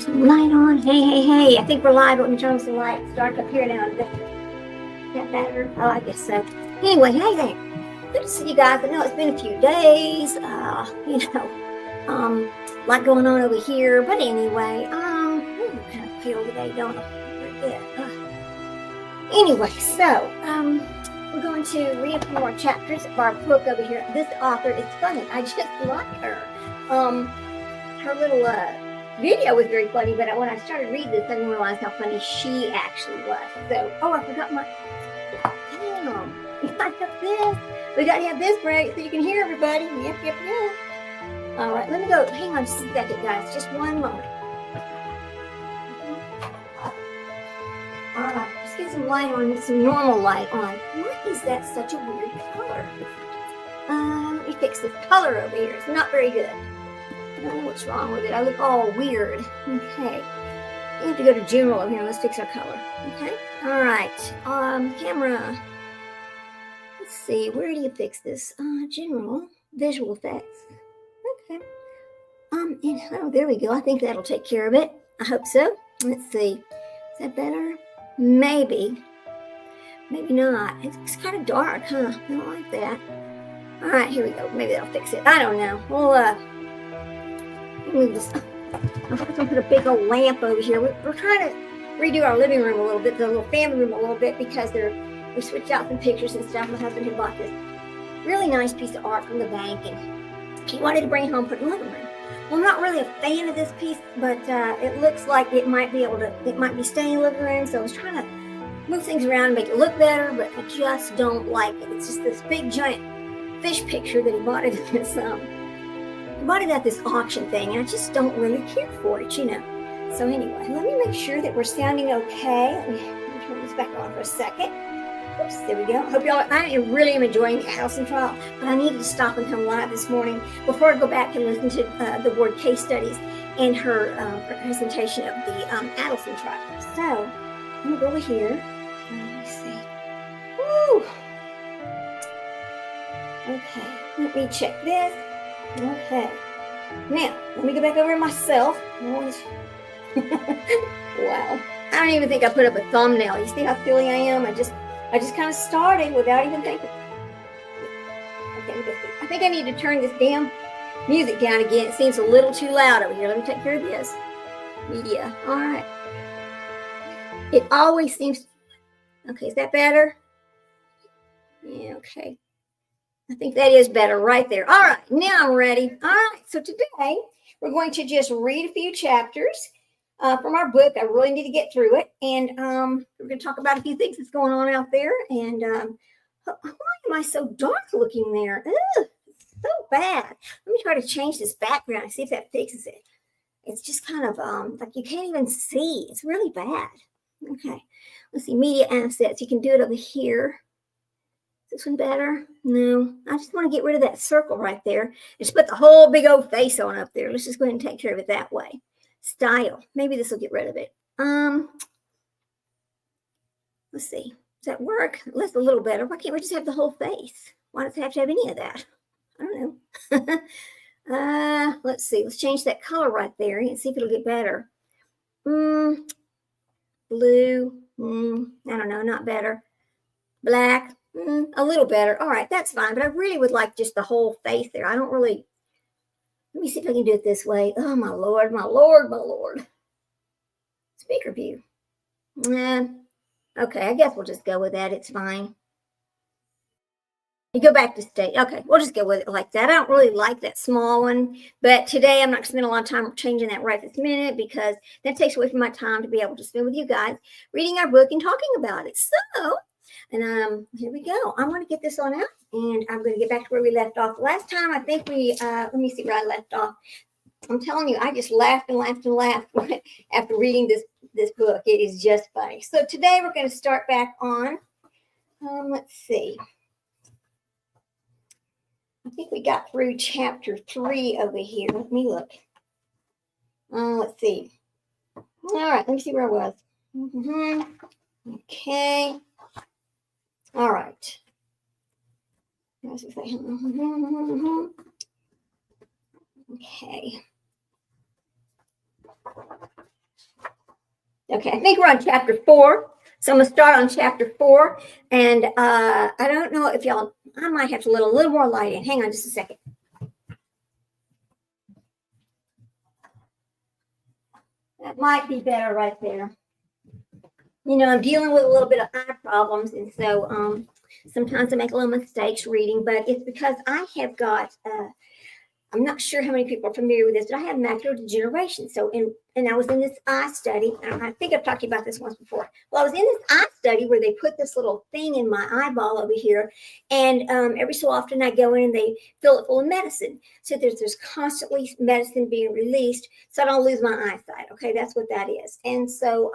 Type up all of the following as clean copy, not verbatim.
some light on. Hey. I think we're live. Let me turn on some light. It's dark up here now. Is that better? Oh, I guess so. Anyway, hey there. Good to see you guys. I know it's been a few days. A lot going on over here. But anyway, I'm kind of pale today, don't I? Very good. Anyway, so, we're going to read a few more chapters of our book over here. This author is funny. I just like her. Her little video was very funny, but when I started reading this, I didn't realize how funny she actually was. So, I forgot my... Damn. I got this. We got to have this break so you can hear everybody. Yep. All right, let me go. Hang on just a second, guys. Just one moment. All right, let's get some light on, some normal light on. Why is that such a weird color? Let me fix this color over here. It's not very good. I don't know what's wrong with it. I look all weird. Okay. We have to go to general over here. Let's fix our color. Okay. All right. Camera. Let's see. Where do you fix this? General. Visual effects. Okay. There we go. I think that'll take care of it. I hope so. Let's see. Is that better? Maybe. Maybe not. It's kind of dark, huh? I don't like that. All right. Here we go. Maybe that'll fix it. I don't know. We'll, move this. I'm going to put a big old lamp over here. We're trying to redo our living room a little bit, the little family room a little bit, because we switched out some pictures and stuff. My husband had bought this really nice piece of art from the bank, and he wanted to bring it home for the living room. Well, I'm not really a fan of this piece, but it looks like it might be staying in the living room. So I was trying to move things around and make it look better, but I just don't like it. It's just this big giant fish picture that he bought it in this I bought it at this auction thing, and I just don't really care for it, So anyway, let me make sure that we're sounding okay. Let me turn this back on for a second. Oops, there we go. I really am enjoying House and Trial, but I needed to stop and come live this morning before I go back and listen to the word case studies and her presentation of the Adelson trial. So I'm going to go over here. Let me see. Woo! Okay, let me check this. Okay. Now, let me go back over to myself. Wow. I don't even think I put up a thumbnail. You see how silly I am? I just kind of started without even thinking. Okay, I think I need to turn this damn music down again. It seems a little too loud over here. Let me take care of this. Media. All right. It always seems... Okay, is that better? Yeah, okay. I think that is better right there. All right, now I'm ready. All right, so today we're going to just read a few chapters from our book. I really need to get through it. And we're going to talk about a few things that's going on out there. And why am I so dark looking there? Ugh, it's so bad. Let me try to change this background and see if that fixes it. It's just kind of like you can't even see. It's really bad. Okay, let's see, media assets. You can do it over here. This one better? No, I just want to get rid of that circle right there. Just put the whole big old face on up there. Let's just go ahead and take care of it that way. Style. Maybe this will get rid of it. Let's see. Does that work? That's a little better. Why can't we just have the whole face? Why does it have to have any of that? I don't know. Let's see. Let's change that color right there and see if it'll get better. Blue. I don't know. Not better. Black. A little better. All right, that's fine. But I really would like just the whole face there. I don't really... Let me see if I can do it this way. Oh, my Lord, my Lord, my Lord. Speaker view. Okay, I guess we'll just go with that. It's fine. You go back to state. Okay, we'll just go with it like that. I don't really like that small one. But today I'm not going to spend a lot of time changing that right this minute because that takes away from my time to be able to spend with you guys reading our book and talking about it. So... And here we go. I'm going to get this on out, and I'm going to get back to where we left off. Last time, I think let me see where I left off. I'm telling you, I just laughed and laughed and laughed after reading this book. It is just funny. So today, we're going to start back on, let's see. I think we got through chapter 3 over here. Let me look. Let's see. All right, let me see where I was. Okay. All right. Okay. Okay, I think we're on chapter 4. So I'm going to start on chapter 4. And I don't know if y'all, I might have to let a little more light in. Hang on just a second. That might be better right there. You know, I'm dealing with a little bit of eye problems. And so sometimes I make little mistakes reading, but it's because I have got I'm not sure how many people are familiar with this, but I have macular degeneration. So, and I was in this eye study. And I think I've talked to you about this once before. Well, I was in this eye study where they put this little thing in my eyeball over here. And every so often I go in and they fill it full of medicine. So there's constantly medicine being released so I don't lose my eyesight. Okay, that's what that is. And so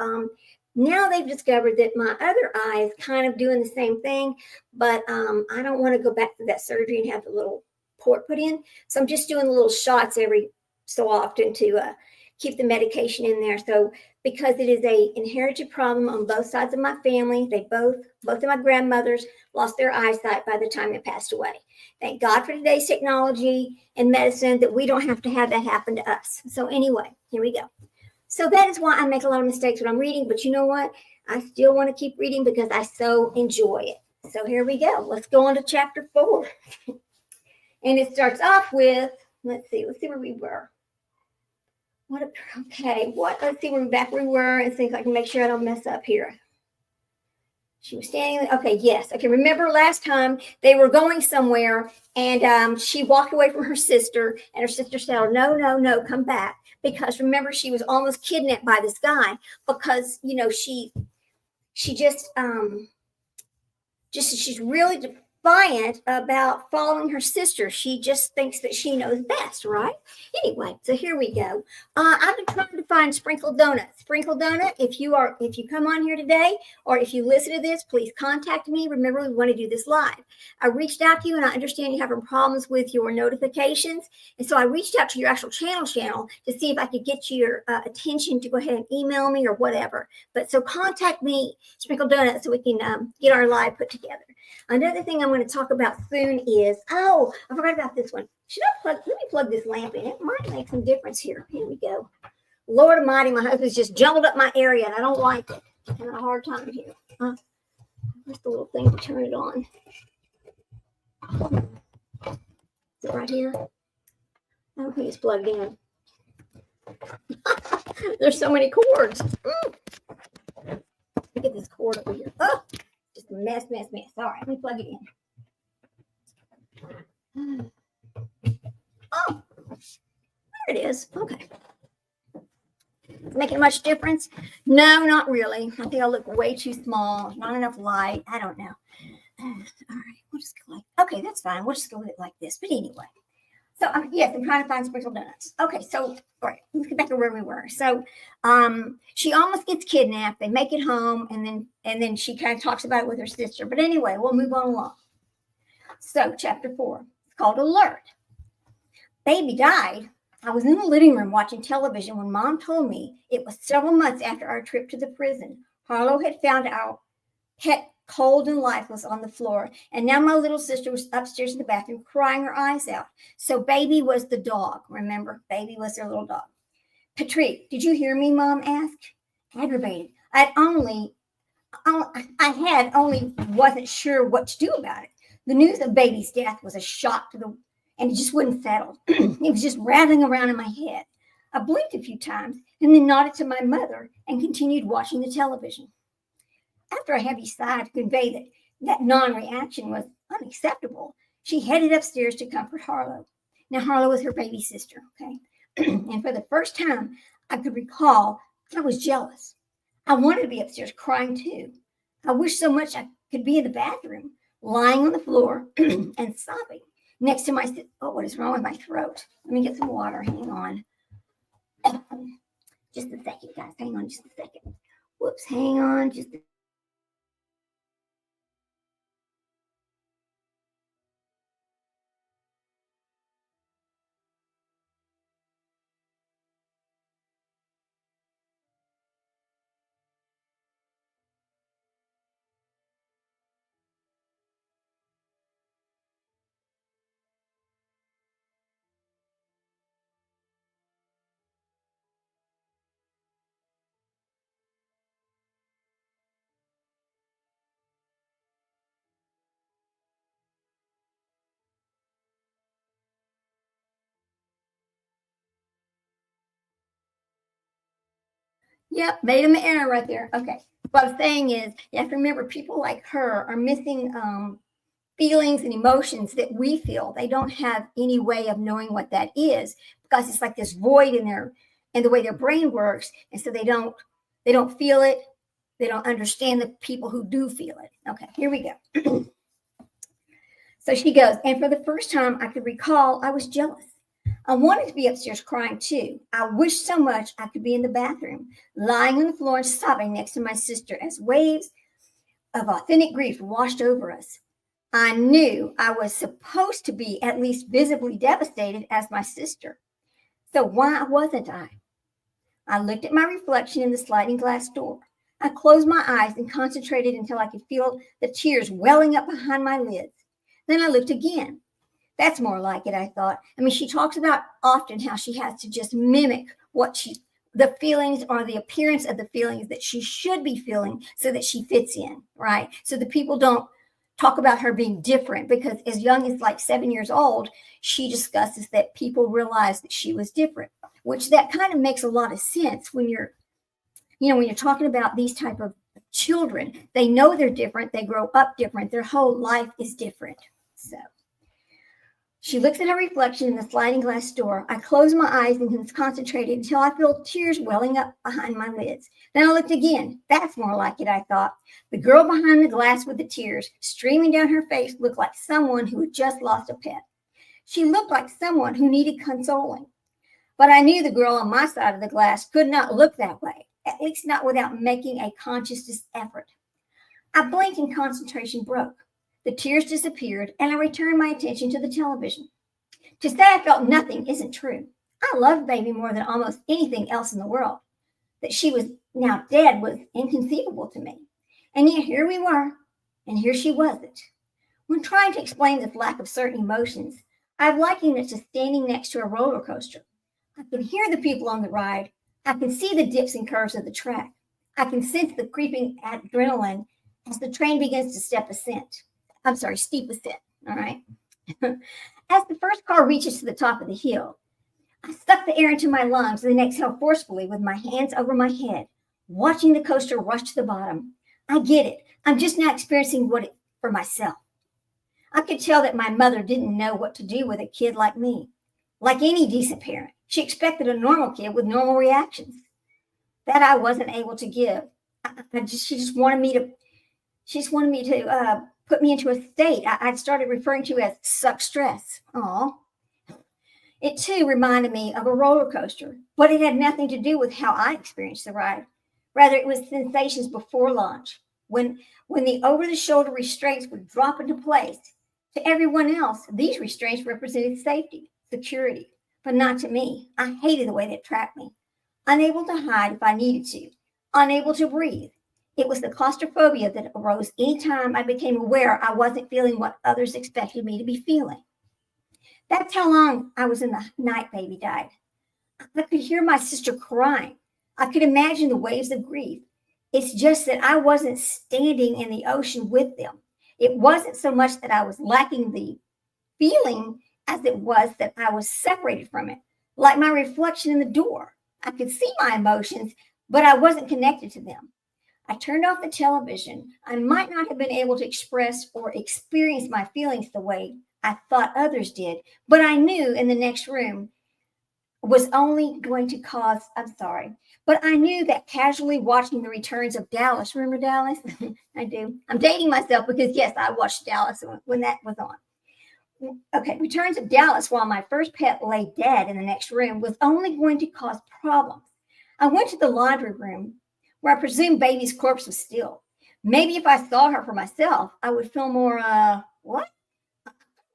now they've discovered that my other eye is kind of doing the same thing, but I don't want to go back to that surgery and have the little port put in. So I'm just doing little shots every so often to keep the medication in there. So because it is a inherited problem on both sides of my family, they both of my grandmothers lost their eyesight by the time they passed away. Thank God for today's technology and medicine that we don't have to have that happen to us. So anyway, here we go. So that is why I make a lot of mistakes when I'm reading, but you know what? I still want to keep reading because I so enjoy it. So here we go. Let's go on to chapter 4. And it starts off with, let's see where we were. Let's see where we were and see if I can make sure I don't mess up here. She was standing, okay, yes. Okay, remember last time they were going somewhere and she walked away from her sister and her sister said, no, come back. Because remember, she was almost kidnapped by this guy because, you know, she's really defiant about following her sister. She just thinks that she knows best, right? Anyway, so here we go. I've been trying to find Sprinkled Donut. Sprinkled Donut, if you come on here today or if you listen to this, please contact me. Remember, we want to do this live. I reached out to you and I understand you're having problems with your notifications. And so I reached out to your actual channel to see if I could get your attention to go ahead and email me or whatever. But so contact me, Sprinkled Donut, so we can get our live put together. Another thing I'm going to talk about soon is, I forgot about this one. Let me plug this lamp in. It might make some difference here. Here we go. Lord Almighty, my husband's just jumbled up my area and I don't like it. I'm having a hard time here. Where's the little thing to turn it on? Is it right here? I don't think it's plugged in. There's so many cords. Look at this cord over here. Oh, just a mess. All right, let me plug it in. Oh, there it is. Okay. Making much difference? No, not really. I think I look way too small. Not enough light. I don't know. All right, we'll just go like, okay, that's fine. We'll just go with it like this. But anyway, so yes, I'm trying to find Sprinkled Donuts. Okay, so all right, let's get back to where we were. So she almost gets kidnapped. They make it home, and then she kind of talks about it with her sister. But anyway, we'll move on along. So chapter 4, it's called Alert. Baby died. I was in the living room watching television when Mom told me it was several months after our trip to the prison. Harlow had found our pet cold and lifeless on the floor, and now my little sister was upstairs in the bathroom crying her eyes out. So Baby was the dog. Remember, Baby was their little dog. Patrick, did you hear me? Mom asked. Aggravated. I had only wasn't sure what to do about it. The news of Baby's death was a shock and it just wouldn't settle. It was just rattling around in my head. I blinked a few times and then nodded to my mother and continued watching the television. After a heavy sigh to convey that non-reaction was unacceptable, she headed upstairs to comfort Harlow. Now, Harlow was her baby sister, okay? And for the first time I could recall, I was jealous. I wanted to be upstairs crying too. I wished so much I could be in the bathroom, lying on the floor and sobbing next to my sister. Oh, what is wrong with my throat? Let me get some water. Hang on. Just a second, guys. Hang on just a second. Whoops, hang on just a Yep, made him an error right there. Okay. What I'm saying is, you have to remember people like her are missing feelings and emotions that we feel. They don't have any way of knowing what that is because it's like this void in their and the way their brain works, and so they don't feel it. They don't understand the people who do feel it. Okay, here we go. So she goes, and for the first time I could recall, I was jealous. I wanted to be upstairs crying too. I wished so much I could be in the bathroom, lying on the floor and sobbing next to my sister as waves of authentic grief washed over us. I knew I was supposed to be at least visibly devastated as my sister. So why wasn't I? I looked at my reflection in the sliding glass door. I closed my eyes and concentrated until I could feel the tears welling up behind my lids. Then I looked again. That's more like it, I thought. I mean, she talks about often how she has to just mimic the feelings or the appearance of the feelings that she should be feeling so that she fits in, right? So the people don't talk about her being different, because as young as like 7 years old, she discusses that people realized that she was different, which that kind of makes a lot of sense when you're talking about these type of children. They know they're different. They grow up different. Their whole life is different. So she looks at her reflection in the sliding glass door. I close my eyes and concentrated until I feel tears welling up behind my lids. Then I looked again. That's more like it, I thought. The girl behind the glass with the tears streaming down her face looked like someone who had just lost a pet. She looked like someone who needed consoling. But I knew the girl on my side of the glass could not look that way, at least not without making a conscious effort. I blinked and concentration broke. The tears disappeared, and I returned my attention to the television. To say I felt nothing isn't true. I loved baby more than almost anything else in the world. That she was now dead was inconceivable to me. And yet here we were, and here she wasn't. When trying to explain this lack of certain emotions, I've likened it to standing next to a roller coaster. I can hear the people on the ride. I can see the dips and curves of the track. I can sense the creeping adrenaline as the train begins to steep ascent. All right. As the first car reaches to the top of the hill, I suck the air into my lungs and then exhale forcefully with my hands over my head, watching the coaster rush to the bottom. I get it. I'm just now experiencing for myself. I could tell that my mother didn't know what to do with a kid like me. Like any decent parent, she expected a normal kid with normal reactions. That I wasn't able to give. She just wanted me to put me into a state I'd started referring to as suck stress. Aw. It too reminded me of a roller coaster, but it had nothing to do with how I experienced the ride. Rather, it was sensations before launch, when the over-the-shoulder restraints would drop into place. To everyone else, these restraints represented safety, security, but not to me. I hated the way they trapped me. Unable to hide if I needed to, unable to breathe. It was the claustrophobia that arose anytime I became aware I wasn't feeling what others expected me to be feeling. That's how long I was in the night baby died. I could hear my sister crying. I could imagine the waves of grief. It's just that I wasn't standing in the ocean with them. It wasn't so much that I was lacking the feeling as it was that I was separated from it, like my reflection in the door. I could see my emotions, but I wasn't connected to them. I turned off the television. I might not have been able to express or experience my feelings the way I thought others did, but I knew in the next room was only going to cause, but I knew that casually watching the returns of Dallas, remember Dallas? I do. I'm dating myself because, yes, I watched Dallas when that was on. Okay, returns of Dallas while my first pet lay dead in the next room was only going to cause problems. I went to the laundry room where I presumed baby's corpse was still. Maybe if I saw her for myself, I would feel more, what?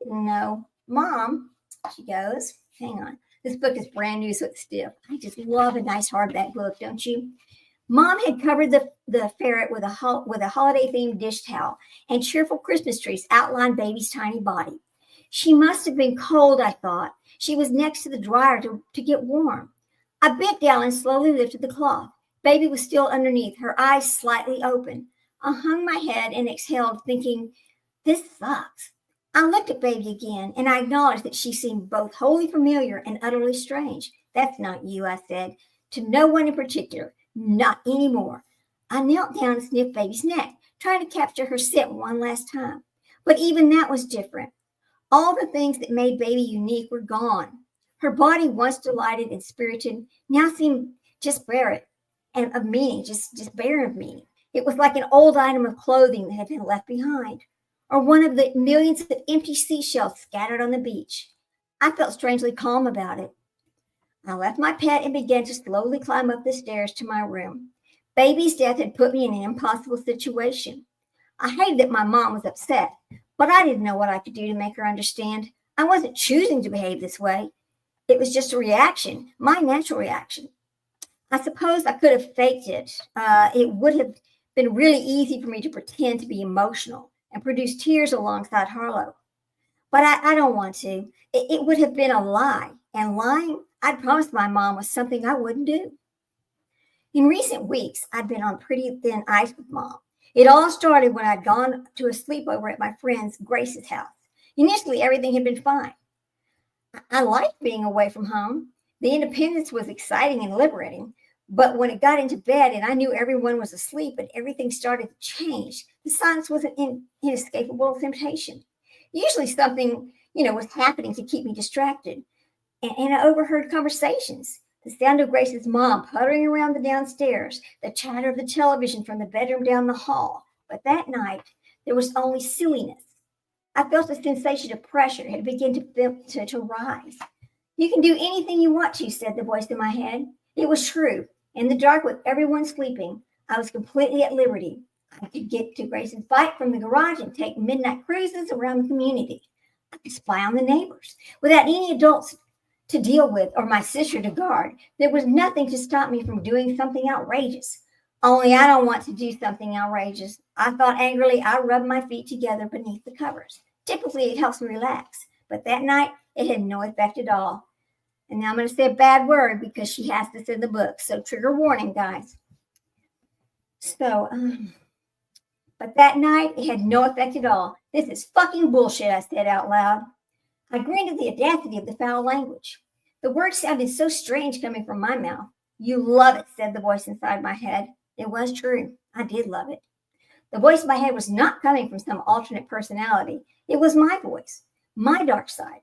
No. Mom, she goes, hang on. This book is brand new, so it's stiff. I just love a nice hardback book, don't you? Mom had covered the ferret with a holiday-themed dish towel, and cheerful Christmas trees outlined baby's tiny body. She must have been cold, I thought. She was next to the dryer to get warm. I bent down and slowly lifted the cloth. Baby was still underneath, her eyes slightly open. I hung my head and exhaled, thinking, this sucks. I looked at baby again, and I acknowledged that she seemed both wholly familiar and utterly strange. That's not you, I said, to no one in particular. Not anymore. I knelt down and sniffed baby's neck, trying to capture her scent one last time. But even that was different. All the things that made baby unique were gone. Her body, once delighted and spirited, now seemed just barren and of meaning, just barren of meaning. It was like an old item of clothing that had been left behind, or one of the millions of empty seashells scattered on the beach. I felt strangely calm about it. I left my pet and began to slowly climb up the stairs to my room. Baby's death had put me in an impossible situation. I hated that my mom was upset, but I didn't know what I could do to make her understand. I wasn't choosing to behave this way. It was just a reaction, my natural reaction. I suppose I could have faked it. It would have been really easy for me to pretend to be emotional and produce tears alongside Harlow. But I don't want to. It would have been a lie. And lying, I'd promised my mom, was something I wouldn't do. In recent weeks, I'd been on pretty thin ice with Mom. It all started when I'd gone to a sleepover at my friend Grace's house. Initially, everything had been fine. I liked being away from home. The independence was exciting and liberating. But when it got into bed and I knew everyone was asleep and everything started to change, the silence was an inescapable temptation. Usually something, was happening to keep me distracted. And I overheard conversations. The sound of Grace's mom puttering around the downstairs, the chatter of the television from the bedroom down the hall. But that night, there was only silliness. I felt a sensation of pressure had begun to rise. You can do anything you want to, said the voice in my head. It was true. In the dark, with everyone sleeping, I was completely at liberty. I could get to Grace's bike from the garage and take midnight cruises around the community. I could spy on the neighbors without any adults to deal with or my sister to guard. There was nothing to stop me from doing something outrageous. Only I don't want to do something outrageous. I thought angrily. I rubbed my feet together beneath the covers. Typically, it helps me relax. But that night, it had no effect at all. And now I'm going to say a bad word because she has this in the book. So trigger warning, guys. But that night, it had no effect at all. This is fucking bullshit, I said out loud. I grinned at the audacity of the foul language. The words sounded so strange coming from my mouth. You love it, said the voice inside my head. It was true. I did love it. The voice in my head was not coming from some alternate personality. It was my voice, my dark side.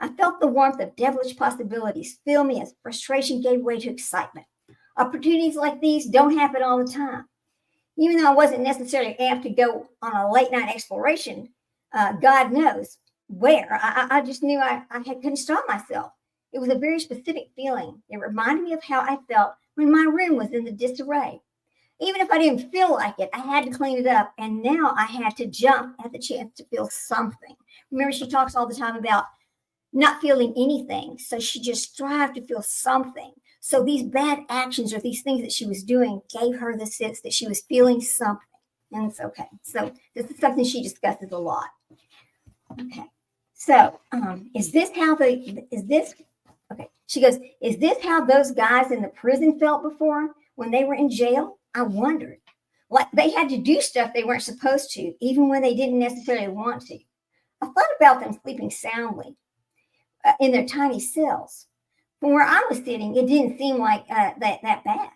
I felt the warmth of devilish possibilities fill me as frustration gave way to excitement. Opportunities like these don't happen all the time. Even though I wasn't necessarily amped to go on a late night exploration, God knows where, I just knew I couldn't stop myself. It was a very specific feeling. It reminded me of how I felt when my room was in the disarray. Even if I didn't feel like it, I had to clean it up. And now I had to jump at the chance to feel something. Remember, she talks all the time about not feeling anything. So she just strived to feel something. So these bad actions or these things that she was doing gave her the sense that she was feeling something. And it's okay. So this is something she discusses a lot. Okay. So she goes, is this how those guys in the prison felt before when they were in jail? I wondered. Like they had to do stuff they weren't supposed to, even when they didn't necessarily want to. I thought about them sleeping soundly in their tiny cells. From where I was sitting, it didn't seem like that bad.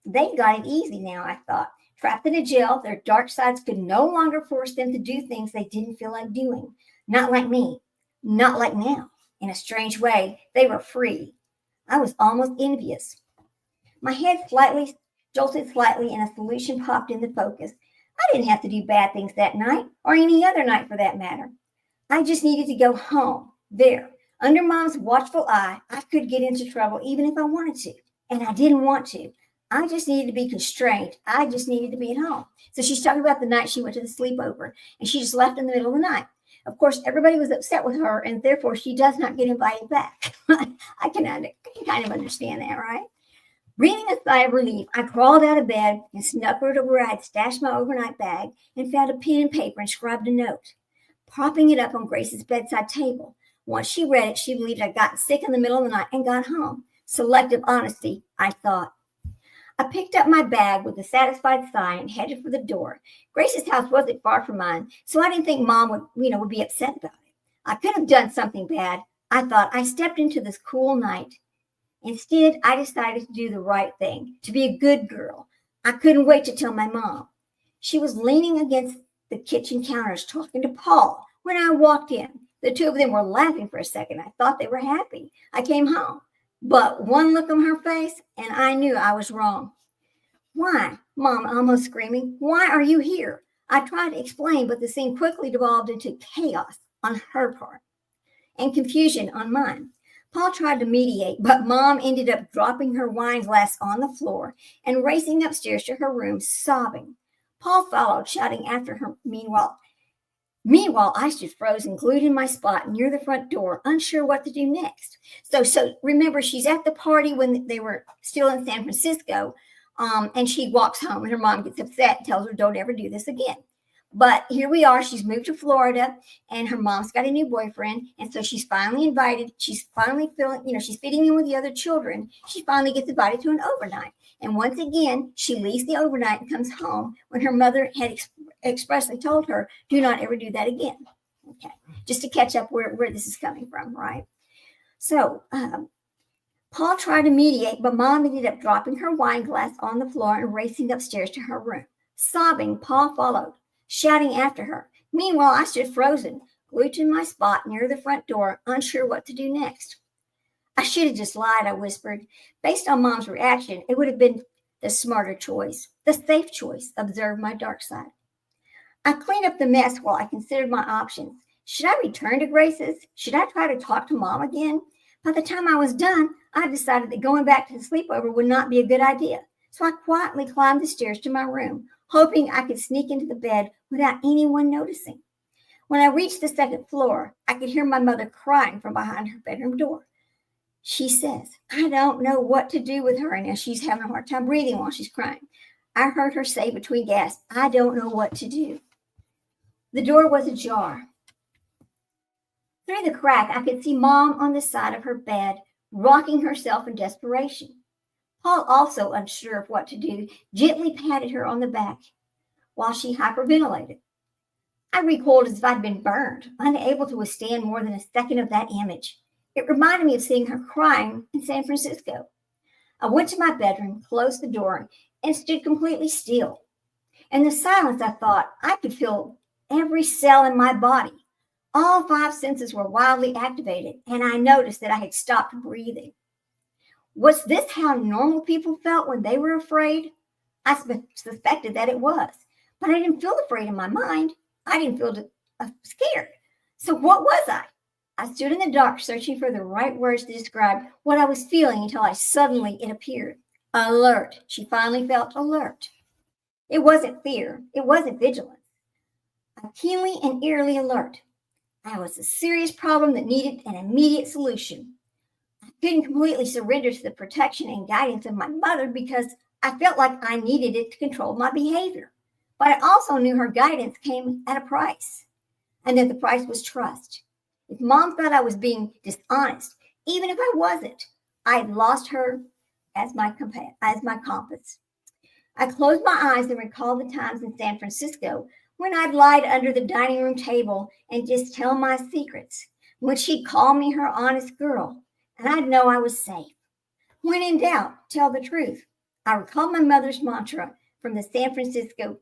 They got it easy now, I thought. Trapped in a jail, their dark sides could no longer force them to do things they didn't feel like doing. Not like me. Not like now. In a strange way, they were free. I was almost envious. My head jolted slightly, and a solution popped into focus. I didn't have to do bad things that night, or any other night for that matter. I just needed to go home. There, under Mom's watchful eye, I could get into trouble even if I wanted to. And I didn't want to. I just needed to be constrained. I just needed to be at home. So she's talking about the night she went to the sleepover, and she just left in the middle of the night. Of course, everybody was upset with her, and therefore she does not get invited back. I can kind of understand that, right? Breathing a sigh of relief, I crawled out of bed and snuggled over where I'd stashed my overnight bag and found a pen and paper and scribed a note, propping it up on Grace's bedside table. Once she read it, she believed I'd gotten sick in the middle of the night and got home. Selective honesty, I thought. I picked up my bag with a satisfied sigh and headed for the door. Grace's house wasn't far from mine, so I didn't think Mom would be upset about it. I could have done something bad. I thought. I stepped into this cool night. Instead, I decided to do the right thing, to be a good girl. I couldn't wait to tell my mom. She was leaning against the kitchen counters talking to Paul when I walked in. The two of them were laughing for a second. I thought they were happy. I came home, but one look on her face and I knew I was wrong. Why? Mom almost screaming. Why are you here? I tried to explain, but the scene quickly devolved into chaos on her part and confusion on mine. Paul tried to mediate, but Mom ended up dropping her wine glass on the floor and racing upstairs to her room, sobbing. Paul followed, shouting after her. Meanwhile, I stood frozen, glued in my spot near the front door, unsure what to do next. So remember, she's at the party when they were still in San Francisco, and she walks home, and her mom gets upset and tells her, don't ever do this again. But here we are. She's moved to Florida, and her mom's got a new boyfriend, and so she's finally invited. She's finally she's fitting in with the other children. She finally gets invited to an overnight. And once again, she leaves the overnight and comes home when her mother had expressly told her, do not ever do that again. Okay, just to catch up where this is coming from, right? So Paul tried to mediate, but Mom ended up dropping her wine glass on the floor and racing upstairs to her room. Sobbing, Paul followed, shouting after her. Meanwhile, I stood frozen, glued to my spot near the front door, unsure what to do next. I should have just lied, I whispered. Based on Mom's reaction, it would have been the smarter choice, the safe choice, observed my dark side. I cleaned up the mess while I considered my options. Should I return to Grace's? Should I try to talk to Mom again? By the time I was done, I decided that going back to the sleepover would not be a good idea. So I quietly climbed the stairs to my room, hoping I could sneak into the bed without anyone noticing. When I reached the second floor, I could hear my mother crying from behind her bedroom door. She says, I don't know what to do with her, and she's having a hard time breathing while she's crying. I heard her say between gasps, I don't know what to do. The door was ajar. Through the crack, I could see Mom on the side of her bed, rocking herself in desperation. Paul, also unsure of what to do, gently patted her on the back while she hyperventilated. I recoiled as if I'd been burned, unable to withstand more than a second of that image. It reminded me of seeing her crying in San Francisco. I went to my bedroom, closed the door, and stood completely still. In the silence, I thought I could feel every cell in my body. All 5 senses were wildly activated, and I noticed that I had stopped breathing. Was this how normal people felt when they were afraid? I suspected that it was, but I didn't feel afraid in my mind. I didn't feel scared. So what was I? I stood in the dark, searching for the right words to describe what I was feeling until it appeared. Alert. She finally felt alert. It wasn't fear. It wasn't vigilance. I'm keenly and eerily alert. I was a serious problem that needed an immediate solution. I couldn't completely surrender to the protection and guidance of my mother because I felt like I needed it to control my behavior. But I also knew her guidance came at a price, and that the price was trust. If Mom thought I was being dishonest, even if I wasn't, I had lost her as my compass. I closed my eyes and recalled the times in San Francisco when I'd lied under the dining room table and just tell my secrets, when she'd call me her honest girl, and I'd know I was safe. When in doubt, tell the truth. I recalled my mother's mantra from the San Francisco.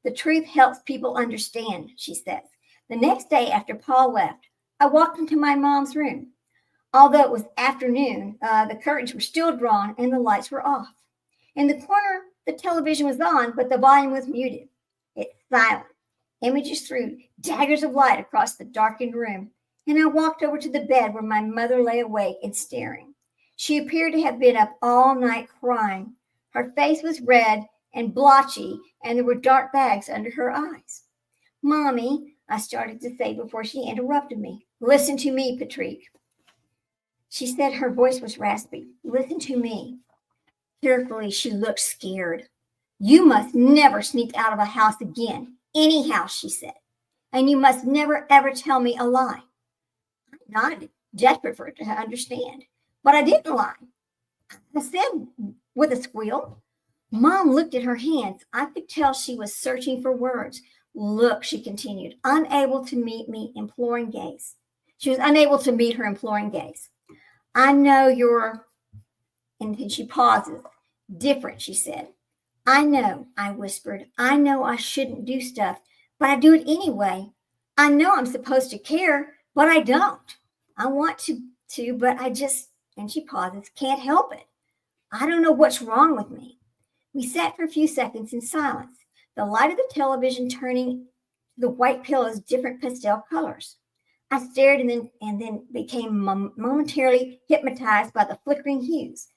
The truth helps people understand, she says. The next day after Paul left, I walked into my mom's room. Although it was afternoon, the curtains were still drawn and the lights were off. In the corner, the television was on, but the volume was muted. It's silent. Images threw daggers of light across the darkened room, and I walked over to the bed where my mother lay awake and staring. She appeared to have been up all night crying. Her face was red and blotchy, and there were dark bags under her eyes. Mommy, I started to say before she interrupted me. Listen to me, Patrick. She said, her voice was raspy. Listen to me. Carefully, she looked scared. You must never sneak out of a house again. Any house, she said. And you must never, ever tell me a lie. I nodded, desperate for her to understand. But I didn't lie. I said with a squeal. Mom looked at her hands. I could tell she was searching for words. Look, she continued, unable to meet me imploring gaze. She was unable to meet her imploring gaze. I know you're And then she pauses. Different, she said. I know, I whispered. I know I shouldn't do stuff, but I do it anyway. I know I'm supposed to care, but I don't. I want to, but I just, and she pauses, can't help it. I don't know what's wrong with me. We sat for a few seconds in silence, the light of the television turning the white pillows different pastel colors. I stared and then became momentarily hypnotized by the flickering hues.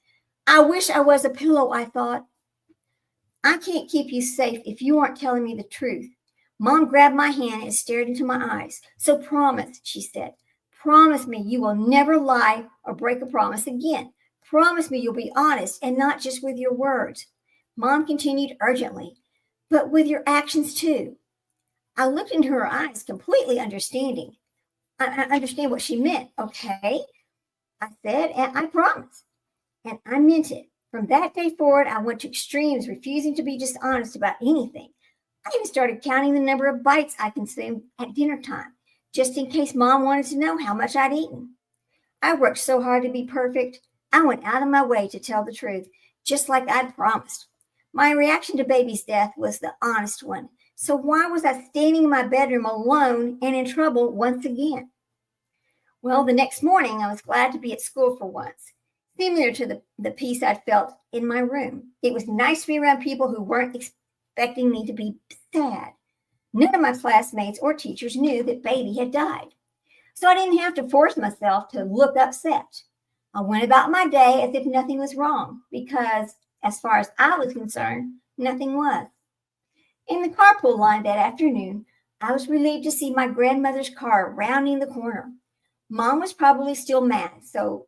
I wish I was a pillow, I thought. I can't keep you safe if you aren't telling me the truth. Mom grabbed my hand and stared into my eyes. So promise, she said. Promise me you will never lie or break a promise again. Promise me you'll be honest and not just with your words. Mom continued urgently, but with your actions too. I looked into her eyes, completely understanding. I understand what she meant. Okay, I said, and I promised. And I meant it. From that day forward, I went to extremes, refusing to be dishonest about anything. I even started counting the number of bites I consumed at dinner time, just in case Mom wanted to know how much I'd eaten. I worked so hard to be perfect. I went out of my way to tell the truth, just like I'd promised. My reaction to baby's death was the honest one. So why was I standing in my bedroom alone and in trouble once again? Well, the next morning, I was glad to be at school for once, similar to the peace I'd felt in my room. It was nice to be around people who weren't expecting me to be sad. None of my classmates or teachers knew that baby had died. So I didn't have to force myself to look upset. I went about my day as if nothing was wrong, because as far as I was concerned, nothing was. In the carpool line that afternoon, I was relieved to see my grandmother's car rounding the corner. Mom was probably still mad, so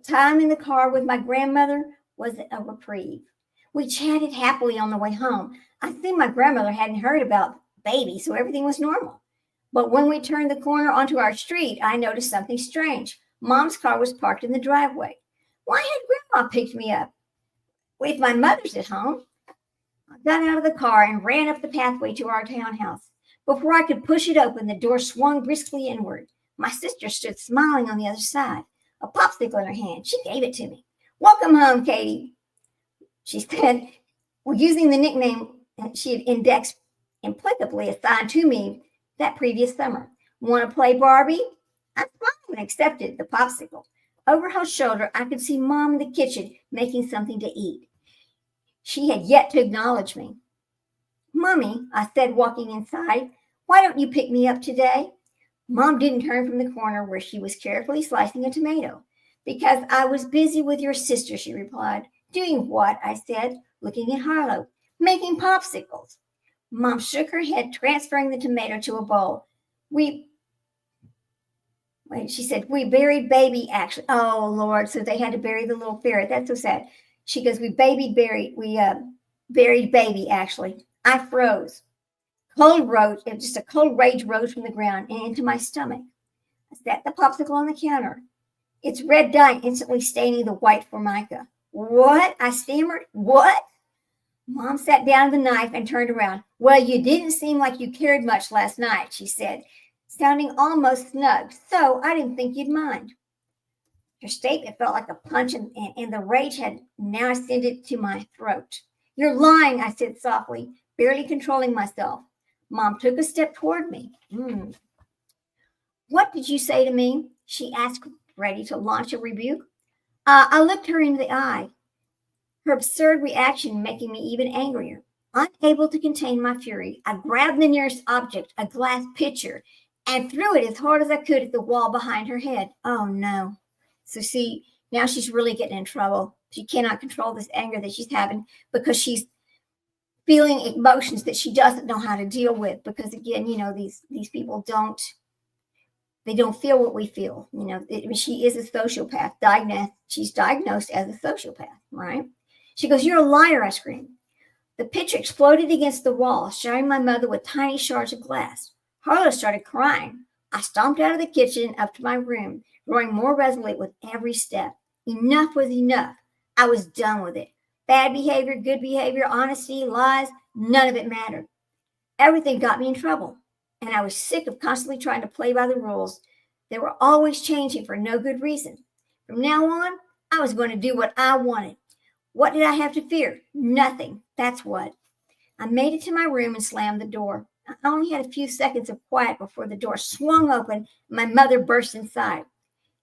time in the car with my grandmother was a reprieve. We chatted happily on the way home. I think my grandmother hadn't heard about baby, so everything was normal. But when we turned the corner onto our street, I noticed something strange. Mom's car was parked in the driveway. Why had Grandma picked me up? If my mother's at home. I got out of the car and ran up the pathway to our townhouse. Before I could push it open, the door swung briskly inward. My sister stood smiling on the other side, a popsicle in her hand. She gave it to me. Welcome home, Katie, she said, using the nickname she had indexed implicitly assigned to me that previous summer. Want to play Barbie? I smiled and accepted the popsicle. Over her shoulder, I could see Mom in the kitchen making something to eat. She had yet to acknowledge me. Mommy, I said, walking inside, why don't you pick me up today? Mom didn't turn from the corner where she was carefully slicing a tomato. Because I was busy with your sister, she replied. Doing what? I said, looking at Harlow. Making popsicles. Mom shook her head, transferring the tomato to a bowl. She said, we buried baby, actually. Oh, Lord, so they had to bury the little ferret. That's so sad. She goes, we buried baby, actually. I froze. Just a cold rage rose from the ground and into my stomach. I set the popsicle on the counter. Its red dye instantly staining the white formica. What? I stammered. What? Mom sat down the knife and turned around. Well, you didn't seem like you cared much last night, she said, sounding almost snug. So I didn't think you'd mind. Her statement felt like a punch, and the rage had now ascended to my throat. You're lying, I said softly, barely controlling myself. Mom took a step toward me. What did you say to me? She asked, ready to launch a rebuke. I looked her in the eye, her absurd reaction making me even angrier. Unable to contain my fury, I grabbed the nearest object, a glass pitcher, and threw it as hard as I could at the wall behind her head. Oh, no. So see, now she's really getting in trouble. She cannot control this anger that she's having because she's feeling emotions that she doesn't know how to deal with. Because again, these people don't feel what we feel. She is a sociopath. She's diagnosed as a sociopath, right? She goes, you're a liar, I screamed. The pitcher exploded against the wall, shattering my mother with tiny shards of glass. Harlow started crying. I stomped out of the kitchen and up to my room, growing more resolute with every step. Enough was enough. I was done with it. Bad behavior, good behavior, honesty, lies, none of it mattered. Everything got me in trouble, and I was sick of constantly trying to play by the rules. They were always changing for no good reason. From now on, I was going to do what I wanted. What did I have to fear? Nothing. That's what. I made it to my room and slammed the door. I only had a few seconds of quiet before the door swung open and my mother burst inside.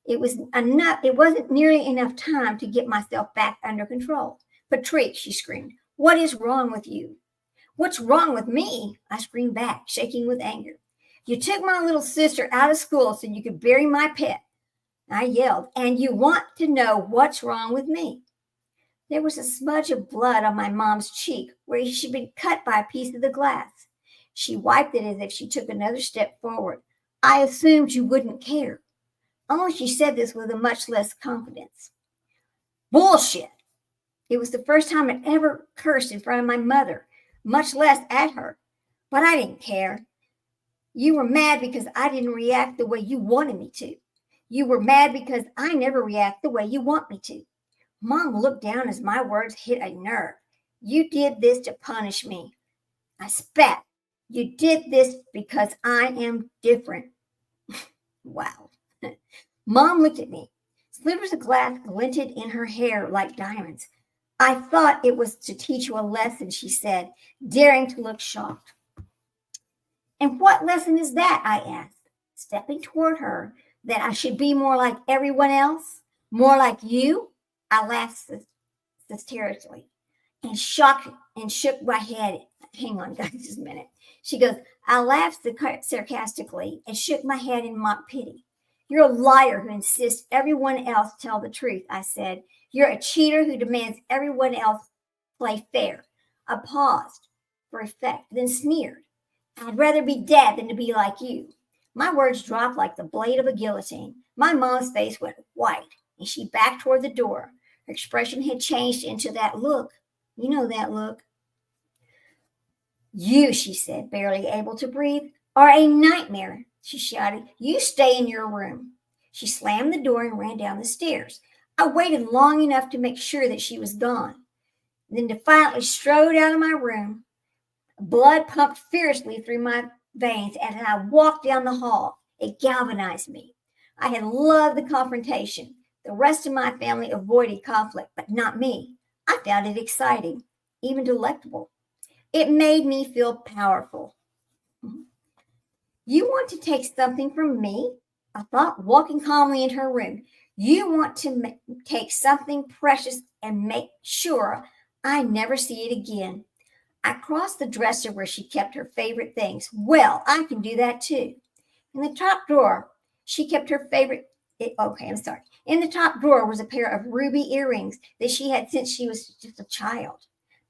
It wasn't nearly enough time to get myself back under control. Patrick, she screamed, what is wrong with you? What's wrong with me? I screamed back, shaking with anger. You took my little sister out of school so you could bury my pet. I yelled, and you want to know what's wrong with me? There was a smudge of blood on my mom's cheek where she'd been cut by a piece of the glass. She wiped it as if she took another step forward. I assumed you wouldn't care. Only she said this with a much less confidence. Bullshit. It was the first time I'd ever cursed in front of my mother, much less at her. But I didn't care. You were mad because I didn't react the way you wanted me to. You were mad because I never react the way you want me to. Mom looked down as my words hit a nerve. You did this to punish me. I spat. You did this because I am different. Wow. Mom looked at me. Slivers of glass glinted in her hair like diamonds. I thought it was to teach you a lesson, she said, daring to look shocked. And what lesson is that? I asked, stepping toward her, that I should be more like everyone else, more like you? I laughed hysterically and shook my head. Hang on, guys, just a minute. She goes, I laughed sarcastically and shook my head in mock pity. You're a liar who insists everyone else tell the truth, I said. You're a cheater who demands everyone else play fair. I paused for effect, then sneered. I'd rather be dead than to be like you. My words dropped like the blade of a guillotine. My mom's face went white, and she backed toward the door. Her expression had changed into that look. You know that look. You, she said, barely able to breathe, are a nightmare, she shouted. You stay in your room. She slammed the door and ran down the stairs. I waited long enough to make sure that she was gone, then defiantly strode out of my room. Blood pumped fiercely through my veins as I walked down the hall. It galvanized me. I had loved the confrontation. The rest of my family avoided conflict, but not me. I found it exciting, even delectable. It made me feel powerful. You want to take something from me? I thought, walking calmly into her room. You want to take something precious and make sure I never see it again. I crossed the dresser where she kept her favorite things. Well, I can do that too. In the top drawer, she kept her favorite. In the top drawer was a pair of ruby earrings that she had since she was just a child.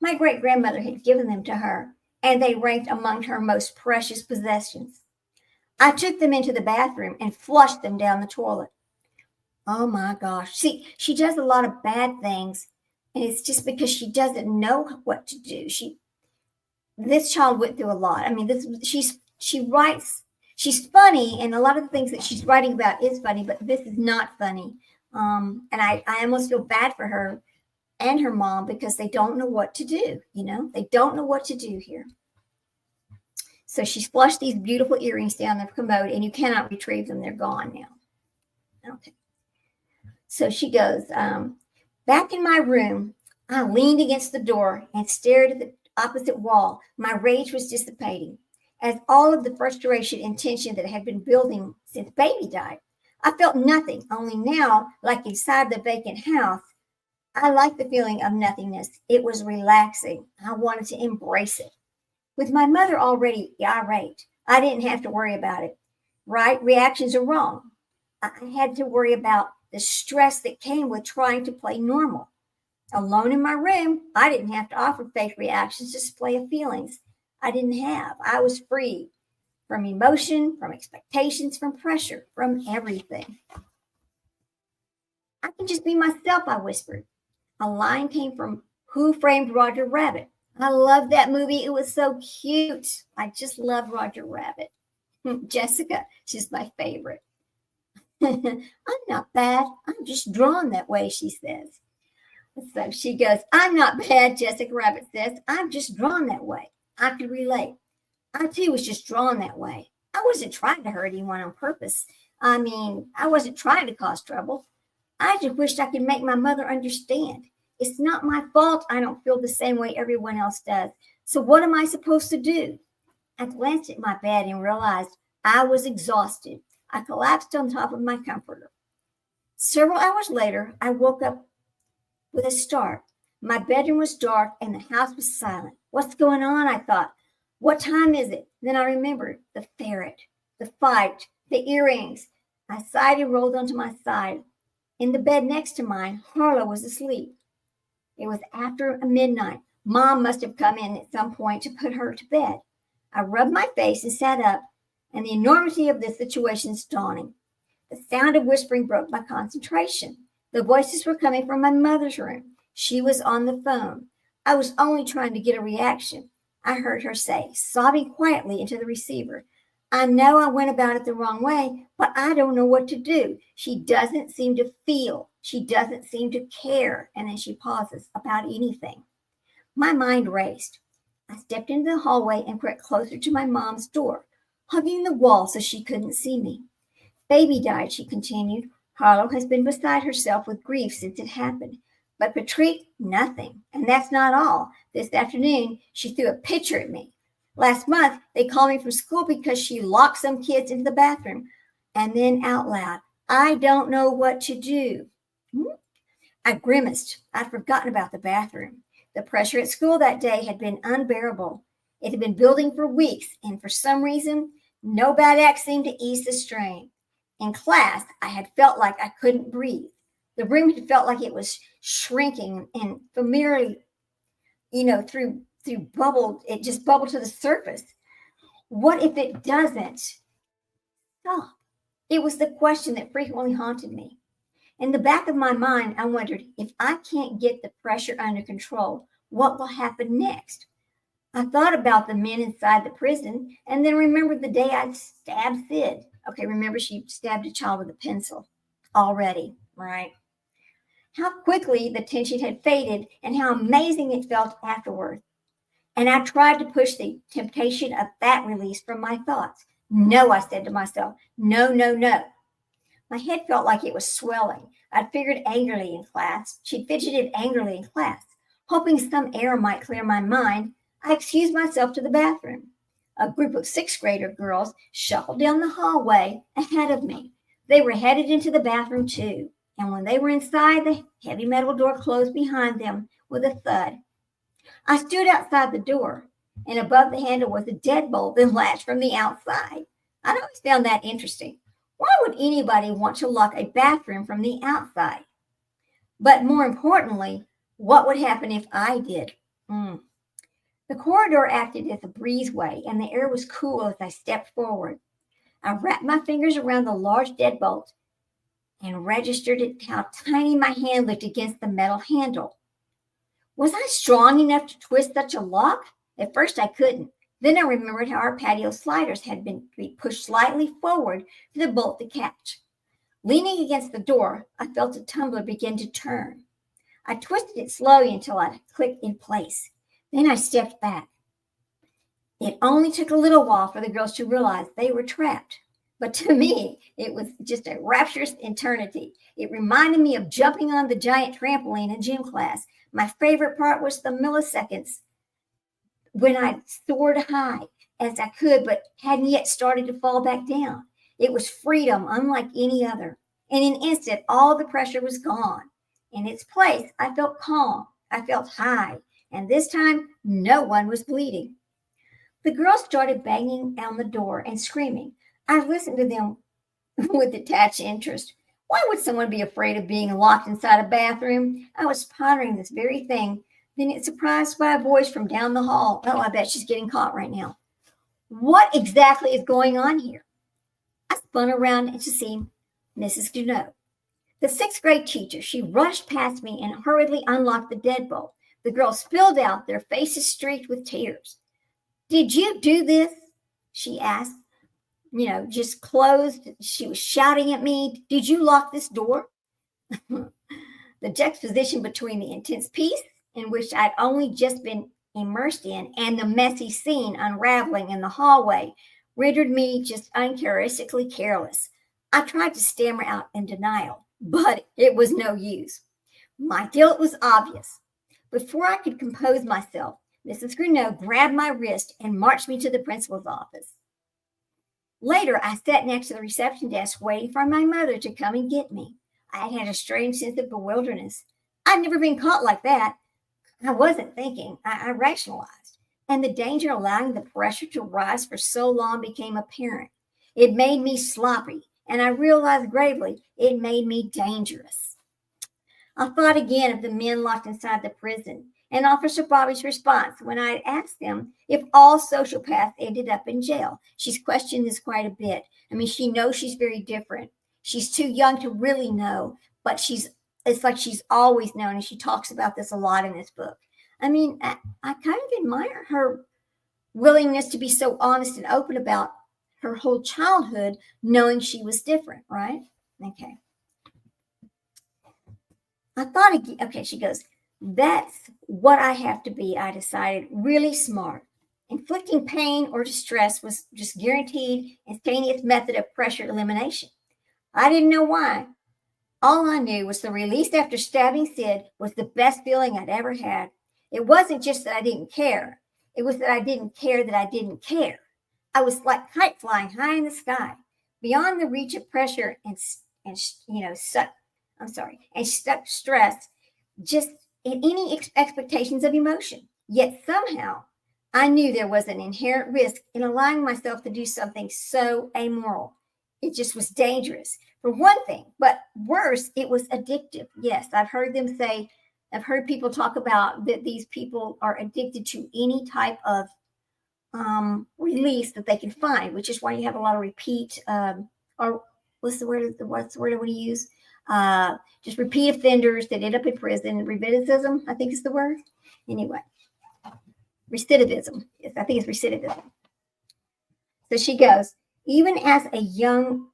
My great-grandmother had given them to her, and they ranked among her most precious possessions. I took them into the bathroom and flushed them down the toilet. Oh my gosh. See, she does a lot of bad things, and it's just because she doesn't know what to do. This child went through a lot. I mean, she's funny, and a lot of the things that she's writing about is funny, but this is not funny. And I almost feel bad for her and her mom because they don't know what to do. They don't know what to do here. So she's flushed these beautiful earrings down the commode, and you cannot retrieve them. They're gone now. Okay. So she goes, back in my room, I leaned against the door and stared at the opposite wall. My rage was dissipating, as all of the frustration and tension that had been building since baby died. I felt nothing, only now, like inside the vacant house, I liked the feeling of nothingness. It was relaxing. I wanted to embrace it. With my mother already irate, I didn't have to worry about it. Right reactions are wrong. I had to worry about the stress that came with trying to play normal. Alone in my room, I didn't have to offer fake reactions, display of feelings I didn't have. I was free from emotion, from expectations, from pressure, from everything. I can just be myself, I whispered. A line came from Who Framed Roger Rabbit. I love that movie. It was so cute. I just love Roger Rabbit. Jessica, she's my favorite. I'm not bad. I'm just drawn that way, she says. So she goes, I'm not bad, Jessica Rabbit says. I'm just drawn that way. I could relate. I, too, was just drawn that way. I wasn't trying to hurt anyone on purpose. I wasn't trying to cause trouble. I just wished I could make my mother understand. It's not my fault I don't feel the same way everyone else does. So what am I supposed to do? I glanced at my bed and realized I was exhausted. I collapsed on top of my comforter. Several hours later, I woke up with a start. My bedroom was dark and the house was silent. What's going on? I thought. What time is it? Then I remembered the ferret, the fight, the earrings. I sighed and rolled onto my side. In the bed next to mine, Harlow was asleep. It was after midnight. Mom must have come in at some point to put her to bed. I rubbed my face and sat up, and the enormity of the situation is dawning. The sound of whispering broke my concentration. The voices were coming from my mother's room. She was on the phone. I was only trying to get a reaction. I heard her say, sobbing quietly into the receiver, I know I went about it the wrong way, but I don't know what to do. She doesn't seem to feel. She doesn't seem to care. And then she pauses about anything. My mind raced. I stepped into the hallway and crept closer to my mom's door, hugging the wall so she couldn't see me. Baby died, she continued. Harlow has been beside herself with grief since it happened. But Patrick, nothing. And that's not all. This afternoon, she threw a picture at me. Last month, they called me from school because she locked some kids into the bathroom. And then out loud, I don't know what to do. I grimaced. I'd forgotten about the bathroom. The pressure at school that day had been unbearable. It had been building for weeks, and for some reason, no bad act seemed to ease the strain. In class, I had felt like I couldn't breathe. The room had felt like it was shrinking and familiarly, through bubbled, it just bubbled to the surface. What if it doesn't stop? It was the question that frequently haunted me. In the back of my mind, I wondered, if I can't get the pressure under control, what will happen next? I thought about the men inside the prison and then remembered the day I'd stabbed Sid. Okay, remember she stabbed a child with a pencil already, right? How quickly the tension had faded and how amazing it felt afterward. And I tried to push the temptation of that release from my thoughts. No, I said to myself, no, no, no. My head felt like it was swelling. I'd figured angrily in class. She'd fidgeted angrily in class. Hoping some air might clear my mind, I excused myself to the bathroom. A group of sixth-grader girls shuffled down the hallway ahead of me. They were headed into the bathroom too, and when they were inside, the heavy metal door closed behind them with a thud. I stood outside the door, and above the handle was a deadbolt that latched from the outside. I'd always found that interesting. Why would anybody want to lock a bathroom from the outside? But more importantly, what would happen if I did? The corridor acted as a breezeway, and the air was cool as I stepped forward. I wrapped my fingers around the large deadbolt and registered how tiny my hand looked against the metal handle. Was I strong enough to twist such a lock? At first I couldn't. Then I remembered how our patio sliders had been pushed slightly forward for the bolt to catch. Leaning against the door, I felt a tumbler begin to turn. I twisted it slowly until I clicked in place. Then I stepped back. It only took a little while for the girls to realize they were trapped. But to me, it was just a rapturous eternity. It reminded me of jumping on the giant trampoline in gym class. My favorite part was the milliseconds when I soared high as I could, but hadn't yet started to fall back down. It was freedom unlike any other. In an instant, all the pressure was gone. In its place, I felt calm. I felt high. And this time, no one was bleeding. The girls started banging on the door and screaming. I listened to them with detached interest. Why would someone be afraid of being locked inside a bathroom? I was pondering this very thing. Then it surprised by a voice from down the hall. Oh, I bet she's getting caught right now. What exactly is going on here? I spun around to see Mrs. Duneau, the sixth grade teacher. She rushed past me and hurriedly unlocked the deadbolt. The girls spilled out, their faces streaked with tears. Did you do this? She asked. Just closed. She was shouting at me. Did you lock this door? The juxtaposition between the intense peace in which I'd only just been immersed in and the messy scene unraveling in the hallway rendered me just uncharacteristically careless. I tried to stammer out in denial. but it was no use. My guilt was obvious. Before I could compose myself, Mrs. Greenough grabbed my wrist and marched me to the principal's office. Later, I sat next to the reception desk waiting for my mother to come and get me. I had a strange sense of bewilderness. I'd never been caught like that. I wasn't thinking. I rationalized. And the danger of allowing the pressure to rise for so long became apparent. It made me sloppy, and I realized gravely it made me dangerous. I thought again of the men locked inside the prison and Officer Bobby's response when I asked them if all sociopaths ended up in jail. She's questioned this quite a bit. I mean, she knows she's very different. She's too young to really know, but it's like she's always known, and she talks about this a lot in this book. I mean, I kind of admire her willingness to be so honest and open about her whole childhood, knowing she was different, right? Okay. I thought, okay, she goes, that's what I have to be, I decided, really smart. Inflicting pain or distress was just guaranteed instantaneous method of pressure elimination. I didn't know why. All I knew was the release after stabbing Sid was the best feeling I'd ever had. It wasn't just that I didn't care. It was that I didn't care that I didn't care. I was like kite flying high in the sky, beyond the reach of pressure and stuck stress, just in any expectations of emotion. Yet somehow I knew there was an inherent risk in allowing myself to do something so amoral. It just was dangerous, for one thing, but worse, it was addictive. Yes, I've heard people talk about that these people are addicted to any type of release that they can find, which is why you have a lot of repeat, or what's the word I want to use? Just repeat offenders that end up in prison. Recidivism, I think is the word. Anyway, recidivism. Yes, I think it's recidivism. So she goes, even as young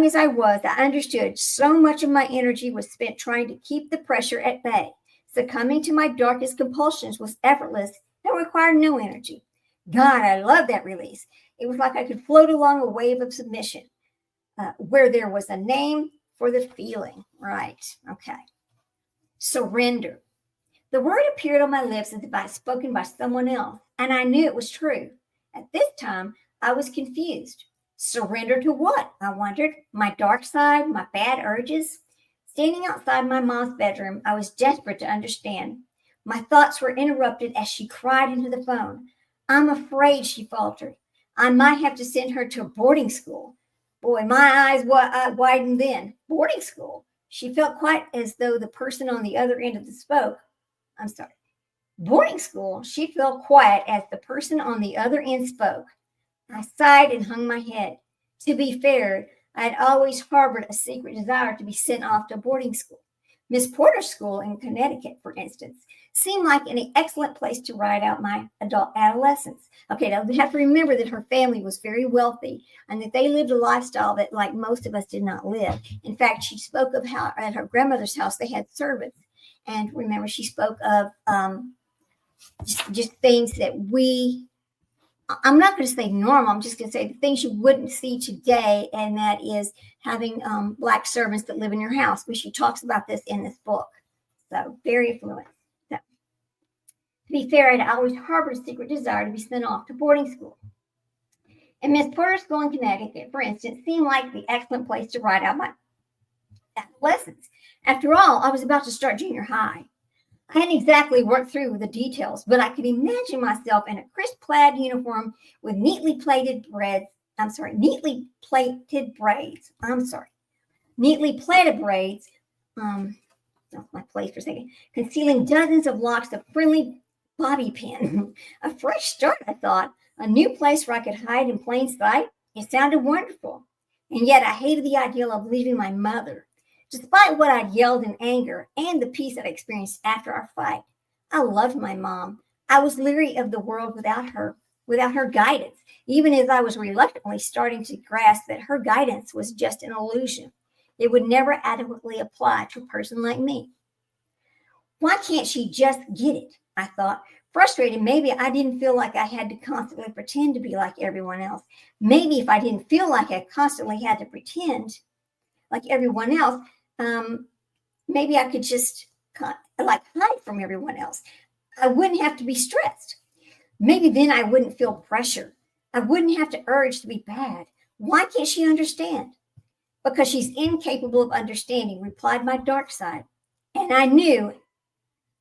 as I was, I understood so much of my energy was spent trying to keep the pressure at bay. Succumbing to my darkest compulsions was effortless and required no energy. God, I love that release. It was like I could float along a wave of submission, where there was a name for the feeling. Right. Okay. Surrender. The word appeared on my lips as if I had spoken by someone else, and I knew it was true. At this time, I was confused. Surrender to what? I wondered. My dark side, my bad urges? Standing outside my mom's bedroom, I was desperate to understand. My thoughts were interrupted as she cried into the phone. I'm afraid, she faltered. I might have to send her to boarding school. Boy, my eyes widened then. Boarding school? She felt quite as though the person on the other end of the boarding school? She felt quiet as the person on the other end spoke. I sighed and hung my head. To be fair, I had always harbored a secret desire to be sent off to boarding school. Miss Porter's school in Connecticut, for instance, seemed like an excellent place to ride out my adult adolescence. Okay, now we have to remember that her family was very wealthy and that they lived a lifestyle that, like most of us, did not live. In fact, she spoke of how at her grandmother's house they had servants. And remember, she spoke of just things that I'm not going to say normal, I'm just going to say the things you wouldn't see today, and that is having Black servants that live in your house, which she talks about this in this book. So, very affluent. So, to be fair, I'd always harbored a secret desire to be sent off to boarding school. And Miss Porter's school in Connecticut, for instance, seemed like the excellent place to ride out my adolescence. After all, I was about to start junior high. I hadn't exactly worked through the details, but I could imagine myself in a crisp plaid uniform with neatly plaited braids. Lost my place for a second. Concealing dozens of locks of friendly bobby pin. A fresh start, I thought. A new place where I could hide in plain sight. It sounded wonderful. And yet I hated the idea of leaving my mother. Despite what I'd yelled in anger and the peace I'd experienced after our fight, I loved my mom. I was leery of the world without her guidance, even as I was reluctantly starting to grasp that her guidance was just an illusion. It would never adequately apply to a person like me. Why can't she just get it? I thought. Frustrated, maybe I didn't feel like I had to constantly pretend to be like everyone else. Maybe if I didn't feel like I constantly had to pretend like everyone else, maybe I could just like hide from everyone else. I wouldn't have to be stressed. Maybe then I wouldn't feel pressure. I wouldn't have to urge to be bad. Why can't she understand? Because she's incapable of understanding, replied my dark side. And I knew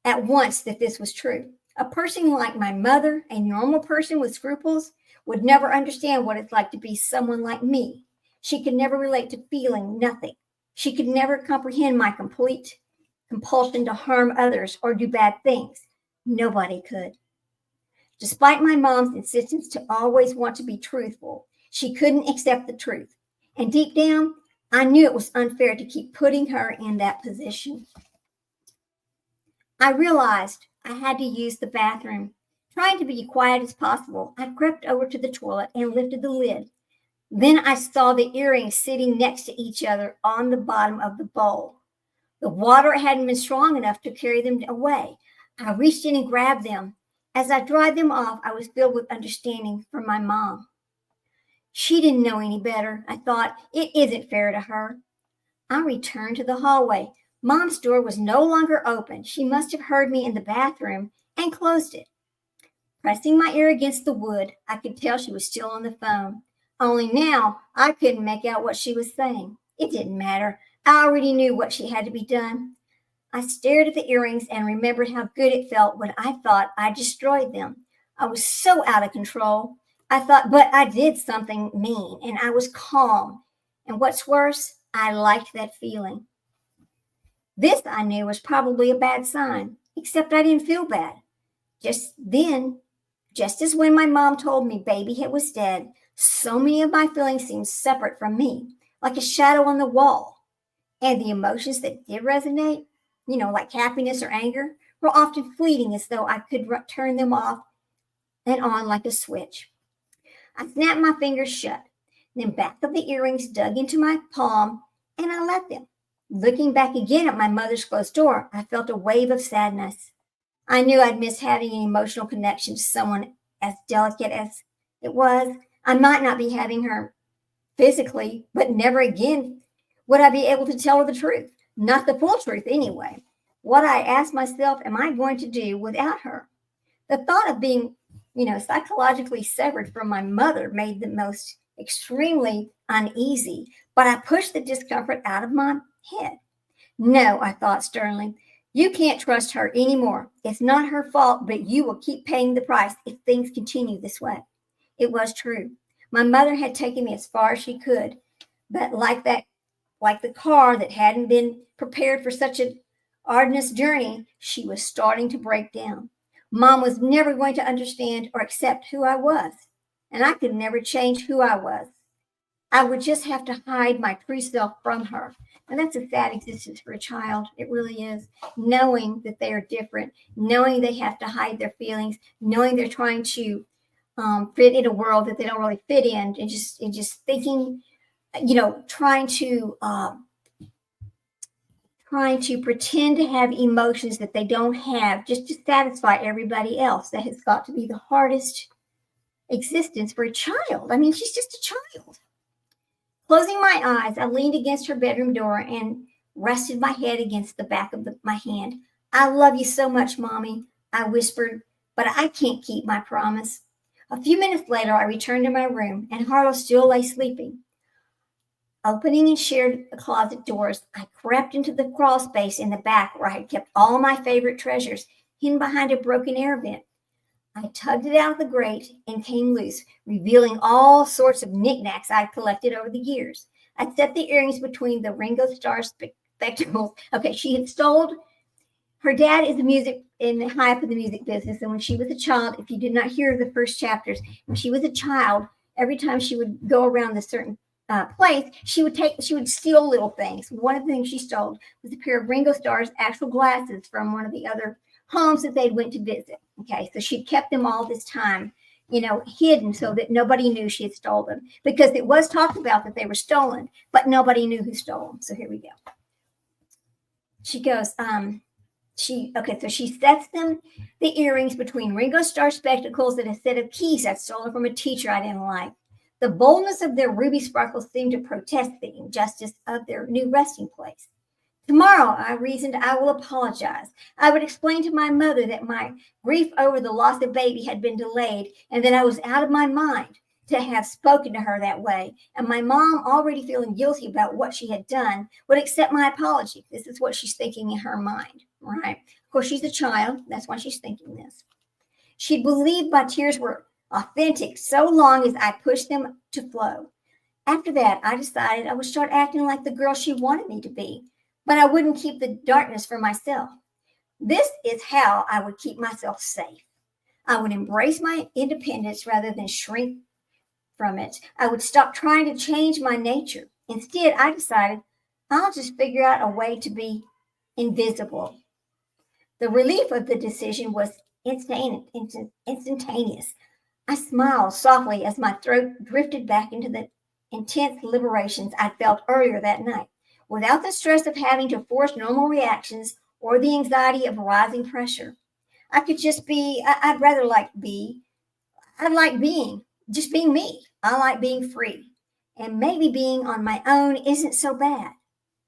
at once that this was true. A person like my mother, a normal person with scruples, would never understand what it's like to be someone like me. She could never relate to feeling nothing. She could never comprehend my complete compulsion to harm others or do bad things. Nobody could. Despite my mom's insistence to always want to be truthful, she couldn't accept the truth. And deep down, I knew it was unfair to keep putting her in that position. I realized I had to use the bathroom. Trying to be quiet as possible, I crept over to the toilet and lifted the lid. Then I saw the earrings sitting next to each other on the bottom of the bowl. The water hadn't been strong enough to carry them away. I reached in and grabbed them. As I dried them off, I was filled with understanding from my mom. She didn't know any better. I thought, it isn't fair to her. I returned to the hallway. Mom's door was no longer open. She must have heard me in the bathroom and closed it. Pressing my ear against the wood, I could tell she was still on the phone. Only now I couldn't make out what she was saying. It didn't matter. I already knew what she had to be done. I stared at the earrings and remembered how good it felt when I thought I destroyed them. I was so out of control. I thought, but I did something mean, and I was calm. And what's worse, I liked that feeling. This, I knew, was probably a bad sign, except I didn't feel bad. Just as when my mom told me baby was dead, so many of my feelings seemed separate from me, like a shadow on the wall. And the emotions that did resonate, like happiness or anger, were often fleeting, as though I could turn them off and on like a switch. I snapped my fingers shut, then back of the earrings dug into my palm, and I let them. Looking back again at my mother's closed door, I felt a wave of sadness. I knew I'd missed having an emotional connection to someone as delicate as it was. I might not be having her physically, but never again would I be able to tell her the truth. Not the full truth, anyway. What I asked myself, am I going to do without her? The thought of being, psychologically severed from my mother made the most extremely uneasy, but I pushed the discomfort out of my head. No, I thought sternly, you can't trust her anymore. It's not her fault, but you will keep paying the price if things continue this way. It was true. My mother had taken me as far as she could, but like the car that hadn't been prepared for such an arduous journey, she was starting to break down. Mom was never going to understand or accept who I was, and I could never change who I was. I would just have to hide my true self from her. And that's a sad existence for a child. It really is. Knowing that they are different, knowing they have to hide their feelings, knowing they're trying to fit in a world that they don't really fit in, and just thinking, trying to pretend to have emotions that they don't have just to satisfy everybody else. That has got to be the hardest existence for a child. I mean, she's just a child. Closing my eyes, I leaned against her bedroom door and rested my head against the back of my hand. I love you so much, Mommy, I whispered, but I can't keep my promise. A few minutes later, I returned to my room, and Harlow still lay sleeping. Opening and shared closet doors, I crept into the crawl space in the back where I had kept all my favorite treasures, hidden behind a broken air vent. I tugged it out of the grate and came loose, revealing all sorts of knickknacks I'd collected over the years. I set the earrings between the Ringo Starr spectacles. Okay, she had stolen. Her dad is high up in the music business, and when she was a child, if you did not hear the first chapters, when she was a child, every time she would go around a certain place, she would steal little things. One of the things she stole was a pair of Ringo Starr's actual glasses from one of the other homes that they'd went to visit. Okay, so she'd kept them all this time, hidden so that nobody knew she had stolen them, because it was talked about that they were stolen, but nobody knew who stole them. So here we go. She goes, so she sets them, the earrings, between Ringo Starr spectacles and a set of keys I'd stolen from a teacher I didn't like. The boldness of their ruby sparkles seemed to protest the injustice of their new resting place. Tomorrow, I reasoned, I will apologize. I would explain to my mother that my grief over the loss of baby had been delayed and that I was out of my mind to have spoken to her that way. And my mom, already feeling guilty about what she had done, would accept my apology. This is what she's thinking in her mind, right? Of course, she's a child. That's why she's thinking this. She'd believe my tears were authentic so long as I pushed them to flow. After that, I decided I would start acting like the girl she wanted me to be, but I wouldn't keep the darkness for myself. This is how I would keep myself safe. I would embrace my independence rather than shrink from it. I would stop trying to change my nature. Instead, I decided I'll just figure out a way to be invisible. The relief of the decision was instantaneous. I smiled softly as my throat drifted back into the intense liberations I felt earlier that night, without the stress of having to force normal reactions or the anxiety of rising pressure. I could just be, I like being, just being me. I like being free. And maybe being on my own isn't so bad.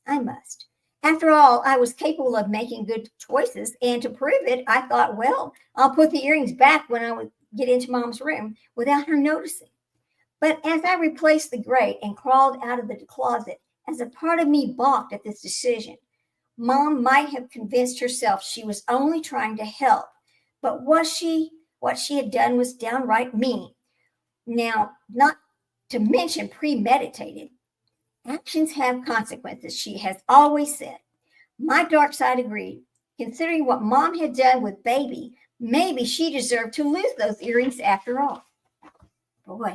I must. After all, I was capable of making good choices. And to prove it, I thought, well, I'll put the earrings back when I would get into Mom's room without her noticing. But as I replaced the grate and crawled out of the closet, as a part of me balked at this decision, Mom might have convinced herself she was only trying to help. But what she had done was downright mean. Now, not to mention premeditated. Actions have consequences, she has always said. My dark side agreed. Considering what Mom had done with baby, maybe she deserved to lose those earrings after all. Boy,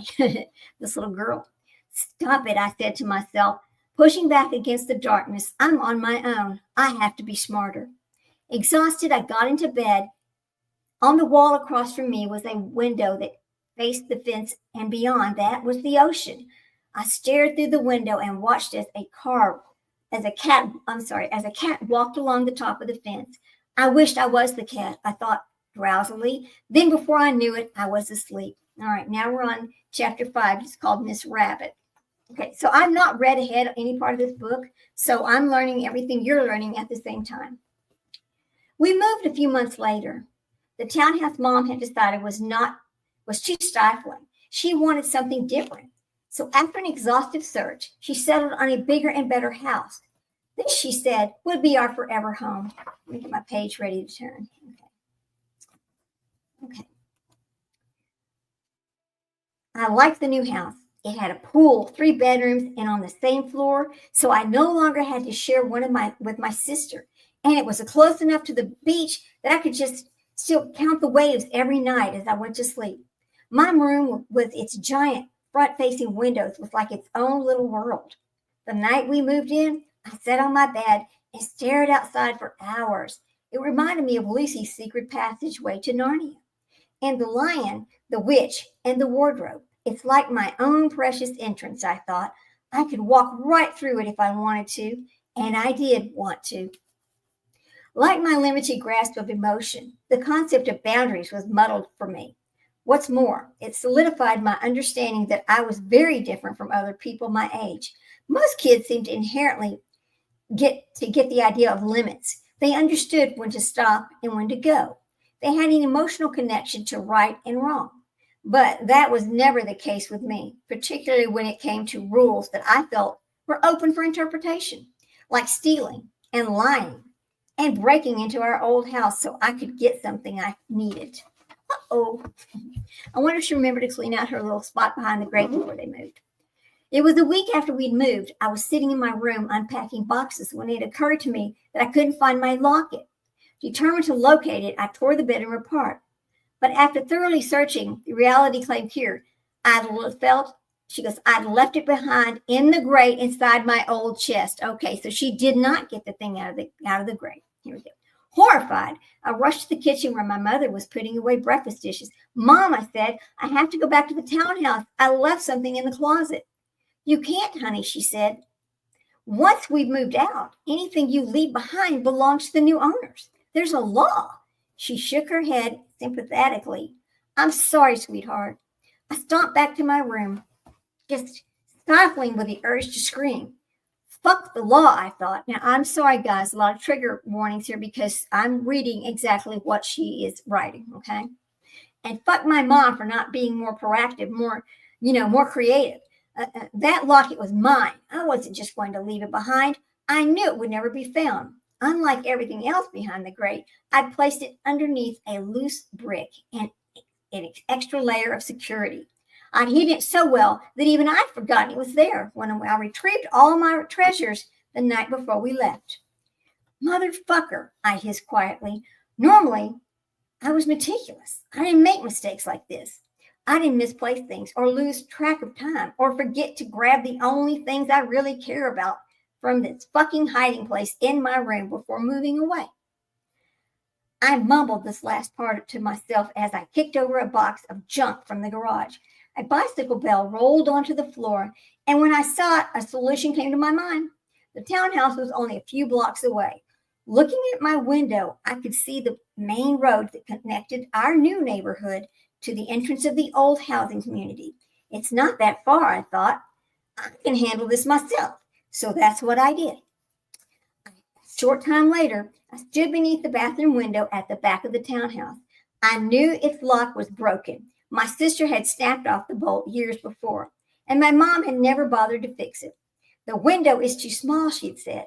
this little girl. Stop it, I said to myself, pushing back against the darkness. I'm on my own. I have to be smarter. Exhausted, I got into bed. On the wall across from me was a window that faced the fence, and beyond that was the ocean. I stared through the window and watched as a cat walked along the top of the fence. I wished I was the cat, I thought drowsily. Then before I knew it, I was asleep. All right, now we're on chapter 5. It's called Miss Rabbit. Okay, so I've not read ahead any part of this book, so I'm learning everything you're learning at the same time. We moved a few months later. The townhouse Mom had decided was too stifling. She wanted something different. So after an exhaustive search, she settled on a bigger and better house. This, she said, would be our forever home. Let me get my page ready to turn. Okay. I liked the new house. It had a pool, 3 bedrooms, and on the same floor, so I no longer had to share with my sister. And it was close enough to the beach that I could just still count the waves every night as I went to sleep. My room, with its giant front-facing windows, was like its own little world. The night we moved in, I sat on my bed and stared outside for hours. It reminded me of Lucy's secret passageway to Narnia. And the lion, the witch, and the wardrobe. It's like my own precious entrance, I thought. I could walk right through it if I wanted to, and I did want to. Like my limited grasp of emotion, the concept of boundaries was muddled for me. What's more, it solidified my understanding that I was very different from other people my age. Most kids seem to inherently get the idea of limits. They understood when to stop and when to go. They had an emotional connection to right and wrong. But that was never the case with me, particularly when it came to rules that I felt were open for interpretation, like stealing and lying and breaking into our old house so I could get something I needed. Uh-oh. I wonder if she remembered to clean out her little spot behind the grate before they moved. It was a week after we'd moved. I was sitting in my room unpacking boxes when it occurred to me that I couldn't find my locket. Determined to locate it, I tore the bedroom apart. But after thoroughly searching, the reality claimed here. I'd left it behind in the grate inside my old chest. Okay, so she did not get the thing out of the grate. Here we go. Horrified, I rushed to the kitchen where my mother was putting away breakfast dishes. Mom, I said, I have to go back to the townhouse. I left something in the closet. You can't, honey, she said. Once we've moved out, anything you leave behind belongs to the new owners. There's a law. She shook her head sympathetically. I'm sorry, sweetheart. I stomped back to my room, just stifling with the urge to scream. Fuck the law, I thought. Now, I'm sorry, guys, a lot of trigger warnings here because I'm reading exactly what she is writing, okay? And fuck my mom for not being more proactive, more creative. That locket was mine. I wasn't just going to leave it behind. I knew it would never be found. Unlike everything else behind the grate, I'd placed it underneath a loose brick and an extra layer of security. I'd hidden it so well that even I'd forgotten it was there when I retrieved all my treasures the night before we left. Motherfucker, I hissed quietly. Normally, I was meticulous. I didn't make mistakes like this. I didn't misplace things or lose track of time or forget to grab the only things I really care about from this fucking hiding place in my room before moving away. I mumbled this last part to myself as I kicked over a box of junk from the garage. A bicycle bell rolled onto the floor, and when I saw it, a solution came to my mind. The townhouse was only a few blocks away. Looking at my window, I could see the main road that connected our new neighborhood to the entrance of the old housing community. It's not that far, I thought. I can handle this myself. So that's what I did. A short time later, I stood beneath the bathroom window at the back of the townhouse. I knew its lock was broken. My sister had snapped off the bolt years before, and my mom had never bothered to fix it. The window is too small, she'd said.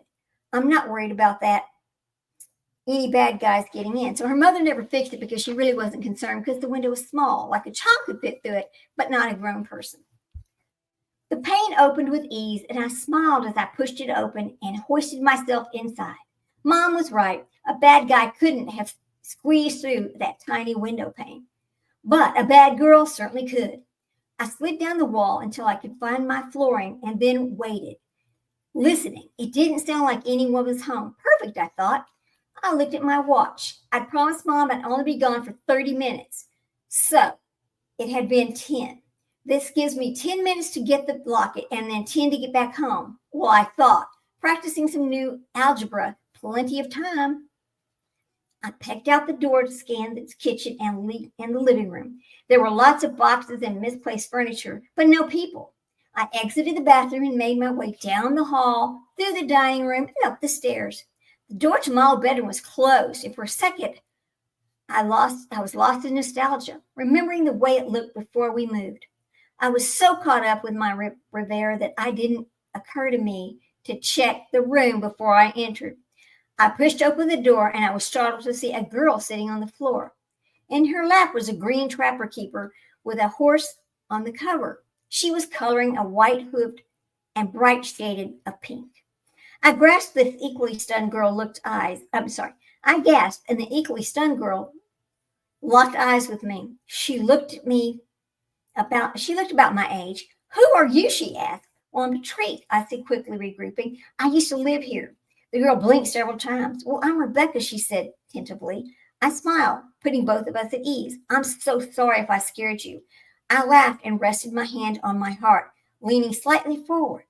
I'm not worried about that. Any bad guys getting in. So her mother never fixed it because she really wasn't concerned because the window was small, like a child could fit through it, but not a grown person. The pane opened with ease, and I smiled as I pushed it open and hoisted myself inside. Mom was right. A bad guy couldn't have squeezed through that tiny window pane, but a bad girl certainly could. I slid down the wall until I could find my flooring and then waited, listening. It didn't sound like anyone was home. Perfect, I thought. I looked at my watch. I'd promised Mom I'd only be gone for 30 minutes. So it had been 10. This gives me 10 minutes to get the locket and then 10 to get back home. Well, I thought, practicing some new algebra, plenty of time. I pecked out the door to scan the kitchen and the living room. There were lots of boxes and misplaced furniture, but no people. I exited the bathroom and made my way down the hall, through the dining room, and up the stairs. The door to my old bedroom was closed, and for a second, I was lost in nostalgia, remembering the way it looked before we moved. I was so caught up with my Rivera that it didn't occur to me to check the room before I entered. I pushed open the door, and I was startled to see a girl sitting on the floor. In her lap was a green trapper keeper with a horse on the cover. She was coloring a white-hoofed and bright shaded of pink. I gasped, and the equally stunned girl locked eyes with me. She looked about my age. Who are you? She asked. Well, I'm a treat, I said, quickly regrouping. I used to live here. The girl blinked several times. Well, I'm Rebecca, she said tentatively. I smiled, putting both of us at ease. I'm so sorry if I scared you. I laughed and rested my hand on my heart, leaning slightly forward.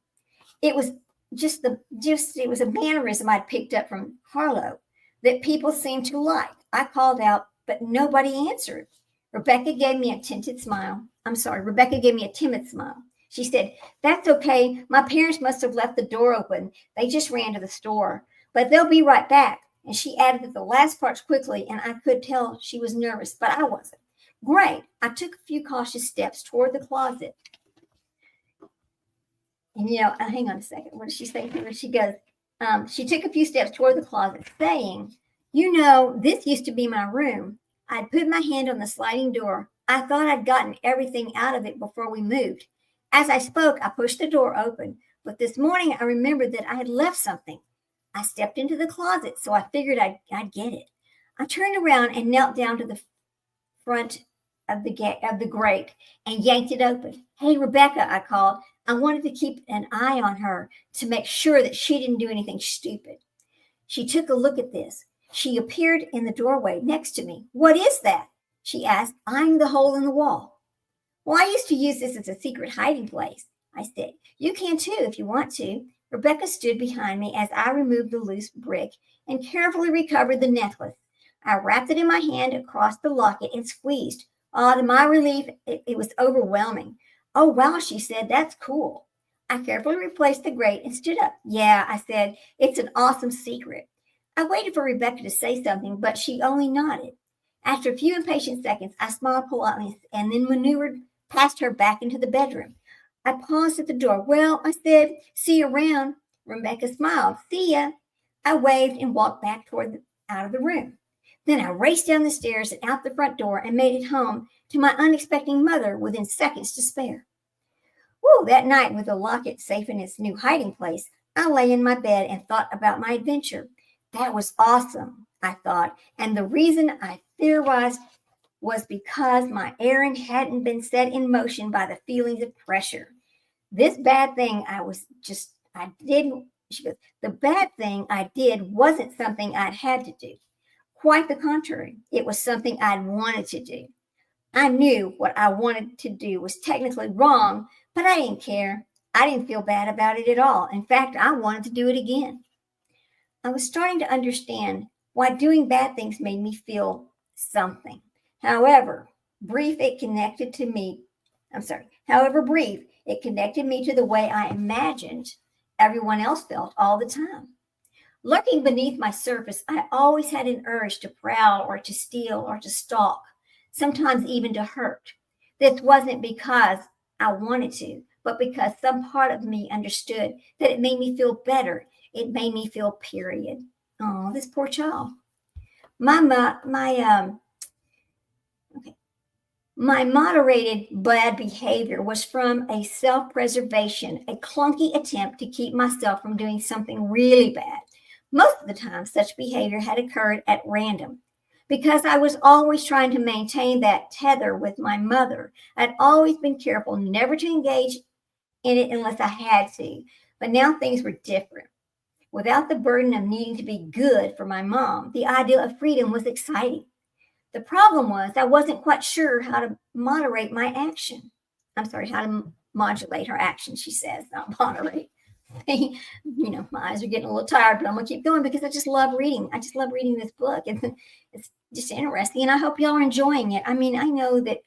It was it was a mannerism I'd picked up from Harlow that people seemed to like. I called out, but nobody answered. Rebecca gave me a timid smile. She said, that's okay. My parents must have left the door open. They just ran to the store, but they'll be right back. And she added the last parts quickly, and I could tell she was nervous, but I wasn't. Great. I took a few cautious steps toward the closet. And, hang on a second. What does she say here? She goes, she took a few steps toward the closet, saying, this used to be my room. I'd put my hand on the sliding door. I thought I'd gotten everything out of it before we moved. As I spoke, I pushed the door open, but this morning I remembered that I had left something. I stepped into the closet, so I figured I'd get it. I turned around and knelt down to the front of the grate and yanked it open. Hey, Rebecca, I called. I wanted to keep an eye on her to make sure that she didn't do anything stupid. She took a look at this. She appeared in the doorway next to me. What is that? She asked, eyeing the hole in the wall. Well, I used to use this as a secret hiding place, I said. You can too if you want to. Rebecca stood behind me as I removed the loose brick and carefully recovered the necklace. I wrapped it in my hand across the locket and squeezed. To my relief, it was overwhelming. Oh, wow, she said, that's cool. I carefully replaced the grate and stood up. Yeah, I said, it's an awesome secret. I waited for Rebecca to say something, but she only nodded. After a few impatient seconds, I smiled politely and then maneuvered past her back into the bedroom. I paused at the door. Well, I said, see you around. Rebecca smiled. See ya. I waved and walked back out of the room. Then I raced down the stairs and out the front door and made it home to my unexpected mother within seconds to spare. Woo, that night with the locket safe in its new hiding place, I lay in my bed and thought about my adventure. That was awesome, I thought, and the reason I theorized was because my errand hadn't been set in motion by the feelings of pressure. This bad thing she goes, the bad thing I did wasn't something I'd had to do. Quite the contrary, it was something I'd wanted to do. I knew what I wanted to do was technically wrong, but I didn't care. I didn't feel bad about it at all. In fact, I wanted to do it again. I was starting to understand why doing bad things made me feel something. However brief, it connected me to the way I imagined everyone else felt all the time. Lurking beneath my surface, I always had an urge to prowl or to steal or to stalk, sometimes even to hurt. This wasn't because I wanted to, but because some part of me understood that it made me feel better. It made me feel period. Oh, this poor child. My moderated bad behavior was from a self-preservation, a clunky attempt to keep myself from doing something really bad. Most of the time, such behavior had occurred at random. Because I was always trying to maintain that tether with my mother, I'd always been careful never to engage in it unless I had to. But now things were different. Without the burden of needing to be good for my mom, the idea of freedom was exciting. The problem was I wasn't quite sure how to moderate my action. How to modulate her action, she says, not moderate. My eyes are getting a little tired, but I'm going to keep going because I just love reading. I just love reading this book. It's just interesting, and I hope y'all are enjoying it. I mean, I know that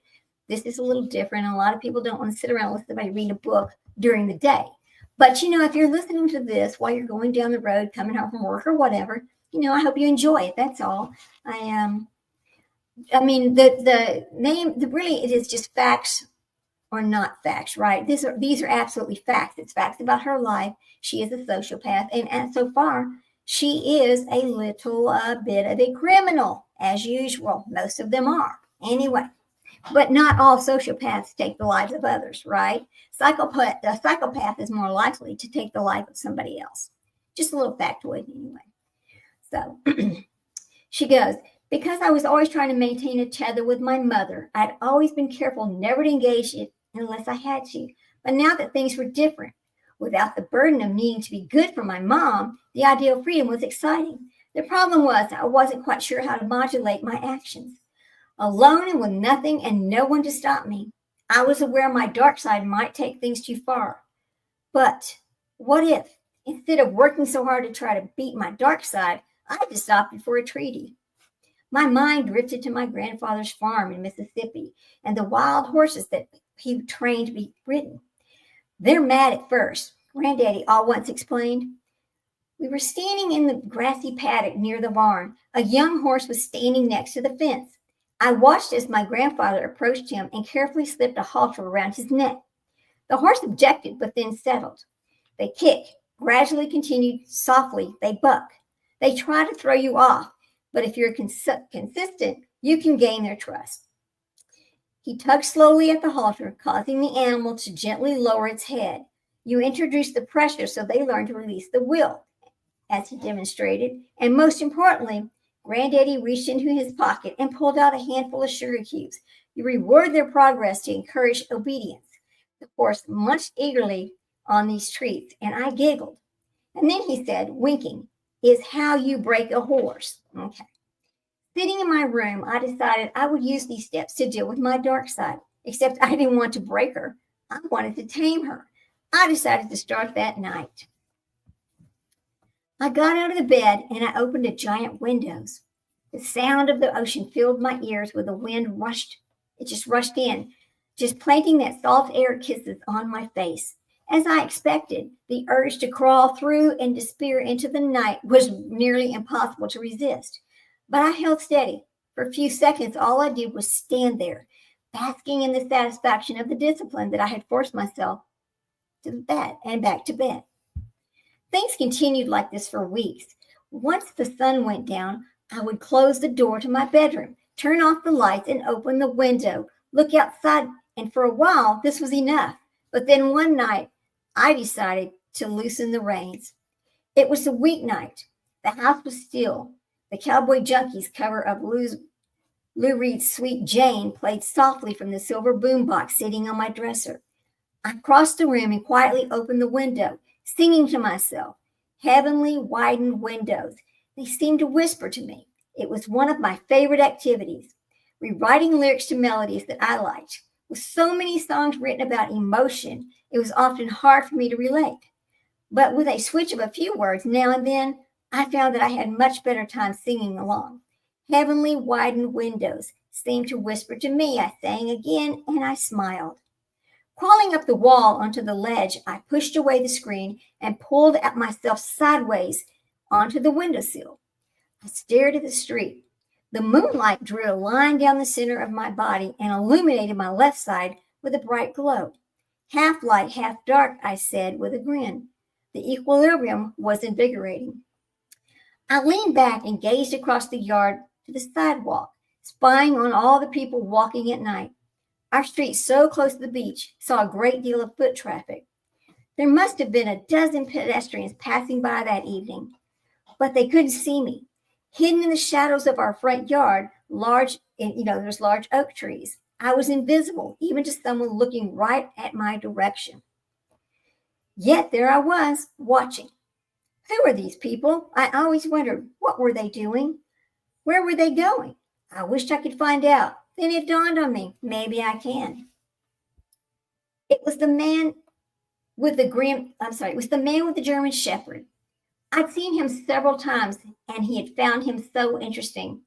this is a little different. A lot of people don't want to sit around and listen to somebody read a book during the day. But, if you're listening to this while you're going down the road, coming home from work or whatever, I hope you enjoy it. That's all. The name, really, it is just facts or not facts, right? These are absolutely facts. It's facts about her life. She is a sociopath, and so far, she is a little bit of a criminal, as usual. Most of them are. Anyway, but not all sociopaths take the lives of others, right? A psychopath is more likely to take the life of somebody else. Just a little factoid anyway. So she goes, because I was always trying to maintain a tether with my mother, I'd always been careful never to engage it unless I had to. But now that things were different, without the burden of needing to be good for my mom, the idea of freedom was exciting. The problem was I wasn't quite sure how to modulate my actions. Alone and with nothing and no one to stop me, I was aware my dark side might take things too far. But what if, instead of working so hard to try to beat my dark side, I just opted for a treaty? My mind drifted to my grandfather's farm in Mississippi and the wild horses that he trained to be ridden. They're mad at first, Granddaddy all once explained. We were standing in the grassy paddock near the barn. A young horse was standing next to the fence. I watched as my grandfather approached him and carefully slipped a halter around his neck. The horse objected, but then settled. They kick, gradually continued softly, they buck. They try to throw you off, but if you're consistent, you can gain their trust. He tugged slowly at the halter, causing the animal to gently lower its head. You introduce the pressure so they learn to release the will, as he demonstrated, and most importantly, Granddaddy reached into his pocket and pulled out a handful of sugar cubes. You reward their progress to encourage obedience. The horse munched eagerly on these treats, and I giggled. And then he said, winking, is how you break a horse. Okay. Sitting in my room, I decided I would use these steps to deal with my dark side, except I didn't want to break her. I wanted to tame her. I decided to start that night. I got out of the bed and I opened the giant windows. The sound of the ocean filled my ears with the wind rushed in, just planting that soft air kisses on my face. As I expected, the urge to crawl through and disappear into the night was nearly impossible to resist. But I held steady. For a few seconds, all I did was stand there, basking in the satisfaction of the discipline that I had forced myself to bed and back to bed. Things continued like this for weeks. Once the sun went down, I would close the door to my bedroom, turn off the lights, and open the window, look outside, and for a while, this was enough. But then one night, I decided to loosen the reins. It was a weeknight. The house was still. The Cowboy Junkies cover of Lou Reed's Sweet Jane played softly from the silver boombox sitting on my dresser. I crossed the room and quietly opened the window, singing to myself. Heavenly widened windows. They seemed to whisper to me. It was one of my favorite activities, rewriting lyrics to melodies that I liked. With so many songs written about emotion, it was often hard for me to relate. But with a switch of a few words now and then, I found that I had much better time singing along. Heavenly widened windows seemed to whisper to me, I sang again, and I smiled. Crawling up the wall onto the ledge, I pushed away the screen and pulled at myself sideways onto the windowsill. I stared at the street. The moonlight drew a line down the center of my body and illuminated my left side with a bright glow. Half light, half dark, I said with a grin. The equilibrium was invigorating. I leaned back and gazed across the yard to the sidewalk, spying on all the people walking at night. Our street, so close to the beach, saw a great deal of foot traffic. There must have been a dozen pedestrians passing by that evening, but they couldn't see me. Hidden in the shadows of our front yard, there's large oak trees. I was invisible, even to someone looking right at my direction. Yet there I was, watching. Who were these people? I always wondered, what were they doing? Where were they going? I wished I could find out. Then it dawned on me, maybe I can. It was the man with the German Shepherd. I'd seen him several times, and he had found him so interesting.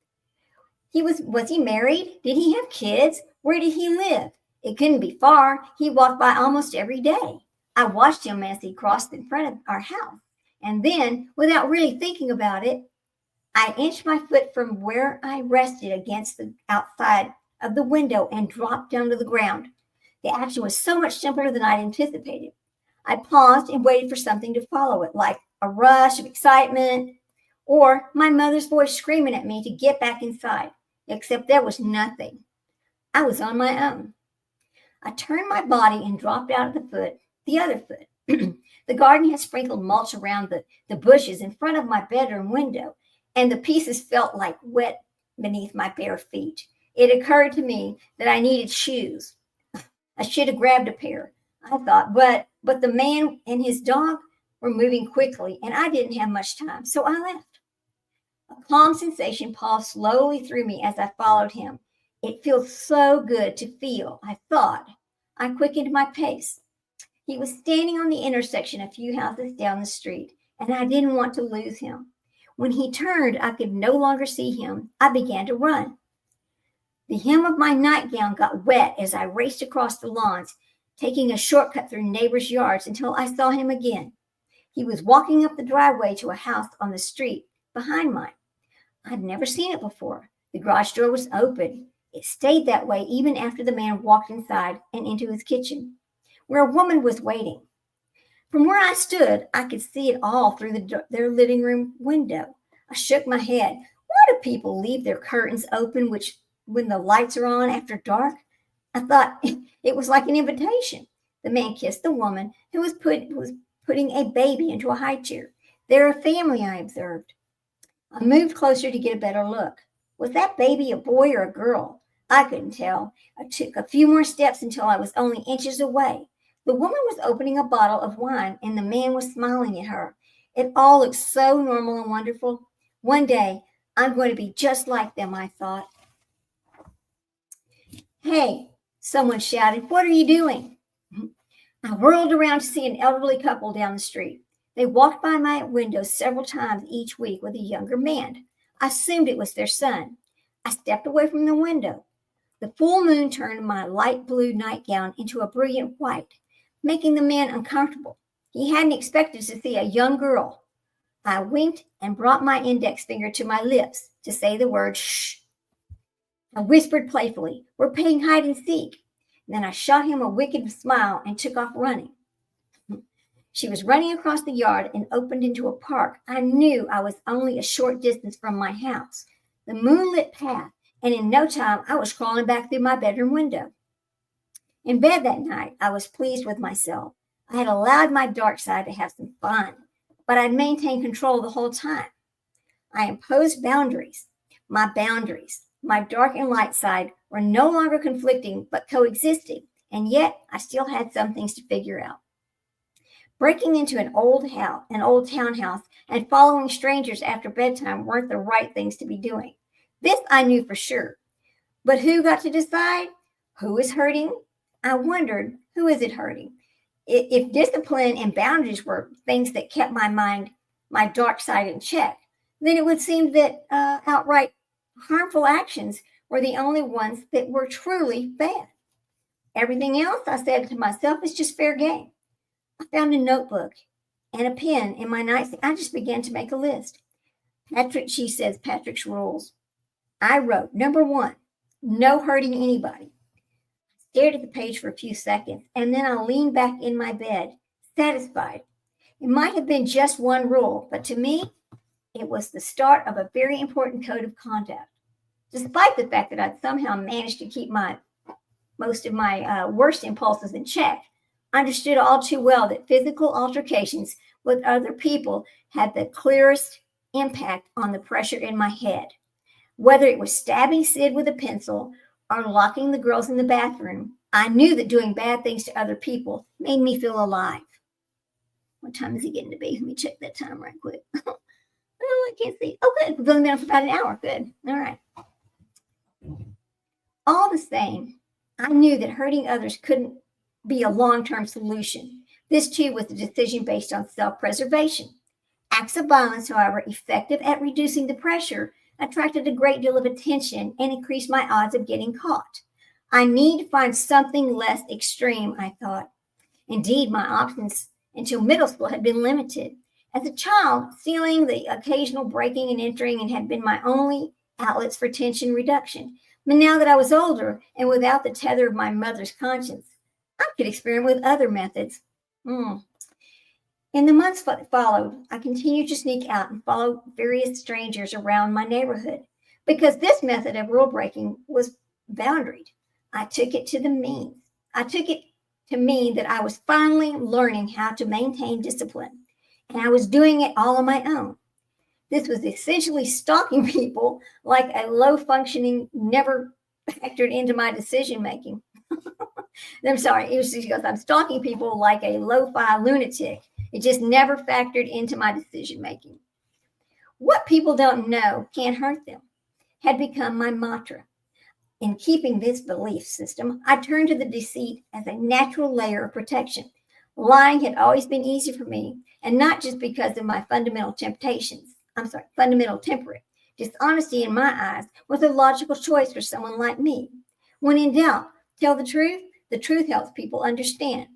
Was he married? Did he have kids? Where did he live? It couldn't be far. He walked by almost every day. I watched him as he crossed in front of our house. And then, without really thinking about it, I inched my foot from where I rested against the outside of the window and dropped down to the ground. The action was so much simpler than I'd anticipated. I paused and waited for something to follow it, like a rush of excitement or my mother's voice screaming at me to get back inside, except there was nothing. I was on my own. I turned my body and dropped out of the other foot. The garden had sprinkled mulch around the bushes in front of my bedroom window, and the pieces felt like wet beneath my bare feet. It occurred to me that I needed shoes. I should have grabbed a pair, I thought, but the man and his dog were moving quickly, and I didn't have much time, so I left. A calm sensation passed slowly through me as I followed him. It feels so good to feel, I thought. I quickened my pace. He was standing on the intersection a few houses down the street, and I didn't want to lose him. When he turned, I could no longer see him. I began to run. The hem of my nightgown got wet as I raced across the lawns, taking a shortcut through neighbors' yards until I saw him again. He was walking up the driveway to a house on the street behind mine. I'd never seen it before. The garage door was open. It stayed that way even after the man walked inside and into his kitchen, where a woman was waiting. From where I stood, I could see it all through their living room window. I shook my head. Why do people leave their curtains open when the lights are on after dark? I thought it was like an invitation. The man kissed the woman who was putting a baby into a high chair. They're a family, I observed. I moved closer to get a better look. Was that baby a boy or a girl? I couldn't tell. I took a few more steps until I was only inches away. The woman was opening a bottle of wine, and the man was smiling at her. It all looked so normal and wonderful. One day, I'm going to be just like them, I thought. Hey, someone shouted, what are you doing? I whirled around to see an elderly couple down the street. They walked by my window several times each week with a younger man. I assumed it was their son. I stepped away from the window. The full moon turned my light blue nightgown into a brilliant white. making the man uncomfortable. He hadn't expected to see a young girl. I winked and brought my index finger to my lips to say the word shh. I whispered playfully, "We're playing hide and seek." Then I shot him a wicked smile and took off running. She was running across the yard and opened into a park. I knew I was only a short distance from my house, the moonlit path, and in no time I was crawling back through my bedroom window. In bed that night, I was pleased with myself. I had allowed my dark side to have some fun, but I'd maintained control the whole time. I imposed boundaries. My dark and light side were no longer conflicting but coexisting, and yet I still had some things to figure out. Breaking into an old townhouse, and following strangers after bedtime weren't the right things to be doing. This I knew for sure. But who got to decide? Who is hurting? I wondered, who is it hurting? If discipline and boundaries were things that kept my dark side in check, then it would seem that outright harmful actions were the only ones that were truly bad. Everything else, I said to myself, is just fair game. I found a notebook and a pen in my nightstand. I just began to make a list. She says Patrick's rules. I wrote, number 1, no hurting anybody. I stared at the page for a few seconds, and then I leaned back in my bed, satisfied. It might have been just one rule, but to me, it was the start of a very important code of conduct. Despite the fact that I'd somehow managed to keep most of my worst impulses in check, I understood all too well that physical altercations with other people had the clearest impact on the pressure in my head. Whether it was stabbing Sid with a pencil or locking the girls in the bathroom, I knew that doing bad things to other people made me feel alive. What time is it getting to be? Let me check that time right quick. Oh, I can't see. Oh, good. We've only been on for about an hour. Good. All right. All the same, I knew that hurting others couldn't be a long-term solution. This, too, was a decision based on self-preservation. Acts of violence, however, effective at reducing the pressure, attracted a great deal of attention and increased my odds of getting caught. I need to find something less extreme, I thought. Indeed, my options until middle school had been limited. As a child, stealing, the occasional breaking and entering, and had been my only outlets for tension reduction. But now that I was older and without the tether of my mother's conscience, I could experiment with other methods. In the months that followed, I continued to sneak out and follow various strangers around my neighborhood because this method of rule breaking was boundaried. I took it to mean that I was finally learning how to maintain discipline, and I was doing it all on my own. This was essentially stalking people like a low-functioning, never factored into my decision-making. I'm sorry, it was because I'm stalking people like a lo-fi lunatic. It just never factored into my decision-making. What people don't know can't hurt them had become my mantra. In keeping this belief system, I turned to the deceit as a natural layer of protection. Lying had always been easy for me, and not just because of my fundamental temperament. Dishonesty in my eyes was a logical choice for someone like me. When in doubt, tell the truth. The truth helps people understand.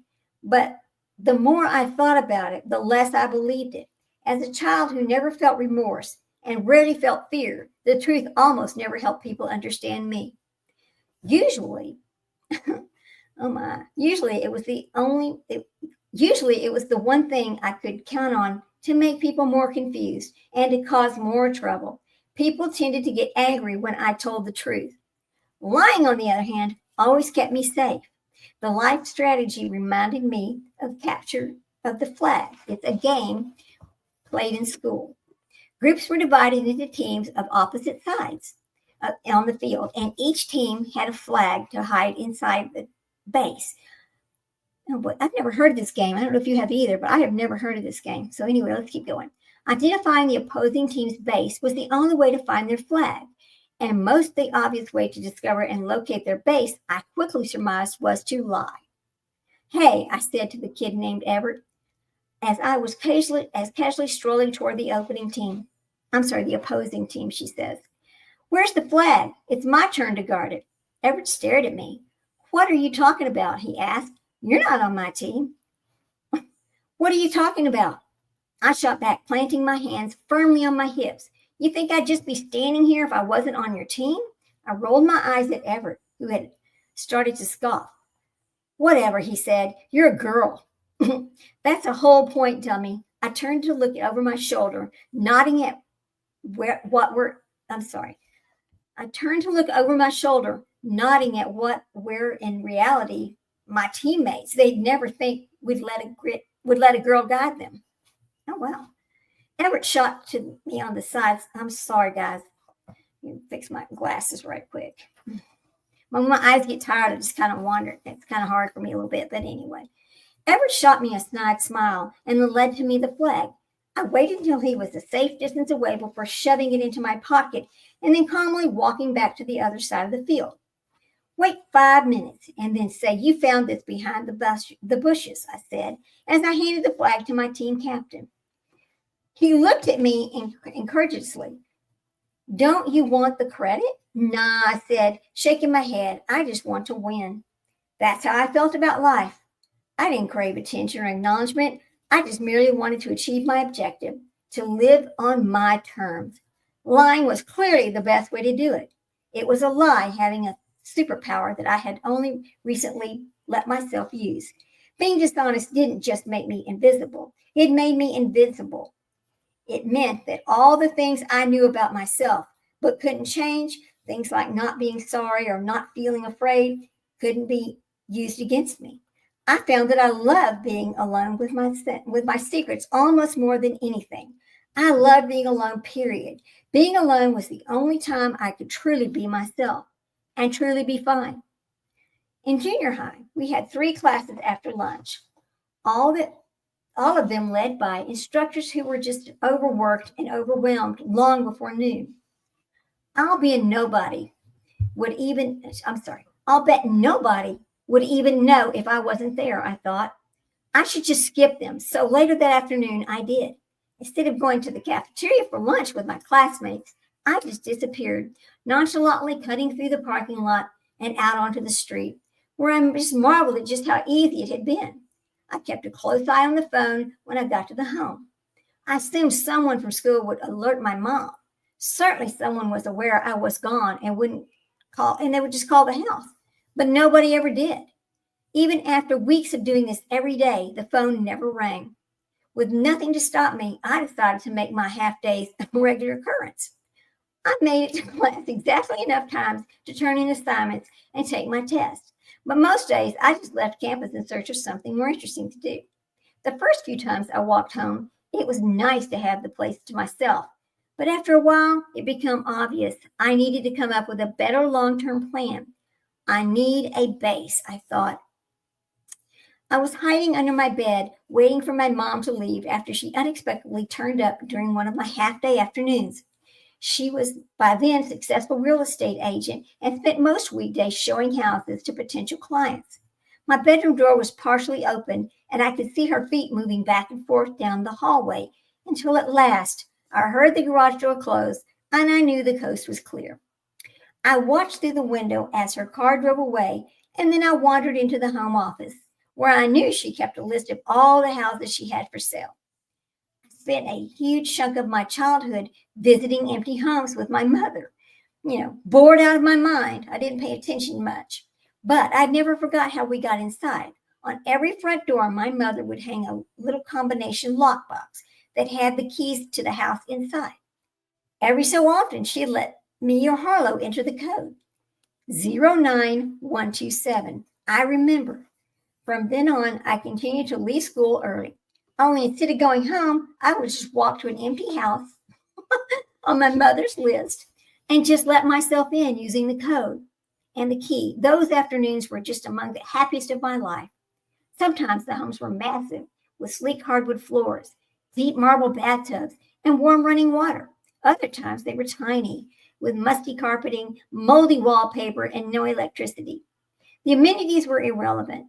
But the more I thought about it, the less I believed it. As a child who never felt remorse and rarely felt fear, the truth almost never helped people understand me. Usually it was the one thing I could count on to make people more confused and to cause more trouble. People tended to get angry when I told the truth. Lying, on the other hand, always kept me safe. The life strategy reminded me of capture of the flag. It's a game played in school. Groups were divided into teams of opposite sides on the field, and each team had a flag to hide inside the base. Oh boy, I've never heard of this game. I don't know if you have either, but I have never heard of this game. So anyway, let's keep going. Identifying the opposing team's base was the only way to find their flag. And most the obvious way to discover and locate their base, I quickly surmised, was to lie. "Hey," I said to the kid named Everett, as I was casually strolling toward the opposing team, she says. "Where's the flag? It's my turn to guard it." Everett stared at me. "What are you talking about?" he asked. "You're not on my team." What are you talking about? I shot back, planting my hands firmly on my hips. You think I'd just be standing here if I wasn't on your team? I rolled my eyes at Everett, who had started to scoff. Whatever, he said. You're a girl. That's a whole point, dummy. I turned to look over my shoulder, nodding at I turned to look over my shoulder, nodding at what were in reality my teammates. They'd never think would let a girl guide them. Oh, well. Everett shot to me on the sides. I'm sorry, guys. You fix my glasses right quick. When my eyes get tired, I just kind of wander. It's kind of hard for me a little bit, but anyway. Everett shot me a snide smile and then led to me the flag. I waited until he was a safe distance away before shoving it into my pocket and then calmly walking back to the other side of the field. Wait 5 minutes and then say you found this behind the bushes, I said, as I handed the flag to my team captain. He looked at me encouragingly. Don't you want the credit? Nah, I said, shaking my head. I just want to win. That's how I felt about life. I didn't crave attention or acknowledgement. I just merely wanted to achieve my objective, to live on my terms. Lying was clearly the best way to do it. It was a lie having a superpower that I had only recently let myself use. Being dishonest didn't just make me invisible. It made me invincible. It meant that all the things I knew about myself but couldn't change, things like not being sorry or not feeling afraid, couldn't be used against me. I found that I loved being alone with my secrets almost more than anything. I loved being alone, period. Being alone was the only time I could truly be myself and truly be fine. In junior high, we had 3 classes after lunch, all of them led by instructors who were just overworked and overwhelmed long before noon. I'll bet nobody would even know if I wasn't there, I thought. I should just skip them. So later that afternoon, I did. Instead of going to the cafeteria for lunch with my classmates, I just disappeared, nonchalantly cutting through the parking lot and out onto the street, where I just marveled at just how easy it had been. I kept a close eye on the phone when I got to the home. I assumed someone from school would alert my mom. Certainly someone was aware I was gone and they would just call the house. But nobody ever did. Even after weeks of doing this every day, the phone never rang. With nothing to stop me, I decided to make my half days a regular occurrence. I made it to class exactly enough times to turn in assignments and take my test. But most days, I just left campus in search of something more interesting to do. The first few times I walked home, it was nice to have the place to myself. But after a while, it became obvious I needed to come up with a better long-term plan. I need a base, I thought. I was hiding under my bed, waiting for my mom to leave after she unexpectedly turned up during one of my half-day afternoons. She was by then a successful real estate agent and spent most weekdays showing houses to potential clients. My bedroom door was partially open, and I could see her feet moving back and forth down the hallway until at last I heard the garage door close, and I knew the coast was clear. I watched through the window as her car drove away, and then I wandered into the home office, where I knew she kept a list of all the houses she had for sale. I spent a huge chunk of my childhood visiting empty homes with my mother. Bored out of my mind. I didn't pay attention much. But I never forgot how we got inside. On every front door, my mother would hang a little combination lockbox that had the keys to the house inside. Every so often, she'd let me or Harlow enter the code. 09127. I remember. From then on, I continued to leave school early. Only instead of going home, I would just walk to an empty house on my mother's list and just let myself in using the code and the key. Those afternoons were just among the happiest of my life. Sometimes the homes were massive, with sleek hardwood floors, deep marble bathtubs, and warm running water. Other times they were tiny, with musty carpeting, moldy wallpaper, and no electricity. The amenities were irrelevant,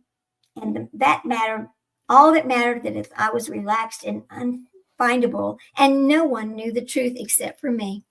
and all that mattered that if I was relaxed and unfindable, and no one knew the truth except for me.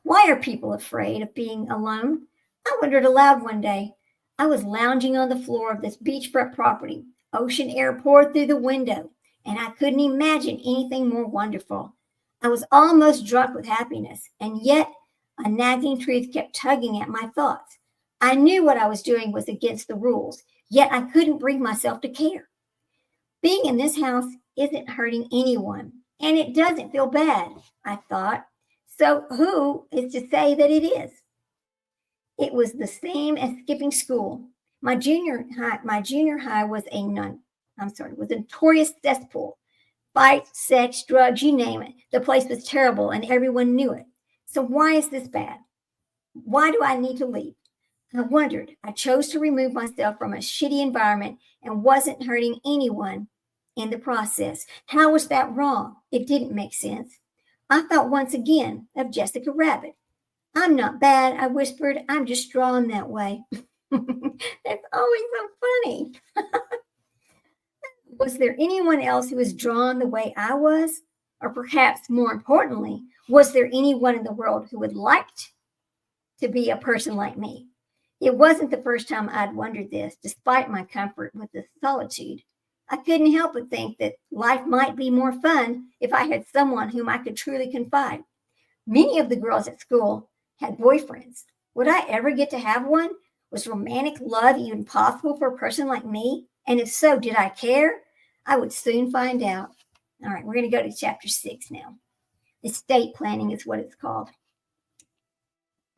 Why are people afraid of being alone? I wondered aloud one day. I was lounging on the floor of this beachfront property, Ocean air poured through the window, and I couldn't imagine anything more wonderful. I was almost drunk with happiness, and yet a nagging truth kept tugging at my thoughts. I knew what I was doing was against the rules, yet I couldn't bring myself to care. Being in this house isn't hurting anyone, and it doesn't feel bad, I thought. So who is to say that it is? It was the same as skipping school. My junior high was was a notorious cesspool. Fights, sex, drugs, you name it. The place was terrible and everyone knew it. So why is this bad? Why do I need to leave? I wondered. I chose to remove myself from a shitty environment and wasn't hurting anyone in the process. How was that wrong? It didn't make sense. I thought once again of Jessica Rabbit. I'm not bad, I whispered. I'm just drawn that way. That's always so funny. Was there anyone else who was drawn the way I was? Or perhaps more importantly, was there anyone in the world who would like to be a person like me? It wasn't the first time I'd wondered this, despite my comfort with the solitude. I couldn't help but think that life might be more fun if I had someone whom I could truly confide. Many of the girls at school had boyfriends. Would I ever get to have one? Was romantic love even possible for a person like me? And if so, did I care? I would soon find out. All right, we're going to go to chapter 6 now. Estate planning is what it's called.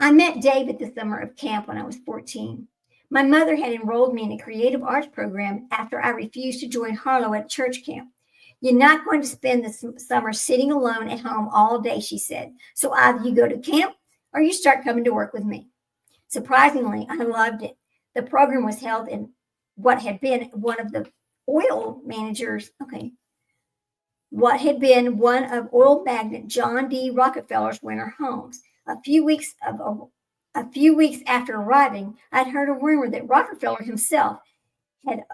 I met David the summer of camp when I was 14. My mother had enrolled me in a creative arts program after I refused to join Harlow at church camp. You're not going to spend the summer sitting alone at home all day, she said. So either you go to camp or you start coming to work with me. Surprisingly, I loved it. The program was held in what had been one of oil magnate John D. Rockefeller's winter homes. A few weeks after arriving, I'd heard a rumor that Rockefeller himself had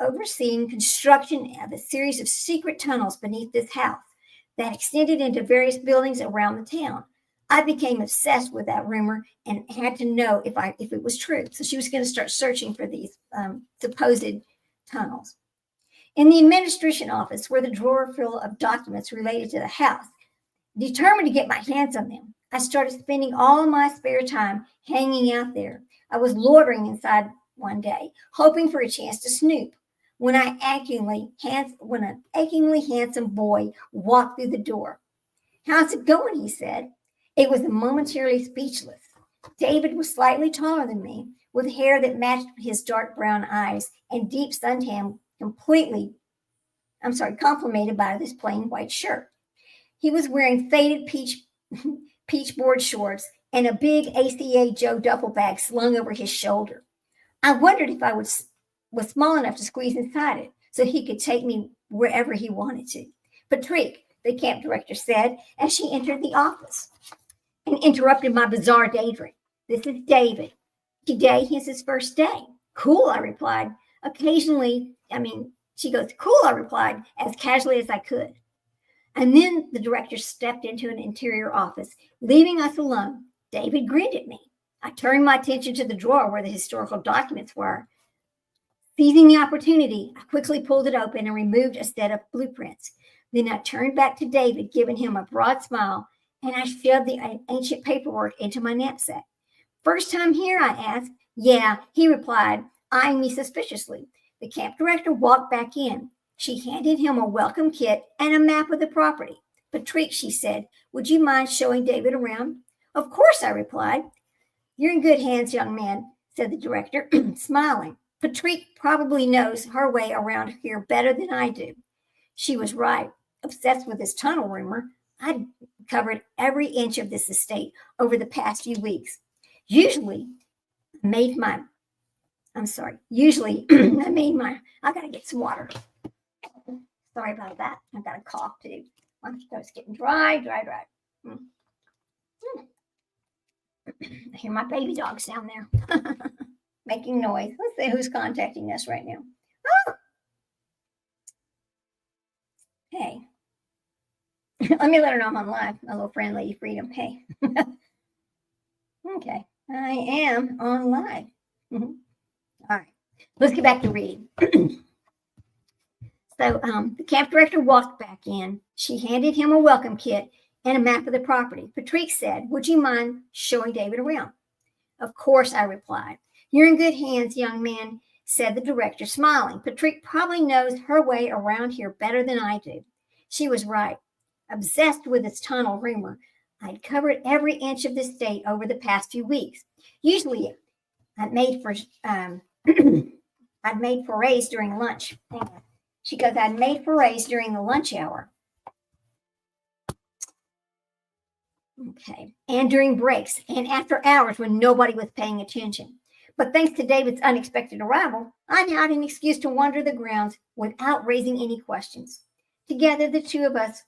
overseen construction of a series of secret tunnels beneath this house that extended into various buildings around the town. I became obsessed with that rumor and had to know if it was true. So she was going to start searching for these supposed tunnels. In the administration office were the drawer full of documents related to the house. Determined to get my hands on them, I started spending all my spare time hanging out there. I was loitering inside one day, hoping for a chance to snoop, when an achingly handsome boy walked through the door. "How's it going?" he said. It was momentarily speechless. David was slightly taller than me, with hair that matched his dark brown eyes and deep suntan, complemented by this plain white shirt. He was wearing faded peach board shorts and a big ACA Joe duffel bag slung over his shoulder. I wondered if I was small enough to squeeze inside it so he could take me wherever he wanted to. "Patrick," the camp director said as she entered the office and interrupted my bizarre daydream. "This is David. Today is his first day." "Cool," I replied. She goes, "Cool," I replied as casually as I could. And then the director stepped into an interior office, leaving us alone. David grinned at me. I turned my attention to the drawer where the historical documents were. Seizing the opportunity, I quickly pulled it open and removed a set of blueprints. Then I turned back to David, giving him a broad smile, and I shoved the ancient paperwork into my knapsack. "First time here?" I asked. "Yeah," he replied, eyeing me suspiciously. The camp director walked back in. She handed him a welcome kit and a map of the property. "Patrick," she said, "would you mind showing David around?" "Of course," I replied. "You're in good hands, young man," said the director, smiling. "Patrick probably knows her way around here better than I do." She was right. Obsessed with this tunnel rumor, I'd covered every inch of this estate over the past few weeks. Usually, I gotta get some water. Sorry about that. I've got a cough too. My throat's getting dry. I hear my baby dogs down there making noise. Let's see who's contacting us right now. Oh! Hey. Let me let her know I'm on live. My little friend, Lady Freedom. Hey. Okay. I am on live. All right. Let's get back to reading. So the camp director walked back in. She handed him a welcome kit and a map of the property. Patrick said, "Would you mind showing David around?" "Of course," I replied. "You're in good hands, young man," said the director, smiling. "Patrick probably knows her way around here better than I do." She was right. Obsessed with this tunnel rumor, I'd covered every inch of the state over the past few weeks. Usually, I'd made forays during lunch. She goes, "I'd made forays during the lunch hour. Okay. And during breaks and after hours when nobody was paying attention. But thanks to David's unexpected arrival, I now had an excuse to wander the grounds without raising any questions. Together, the two of us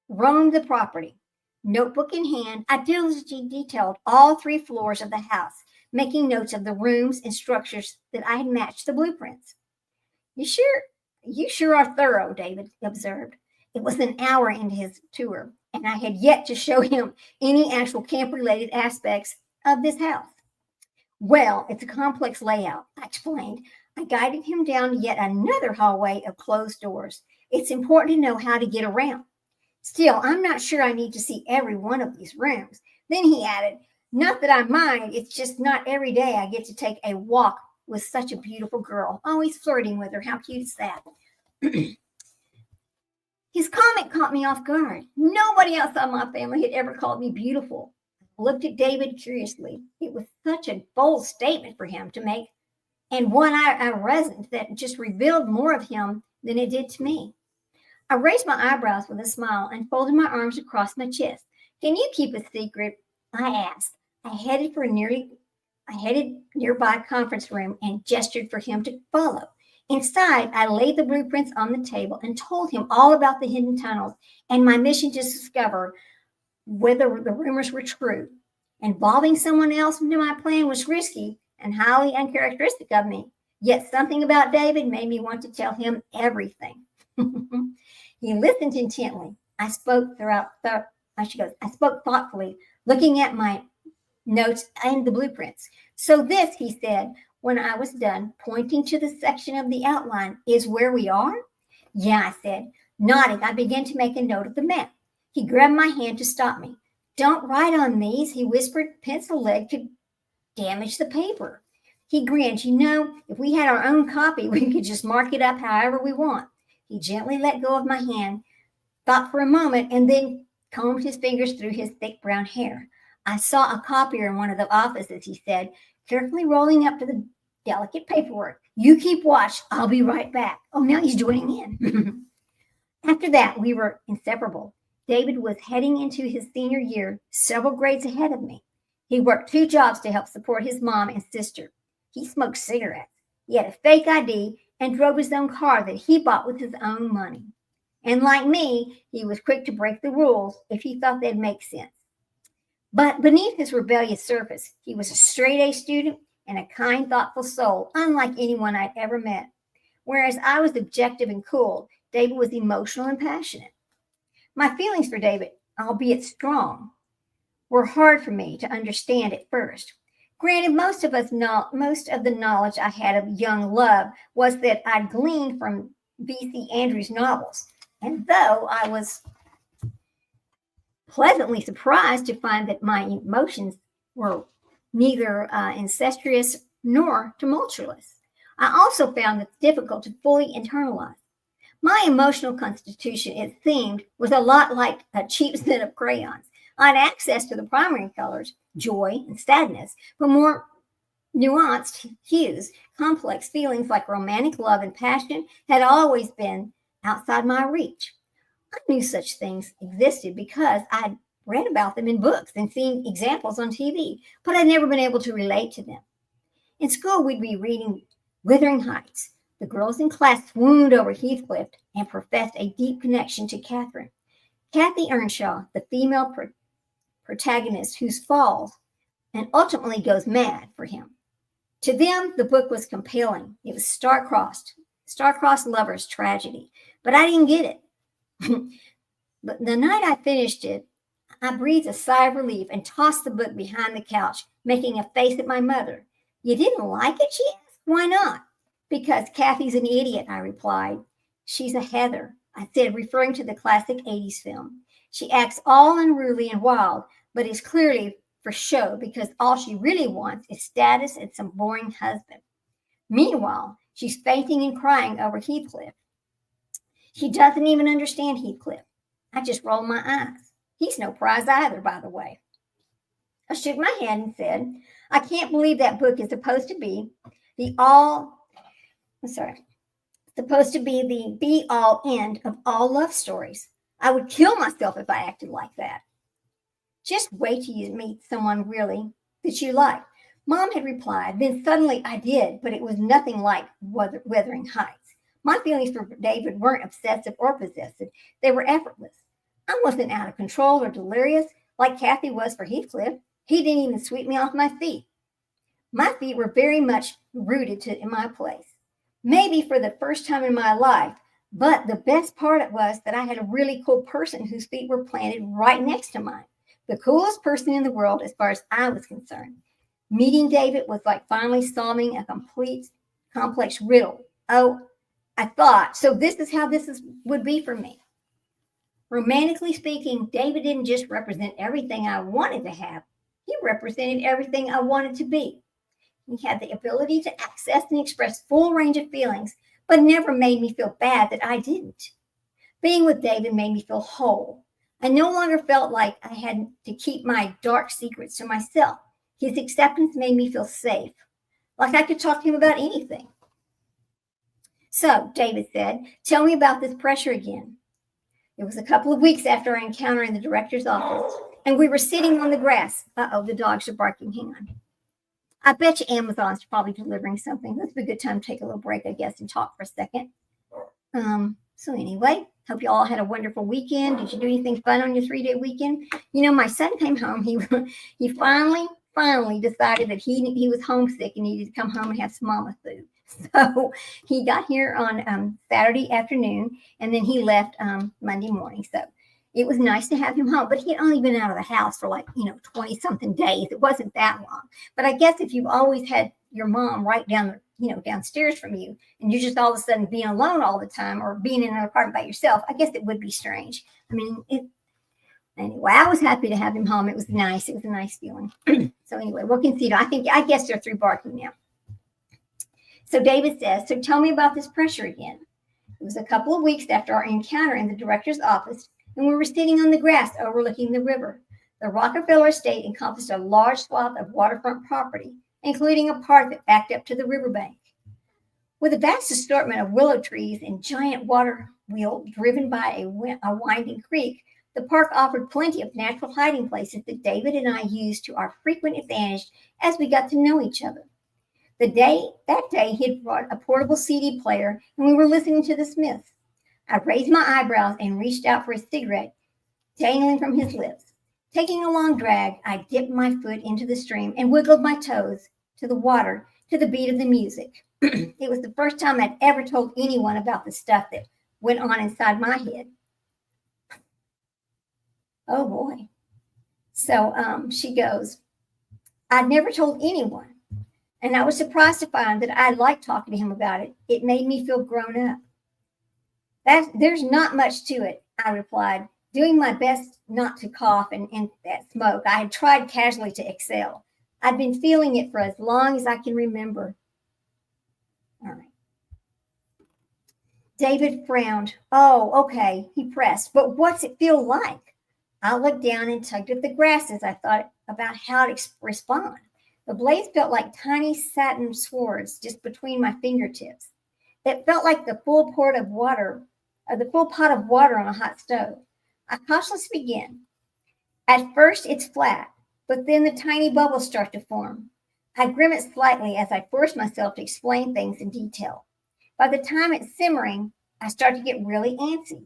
roamed the property. Notebook in hand, I diligently detailed all 3 floors of the house, making notes of the rooms and structures that I had matched the blueprints. You sure are thorough," David observed. It was an hour into his tour, and I had yet to show him any actual camp-related aspects of this house. "Well, it's a complex layout," I explained. I guided him down yet another hallway of closed doors. "It's important to know how to get around. Still, I'm not sure I need to see every one of these rooms." Then he added, "Not that I mind, it's just not every day I get to take a walk with such a beautiful girl. Always flirting with her. How cute is that?" His comment caught me off guard. Nobody outside my family had ever called me beautiful. I looked at David curiously. It was such a bold statement for him to make, and one I resoned that just revealed more of him than it did to me. I raised my eyebrows with a smile and folded my arms across my chest. "Can you keep a secret?" I asked. I headed nearby conference room and gestured for him to follow. Inside, I laid the blueprints on the table and told him all about the hidden tunnels and my mission to discover whether the rumors were true. Involving someone else into my plan was risky and highly uncharacteristic of me. Yet something about David made me want to tell him everything. He listened intently. I spoke thoughtfully, looking at my notes and the blueprints. "So this," he said, when I was done, pointing to the section of the outline, "is where we are?" "Yeah," I said. Nodding, I began to make a note of the map. He grabbed my hand to stop me. "Don't write on these," he whispered. "Pencil lead could damage the paper." He grinned. "If we had our own copy, we could just mark it up however we want." He gently let go of my hand, thought for a moment, and then combed his fingers through his thick brown hair. "I saw a copier in one of the offices," he said, carefully rolling up to the delicate paperwork. "You keep watch. I'll be right back." Oh, now he's joining in. After that, we were inseparable. David was heading into his senior year, several grades ahead of me. He worked 2 jobs to help support his mom and sister. He smoked cigarettes. He had a fake ID and drove his own car that he bought with his own money. And like me, he was quick to break the rules if he thought they'd make sense. But beneath his rebellious surface, he was a straight-A student and a kind, thoughtful soul, unlike anyone I'd ever met. Whereas I was objective and cool, David was emotional and passionate. My feelings for David, albeit strong, were hard for me to understand at first. Granted, most of the knowledge I had of young love was that I'd gleaned from V.C. Andrews' novels. And though I was pleasantly surprised to find that my emotions were neither incestuous nor tumultuous, I also found it difficult to fully internalize. My emotional constitution, it seemed, was a lot like a cheap set of crayons. I had access to the primary colors, joy and sadness, but more nuanced hues, complex feelings like romantic love and passion had always been outside my reach. I knew such things existed because I'd read about them in books and seen examples on TV, but I'd never been able to relate to them. In school, we'd be reading Wuthering Heights. The girls in class swooned over Heathcliff and professed a deep connection to Catherine. Kathy Earnshaw, the female protagonist who falls and ultimately goes mad for him. To them, the book was compelling. It was star-crossed lovers' tragedy, but I didn't get it. But the night I finished it, I breathed a sigh of relief and tossed the book behind the couch, making a face at my mother. "You didn't like it?" she asked. "Why not?" "Because Kathy's an idiot," I replied. She's a Heather, I said, referring to the classic 80s film. She acts all unruly and wild, but is clearly for show because all she really wants is status and some boring husband. Meanwhile, she's fainting and crying over Heathcliff. She doesn't even understand Heathcliff. I just roll my eyes. He's no prize either, by the way. I shook my head and said, I can't believe that book is supposed to be the be-all end of all love stories. I would kill myself if I acted like that. Just wait till you meet someone really that you like. Mom had replied. Then suddenly I did, but it was nothing like Wuthering Heights. My feelings for David weren't obsessive or possessive. They were effortless. I wasn't out of control or delirious like Kathy was for Heathcliff. He didn't even sweep me off my feet. My feet were very much rooted in my place. Maybe for the first time in my life, but the best part was that I had a really cool person whose feet were planted right next to mine. The coolest person in the world as far as I was concerned. Meeting David was like finally solving a complete complex riddle. Oh, I thought, so this is how would be for me. Romantically speaking, David didn't just represent everything I wanted to have. He represented everything I wanted to be. He had the ability to access and express full range of feelings, but never made me feel bad that I didn't. Being with David made me feel whole. I no longer felt like I had to keep my dark secrets to myself. His acceptance made me feel safe, like I could talk to him about anything. So, David said, tell me about this pressure again. It was a couple of weeks after our encounter in the director's office, and we were sitting on the grass. Uh-oh, the dogs are barking. Hang on. I bet you Amazon's probably delivering something. That's a good time to take a little break, I guess, and talk for a second. So anyway, hope you all had a wonderful weekend. Did you do anything fun on your 3-day weekend? You know, my son came home. He finally decided that he was homesick and needed to come home and have some mama food. So he got here on Saturday afternoon, and then he left Monday morning. So it was nice to have him home, but he had only been out of the house for 20-something days. It wasn't that long. But I guess if you've always had your mom right downstairs from you, and you're just all of a sudden being alone all the time or being in an apartment by yourself, I guess it would be strange. I mean, anyway, I was happy to have him home. It was nice. It was a nice feeling. So anyway, we'll continue. I guess they're through barking now. So David says, so tell me about this pressure again. It was a couple of weeks after our encounter in the director's office, and we were sitting on the grass overlooking the river. The Rockefeller estate encompassed a large swath of waterfront property, including a park that backed up to the riverbank. With a vast assortment of willow trees and giant water wheel driven by a winding creek, the park offered plenty of natural hiding places that David and I used to our frequent advantage as we got to know each other. That day, he had brought a portable CD player, and we were listening to the Smiths. I raised my eyebrows and reached out for a cigarette, dangling from his lips. Taking a long drag, I dipped my foot into the stream and wiggled my toes to the water to the beat of the music. It was the first time I'd ever told anyone about the stuff that went on inside my head. Oh, boy. So she goes, I'd never told anyone. And I was surprised to find that I liked talking to him about it. It made me feel grown up. There's not much to it, I replied, doing my best not to cough and that smoke. I had tried casually to exhale. I'd been feeling it for as long as I can remember. All right. David frowned. Oh, okay, he pressed. But what's it feel like? I looked down and tugged at the grass as I thought about how to respond. The blades felt like tiny satin swords just between my fingertips. It felt like the full pot of water on a hot stove. I cautiously began. At first, it's flat, but then the tiny bubbles start to form. I grimaced slightly as I forced myself to explain things in detail. By the time it's simmering, I start to get really antsy.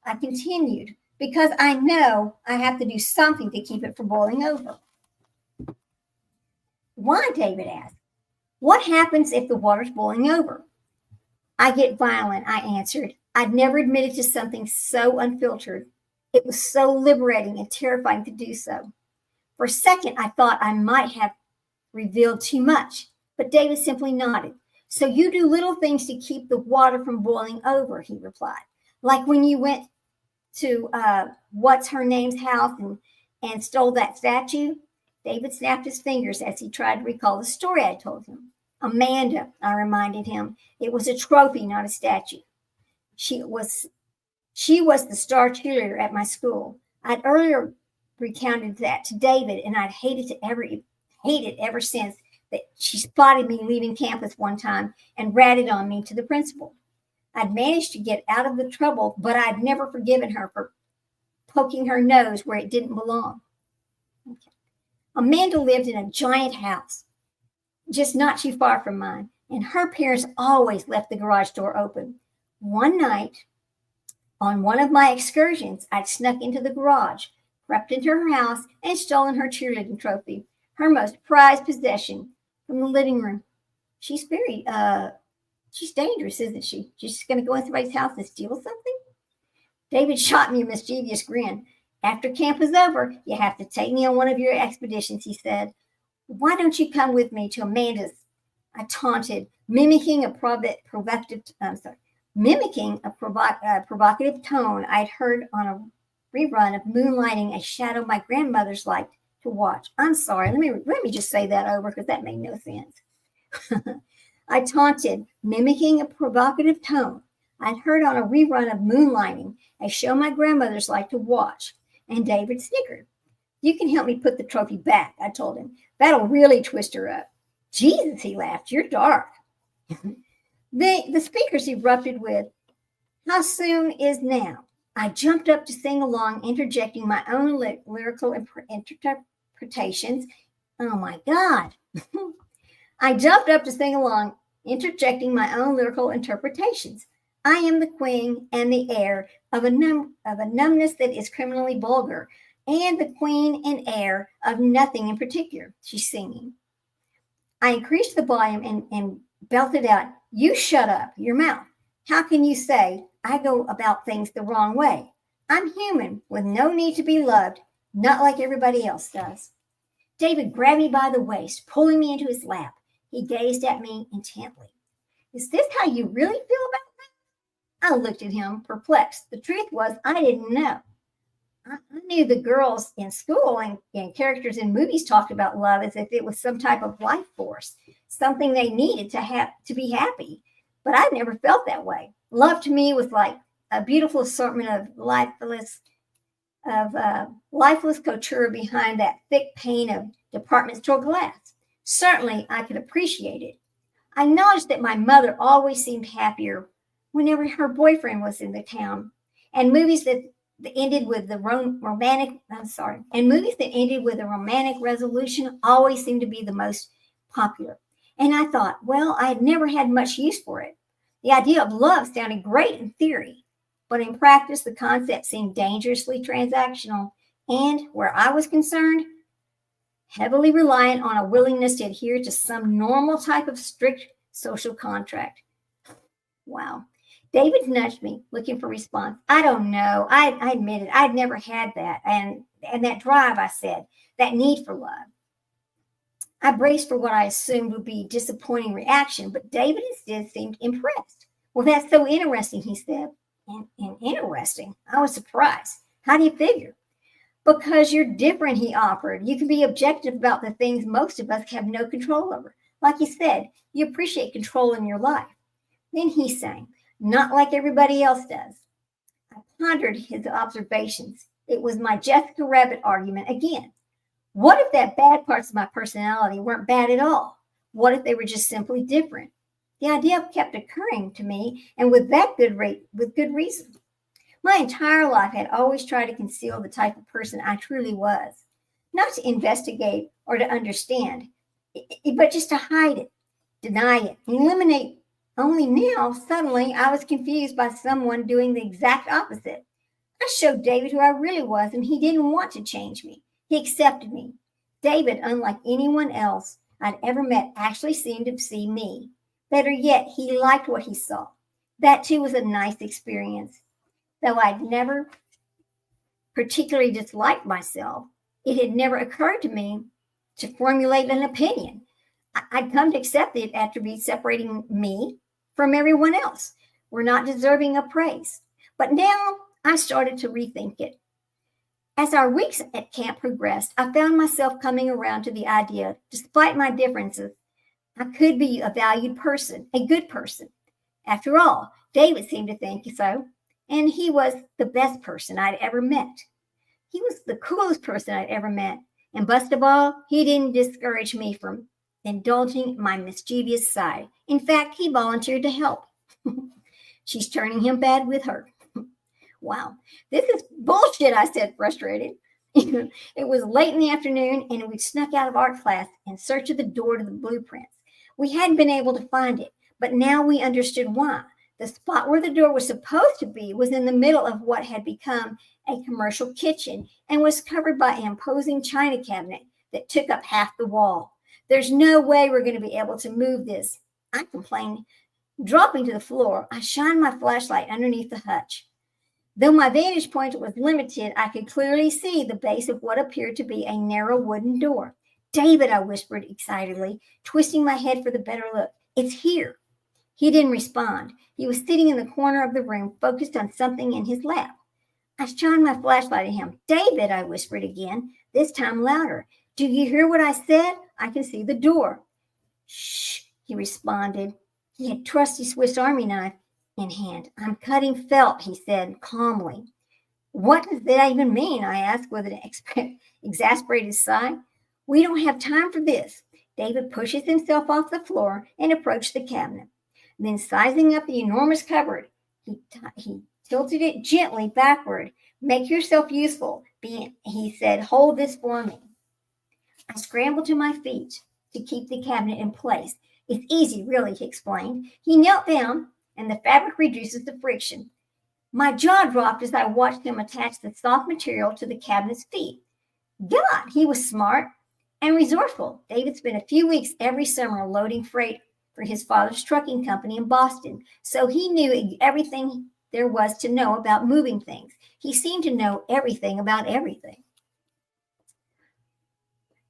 I continued, because I know I have to do something to keep it from boiling over. Why, David asked. What happens if the water's boiling over? I get violent, I answered. I'd never admitted to something so unfiltered. It was so liberating and terrifying to do so. For a second, I thought I might have revealed too much, but David simply nodded. So you do little things to keep the water from boiling over, he replied. Like when you went to what's her name's house and stole that statue. David snapped his fingers as he tried to recall the story I told him. Amanda, I reminded him. It was a trophy, not a statue. She was the star cheerleader at my school. I'd earlier recounted that to David, and I'd hated ever since that she spotted me leaving campus one time and ratted on me to the principal. I'd managed to get out of the trouble, but I'd never forgiven her for poking her nose where it didn't belong. Okay. Amanda lived in a giant house, just not too far from mine, and her parents always left the garage door open. One night, on one of my excursions, I'd snuck into the garage, crept into her house, and stolen her cheerleading trophy, her most prized possession, from the living room. She's dangerous, isn't she? She's just going to go in somebody's house and steal something? David shot me a mischievous grin. After camp was over, you have to take me on one of your expeditions, he said. Why don't you come with me to Amanda's? I taunted, mimicking a provocative tone I'd heard on a rerun of Moonlighting, a shadow my grandmother's liked to watch. I'm sorry, let me just say that over because that made no sense. I taunted, mimicking a provocative tone I'd heard on a rerun of Moonlighting, a show my grandmother's liked to watch, and David snickered. You can help me put the trophy back, I told him. That'll really twist her up. Jesus, he laughed, you're dark. The speakers erupted with, how soon is now? I jumped up to sing along, interjecting my own lyrical interpretations. Oh my God. I jumped up to sing along, interjecting my own lyrical interpretations. I am the queen and the heir of a numbness that is criminally vulgar, and the queen and heir of nothing in particular, she's singing. I increased the volume and belted out, you shut up, your mouth. How can you say I go about things the wrong way? I'm human with no need to be loved, not like everybody else does. David grabbed me by the waist, pulling me into his lap. He gazed at me intently. Is this how you really feel about that? I looked at him, perplexed. The truth was, I didn't know. I knew the girls in school and characters in movies talked about love as if it was some type of life force, something they needed to be happy. But I'd never felt that way. Love to me was like a beautiful assortment of lifeless couture behind that thick pane of department store glass. Certainly, I could appreciate it. I acknowledged that my mother always seemed happier whenever her boyfriend was in the town, and movies that ended with a romantic resolution always seemed to be the most popular. And I thought, well, I had never had much use for it. The idea of love sounded great in theory, but in practice, the concept seemed dangerously transactional and, where I was concerned, heavily reliant on a willingness to adhere to some normal type of strict social contract. Wow. David nudged me, looking for response. I don't know. I admitted I'd never had that. And that drive, I said, that need for love. I braced for what I assumed would be a disappointing reaction, but David instead seemed impressed. Well, that's so interesting, he said. And interesting. I was surprised. How do you figure? Because you're different, he offered. You can be objective about the things most of us have no control over. Like you said, you appreciate control in your life. Then he sang, not like everybody else does. I pondered his observations. It was my Jessica Rabbit argument again. What if that bad parts of my personality weren't bad at all? What if they were just simply different? The idea kept occurring to me, and with good reason. My entire life I had always tried to conceal the type of person I truly was, not to investigate or to understand, but just to hide it, deny it, eliminate. Only now, suddenly, I was confused by someone doing the exact opposite. I showed David who I really was, and he didn't want to change me. He accepted me. David, unlike anyone else I'd ever met, actually seemed to see me. Better yet, he liked what he saw. That, too, was a nice experience. Though I'd never particularly disliked myself, it had never occurred to me to formulate an opinion. I'd come to accept the attribute separating me from everyone else. We're not deserving of praise. But now I started to rethink it. As our weeks at camp progressed, I found myself coming around to the idea, despite my differences, I could be a valued person, a good person. After all, David seemed to think so, and he was the best person I'd ever met. He was the coolest person I'd ever met, and best of all, he didn't discourage me from indulging my mischievous side. In fact, he volunteered to help. She's turning him bad with her. Wow, this is bullshit, I said, frustrated. It was late in the afternoon, and we snuck out of art class in search of the door to the blueprints. We hadn't been able to find it, but now we understood why. The spot where the door was supposed to be was in the middle of what had become a commercial kitchen and was covered by an imposing china cabinet that took up half the wall. There's no way we're going to be able to move this, I complained. Dropping to the floor, I shined my flashlight underneath the hutch. Though my vantage point was limited, I could clearly see the base of what appeared to be a narrow wooden door. David, I whispered excitedly, twisting my head for the better look. It's here. He didn't respond. He was sitting in the corner of the room, focused on something in his lap. I shined my flashlight at him. David, I whispered again, this time louder. Do you hear what I said? I can see the door. Shh, he responded. He had trusty Swiss Army knife in hand. I'm cutting felt, he said calmly. What does that even mean? I asked with an exasperated sigh. We don't have time for this. David pushes himself off the floor and approached the cabinet. Then, sizing up the enormous cupboard, he tilted it gently backward. Make yourself useful, he said. Hold this for me. I scrambled to my feet to keep the cabinet in place. It's easy, really, he explained. He knelt down, and the fabric reduces the friction. My jaw dropped as I watched him attach the soft material to the cabinet's feet. God, he was smart and resourceful. David spent a few weeks every summer loading freight for his father's trucking company in Boston, so he knew everything there was to know about moving things. He seemed to know everything about everything.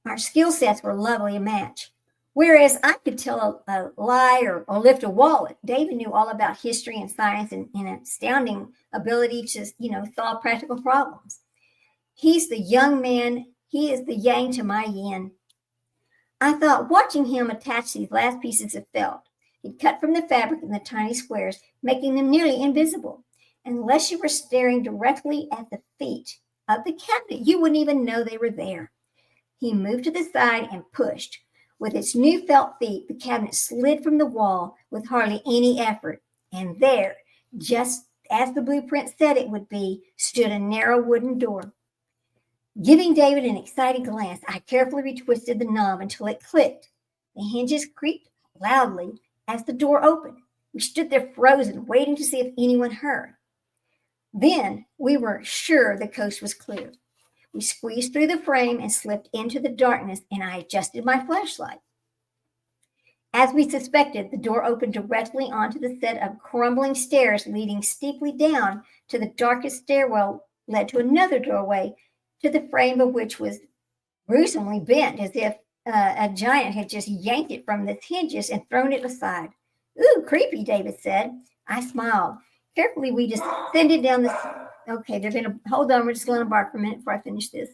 Our skill sets were lovely a match. Whereas I could tell a lie or lift a wallet, David knew all about history and science and an astounding ability to, solve practical problems. He's the young man. He is the yang to my yin. I thought, watching him attach these last pieces of felt. He'd cut from the fabric in the tiny squares, making them nearly invisible. Unless you were staring directly at the feet of the cabinet, you wouldn't even know they were there. He moved to the side and pushed. With its new felt feet, the cabinet slid from the wall with hardly any effort. And there, just as the blueprint said it would be, stood a narrow wooden door. Giving David an excited glance, I carefully retwisted the knob until it clicked. The hinges creaked loudly as the door opened. We stood there frozen, waiting to see if anyone heard. Then we were sure the coast was clear. We squeezed through the frame and slipped into the darkness, and I adjusted my flashlight. As we suspected, the door opened directly onto the set of crumbling stairs leading steeply down to the darkest stairwell led to another doorway, to the frame of which was gruesomely bent, as if a giant had just yanked it from its hinges and thrown it aside. Ooh, creepy, David said. I smiled. Carefully, we descended down the... Okay, they're going to... Hold on, we're just going to bark for a minute before I finish this.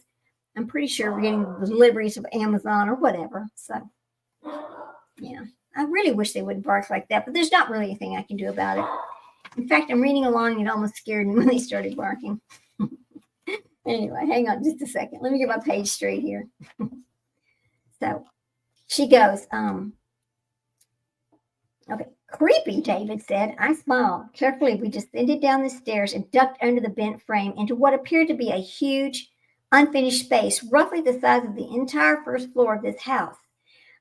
I'm pretty sure we're getting deliveries of Amazon or whatever. So, yeah. I really wish they wouldn't bark like that, but there's not really anything I can do about it. In fact, I'm reading along and it almost scared me when they started barking. Anyway, hang on just a second. Let me get my page straight here. So she goes, okay, creepy, David said. I smiled. Carefully, we descended down the stairs and ducked under the bent frame into what appeared to be a huge, unfinished space, roughly the size of the entire first floor of this house.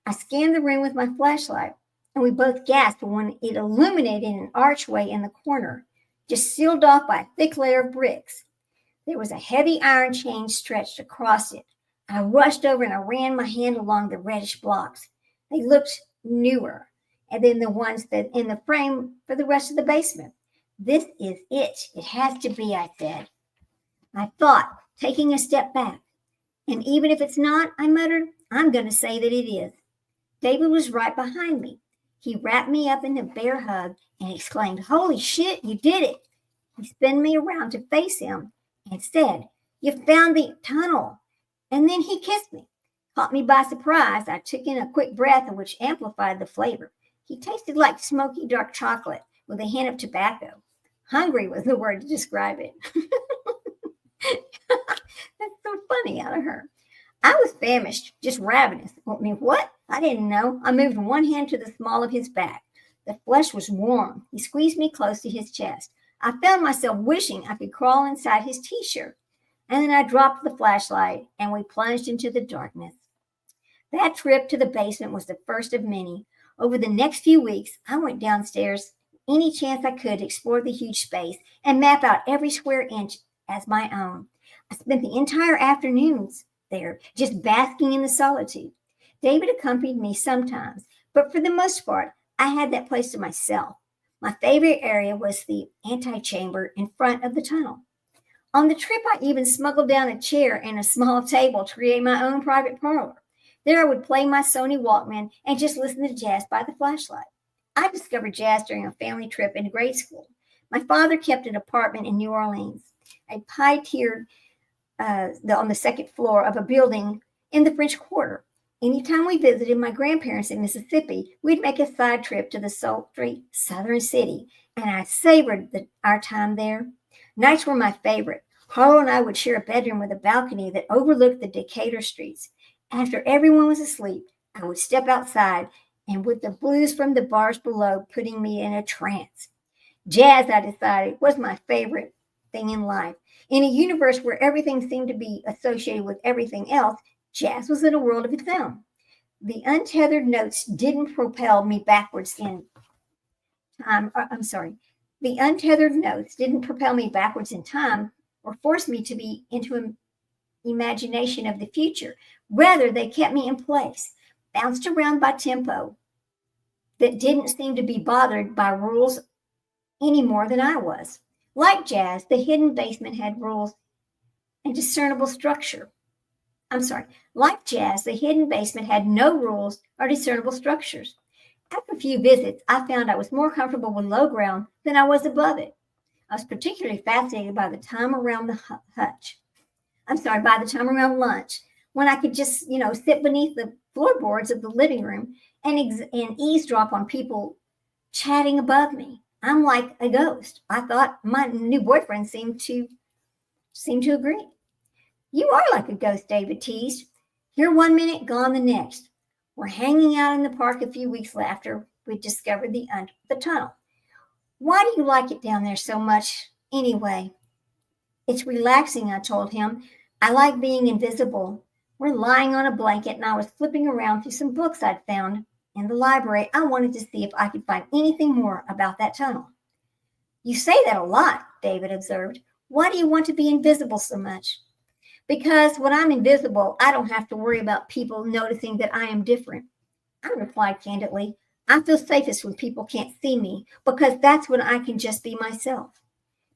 I scanned the room with my flashlight, and we both gasped when it illuminated an archway in the corner, just sealed off by a thick layer of bricks. There was a heavy iron chain stretched across it. I rushed over and I ran my hand along the reddish blocks. They looked newer than the ones that in the frame for the rest of the basement. This is it. It has to be, I said. I thought, taking a step back. And even if it's not, I muttered, I'm going to say that it is. David was right behind me. He wrapped me up in a bear hug and exclaimed, "Holy shit, you did it!" He spun me around to face him and said, "You found the tunnel." And then he kissed me. Caught me by surprise. I took in a quick breath, which amplified the flavor. He tasted like smoky dark chocolate with a hint of tobacco. Hungry was the word to describe it. That's so funny out of her. I was famished, just ravenous. I mean, what? I didn't know. I moved one hand to the small of his back. The flesh was warm. He squeezed me close to his chest. I found myself wishing I could crawl inside his t-shirt. And then I dropped the flashlight and we plunged into the darkness. That trip to the basement was the first of many. Over the next few weeks, I went downstairs any chance I could to explore the huge space and map out every square inch as my own. I spent the entire afternoons there, just basking in the solitude. David accompanied me sometimes, but for the most part, I had that place to myself. My favorite area was the antechamber in front of the tunnel. On the trip, I even smuggled down a chair and a small table to create my own private parlor. There I would play my Sony Walkman and just listen to jazz by the flashlight. I discovered jazz during a family trip in grade school. My father kept an apartment in New Orleans, a high-tiered on the second floor of a building in the French Quarter. Anytime we visited my grandparents in Mississippi, we'd make a side trip to the sultry southern city, and I savored our time there. Nights were my favorite. Harlow and I would share a bedroom with a balcony that overlooked the Decatur streets. After everyone was asleep, I would step outside, and with the blues from the bars below putting me in a trance. Jazz, I decided, was my favorite thing in life. In a universe where everything seemed to be associated with everything else, jazz was in a world of its own. The untethered notes didn't propel me backwards in time. The untethered notes didn't propel me backwards in time or force me to be into an imagination of the future. Rather, they kept me in place, bounced around by tempo that didn't seem to be bothered by rules any more than I was. Like jazz, the hidden basement had rules and discernible structure. Like jazz, the hidden basement had no rules or discernible structures. After a few visits, I found I was more comfortable with low ground than I was above it. I was particularly fascinated by the time around by the time around lunch, when I could just, sit beneath the floorboards of the living room and eavesdrop on people chatting above me. I'm like a ghost. I thought my new boyfriend seemed to agree. You are like a ghost, David teased. Here one minute, gone the next. We're hanging out in the park a few weeks after we discovered the tunnel. Why do you like it down there so much anyway? It's relaxing, I told him. I like being invisible. We're lying on a blanket and I was flipping around through some books I'd found in the library. I wanted to see if I could find anything more about that tunnel. You say that a lot, David observed. Why do you want to be invisible so much? Because when I'm invisible, I don't have to worry about people noticing that I am different. I replied candidly. I feel safest when people can't see me because that's when I can just be myself.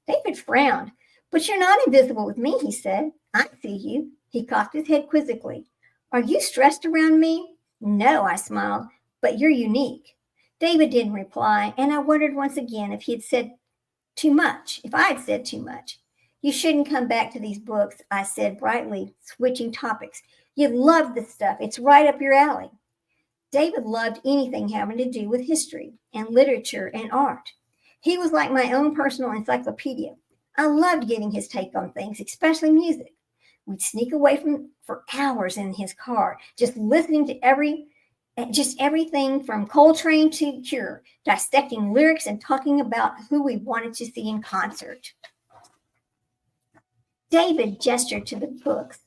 David frowned. But you're not invisible with me, he said. I see you. He cocked his head quizzically. Are you stressed around me? No, I smiled. But you're unique. David didn't reply, and I wondered once again if I had said too much. You shouldn't come back to these books, I said brightly, switching topics. You'd love this stuff. It's right up your alley. David loved anything having to do with history and literature and art. He was like my own personal encyclopedia. I loved getting his take on things, especially music. We'd sneak away for hours in his car, just listening to everything from Coltrane to Cure, dissecting lyrics and talking about who we wanted to see in concert. David gestured to the books,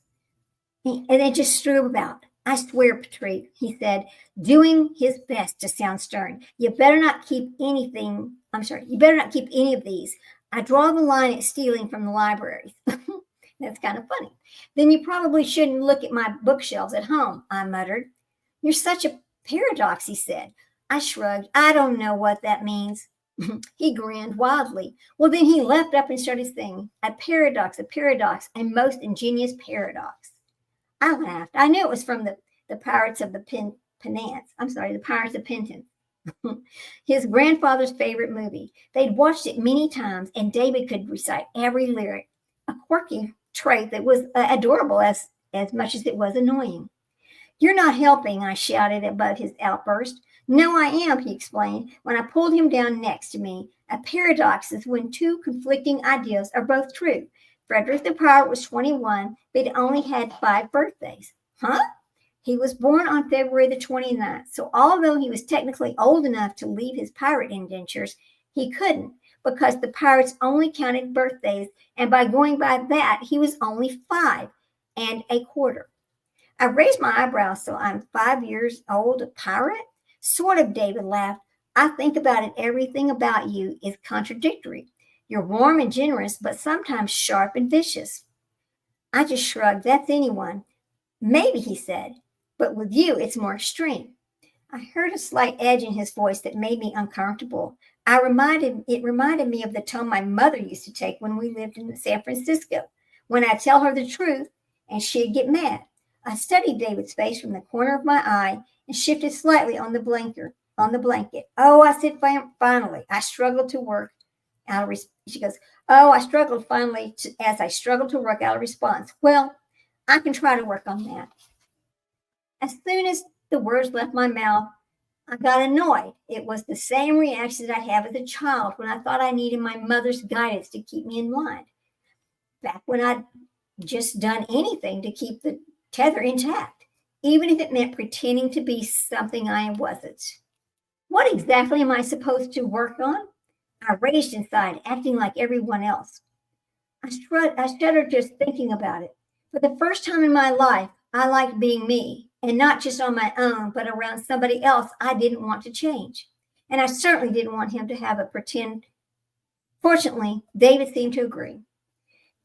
and they just strew about. I swear, Patrick, he said, doing his best to sound stern. You better not keep any of these. I draw the line at stealing from the libraries. That's kind of funny. Then you probably shouldn't look at my bookshelves at home, I muttered. You're such a paradox, he said. I shrugged. I don't know what that means. He grinned wildly. Well, then he leapt up and started singing, a paradox, a most ingenious paradox. I laughed. I knew it was from the Pirates of the The Pirates of Penzance. His grandfather's favorite movie. They'd watched it many times, and David could recite every lyric, a quirky trait that was adorable as much as it was annoying. "You're not helping," I shouted above his outburst. "No, I am," he explained, when I pulled him down next to me. A paradox is when two conflicting ideas are both true. Frederick the Pirate was 21, but he only had 5 birthdays. Huh? He was born on February the 29th, so although he was technically old enough to leave his pirate indentures, he couldn't because the pirates only counted birthdays, and by going by that, he was only 5 and a quarter. I raised my eyebrows, so I'm 5 years old, a pirate? Sort of, David laughed. I think about it. Everything about you is contradictory. You're warm and generous, but sometimes sharp and vicious. I just shrugged. That's anyone. Maybe, he said, but with you, it's more extreme. I heard a slight edge in his voice that made me uncomfortable. It reminded me of the tone my mother used to take when we lived in San Francisco. When I'd tell her the truth, and she'd get mad. I studied David's face from the corner of my eye and shifted slightly on the blanket. "Oh," I said finally. I struggled to work out she goes, "Oh, I struggled finally as I struggled to work out a response. Well, I can try to work on that." As soon as the words left my mouth, I got annoyed. It was the same reaction that I have as a child when I thought I needed my mother's guidance to keep me in line. Back when I'd just done anything to keep the tether intact, even if it meant pretending to be something I wasn't. What exactly am I supposed to work on? I raged inside, acting like everyone else. I shuddered just thinking about it. For the first time in my life, I liked being me, and not just on my own, but around somebody else I didn't want to change. And I certainly didn't want him to have a pretend. Fortunately, David seemed to agree.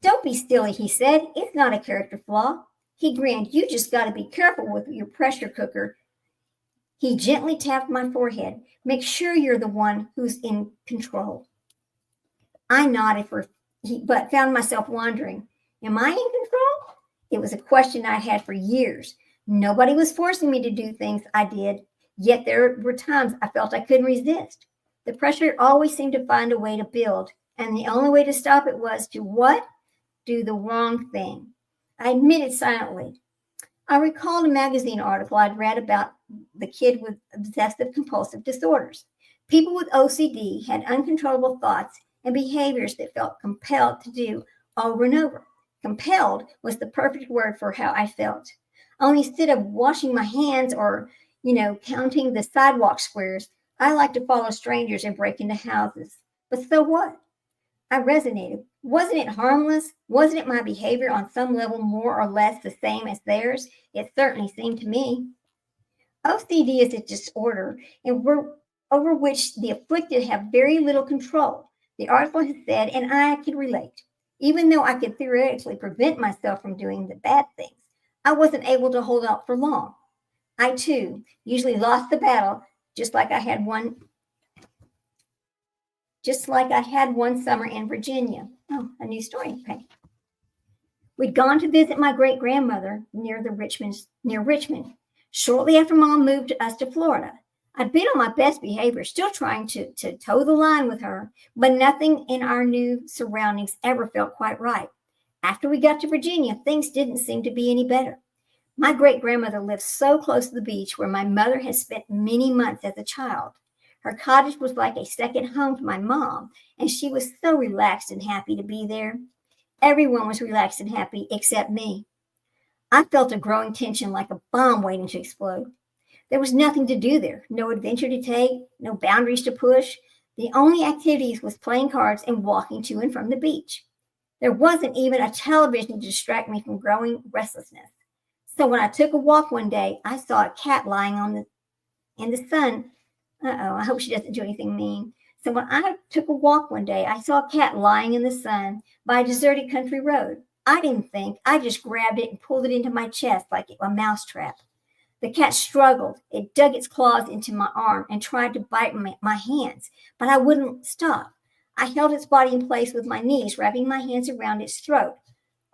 "Don't be silly," he said. "It's not a character flaw." He grinned. "You just got to be careful with your pressure cooker." He gently tapped my forehead. "Make sure you're the one who's in control." I nodded, but found myself wondering, am I in control? It was a question I'd had for years. Nobody was forcing me to do things I did, yet there were times I felt I couldn't resist. The pressure always seemed to find a way to build, and the only way to stop it was to what? Do the wrong thing. I admitted silently. I recalled a magazine article I'd read about the kid with obsessive compulsive disorders. People with OCD had uncontrollable thoughts and behaviors that felt compelled to do over and over. Compelled was the perfect word for how I felt. Only instead of washing my hands or, counting the sidewalk squares, I like to follow strangers and break into houses. But so what? I resonated. Wasn't it harmless? Wasn't it my behavior on some level more or less the same as theirs? It certainly seemed to me. OCD is a disorder over which the afflicted have very little control, the article has said, and I could relate. Even though I could theoretically prevent myself from doing the bad things, I wasn't able to hold out for long. I, too, usually lost the battle, just like I had one summer in Virginia. Oh, a new story. Okay. We'd gone to visit my great-grandmother near Richmond. Shortly after Mom moved us to Florida, I'd been on my best behavior, still trying to toe the line with her, but nothing in our new surroundings ever felt quite right. After we got to Virginia, things didn't seem to be any better. My great-grandmother lived so close to the beach where my mother had spent many months as a child. Her cottage was like a second home to my mom, and she was so relaxed and happy to be there. Everyone was relaxed and happy except me. I felt a growing tension like a bomb waiting to explode. There was nothing to do there, no adventure to take, no boundaries to push. The only activities was playing cards and walking to and from the beach. There wasn't even a television to distract me from growing restlessness. So when I took a walk one day, I saw a cat lying in the sun. I hope she doesn't do anything mean. So when I took a walk one day, I saw a cat lying in the sun by a deserted country road. I didn't think. I just grabbed it and pulled it into my chest like a mousetrap. The cat struggled. It dug its claws into my arm and tried to bite my hands, but I wouldn't stop. I held its body in place with my knees, wrapping my hands around its throat.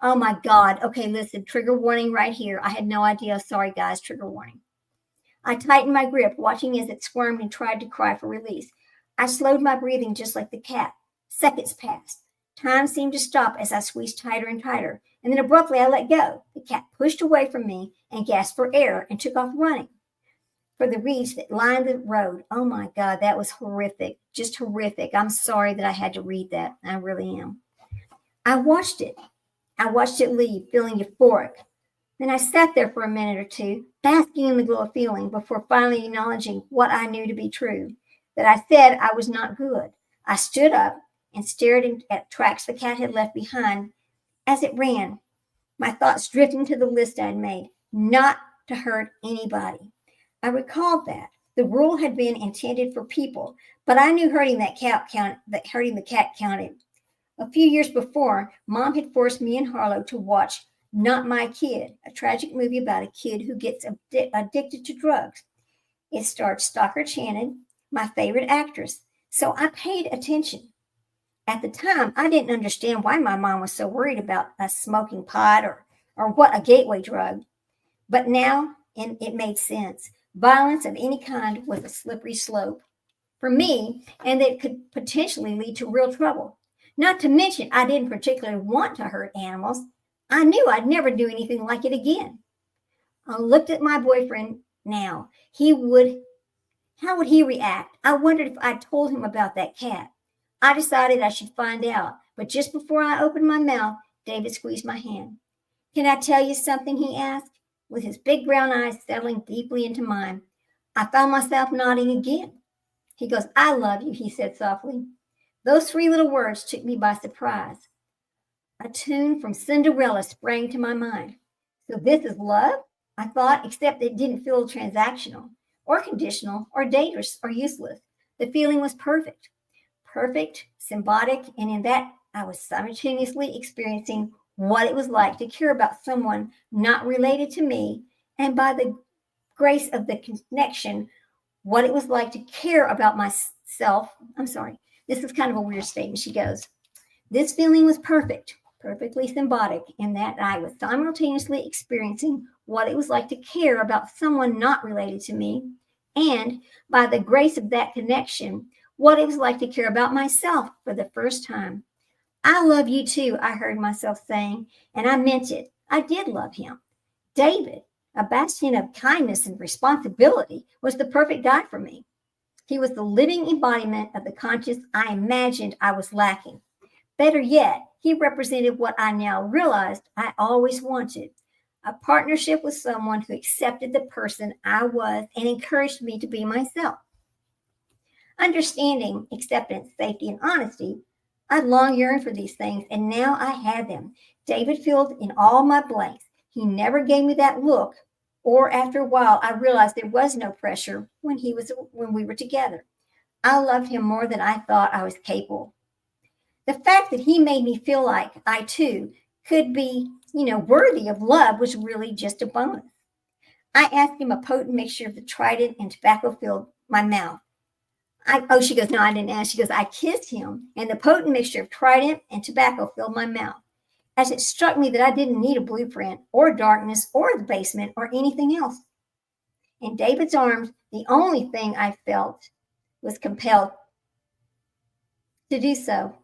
Oh my God. Okay, listen, trigger warning right here. I had no idea. Sorry, guys, trigger warning. I tightened my grip, watching as it squirmed and tried to cry for release. I slowed my breathing just like the cat. Seconds passed. Time seemed to stop as I squeezed tighter and tighter, and then abruptly I let go. The cat pushed away from me and gasped for air and took off running for the reeds that lined the road. Oh my God, that was horrific. Just horrific. I'm sorry that I had to read that. I really am. I watched it. I watched it leave, feeling euphoric. Then I sat there for a minute or two, basking in the glow of feeling before finally acknowledging what I knew to be true, that I said I was not good. I stood up and stared at tracks the cat had left behind as it ran, my thoughts drifting to the list I'd made, not to hurt anybody. I recalled that the rule had been intended for people, but I knew hurting the cat counted. A few years before, Mom had forced me and Harlow to watch Not My Kid, a tragic movie about a kid who gets addicted to drugs. It starred Stockard Channing, my favorite actress, so I paid attention. At the time, I didn't understand why my mom was so worried about us smoking pot or what a gateway drug. But now it made sense. Violence of any kind was a slippery slope for me, and it could potentially lead to real trouble. Not to mention, I didn't particularly want to hurt animals. I knew I'd never do anything like it again. I looked at my boyfriend now. How would he react? I wondered if I told him about that cat. I decided I should find out, but just before I opened my mouth, David squeezed my hand. Can I tell you something? He asked, with his big brown eyes settling deeply into mine. I found myself nodding again. He goes, I love you, he said softly. Those 3 little words took me by surprise. A tune from Cinderella sprang to my mind. So this is love? I thought, except it didn't feel transactional or conditional or dangerous or useless. The feeling was perfect. Perfect, symbiotic, and in that I was simultaneously experiencing what it was like to care about someone not related to me, and by the grace of the connection, what it was like to care about myself. I'm sorry, this is kind of a weird statement. She goes, this feeling was perfect, perfectly symbiotic, in that I was simultaneously experiencing what it was like to care about someone not related to me, and by the grace of that connection, what it was like to care about myself for the first time. I love you too, I heard myself saying, and I meant it. I did love him. David, a bastion of kindness and responsibility, was the perfect guy for me. He was the living embodiment of the conscience I imagined I was lacking. Better yet, he represented what I now realized I always wanted, a partnership with someone who accepted the person I was and encouraged me to be myself. Understanding, acceptance, safety, and honesty, I'd long yearned for these things, and now I had them. David filled in all my blanks. He never gave me that look, or after a while, I realized there was no pressure when we were together. I loved him more than I thought I was capable. The fact that he made me feel like I too could be, worthy of love was really just a bonus. I asked him a potent mixture of the Trident and tobacco filled my mouth. She goes, no, I didn't ask. She goes, I kissed him, and the potent mixture of Trident and tobacco filled my mouth. As it struck me that I didn't need a blueprint or darkness or the basement or anything else. In David's arms, the only thing I felt was compelled to do so.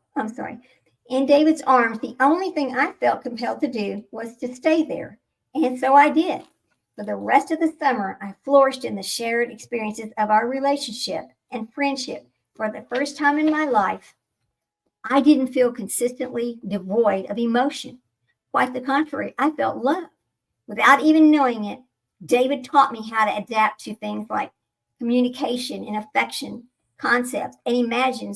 In David's arms, the only thing I felt compelled to do was to stay there. And so I did. For the rest of the summer, I flourished in the shared experiences of our relationship and friendship. For the first time in my life, I didn't feel consistently devoid of emotion. Quite the contrary, I felt love. Without even knowing it, David taught me how to adapt to things like communication and affection concepts, and imagine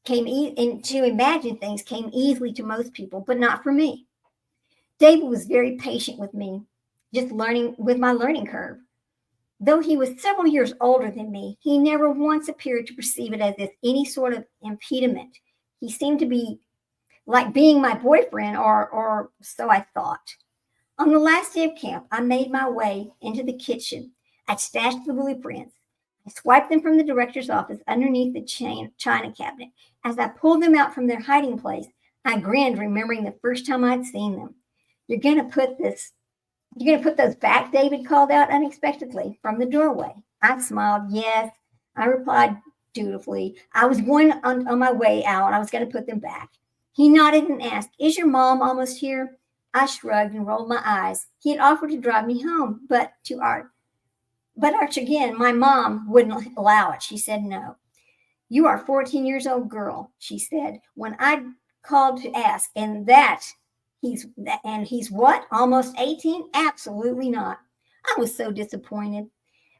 things came easily to most people, but not for me. David was very patient with me, just learning with my learning curve. Though he was several years older than me, he never once appeared to perceive it as if any sort of impediment. He seemed to be like being my boyfriend, or so I thought. On the last day of camp, I made my way into the kitchen. I stashed the blueprints. I swiped them from the director's office underneath the china cabinet. As I pulled them out from their hiding place, I grinned, remembering the first time I'd seen them. You're going to put this "You're going to put those back?" David called out unexpectedly from the doorway. I smiled. "Yes," I replied dutifully. "I was going on my way out. I was going to put them back." He nodded and asked, "Is your mom almost here?" I shrugged and rolled my eyes. He had offered to drive me home, but Arch again, my mom wouldn't allow it. She said no. "You are a 14 years old girl," she said, when I called to ask, he's what? Almost 18? Absolutely not. I was so disappointed.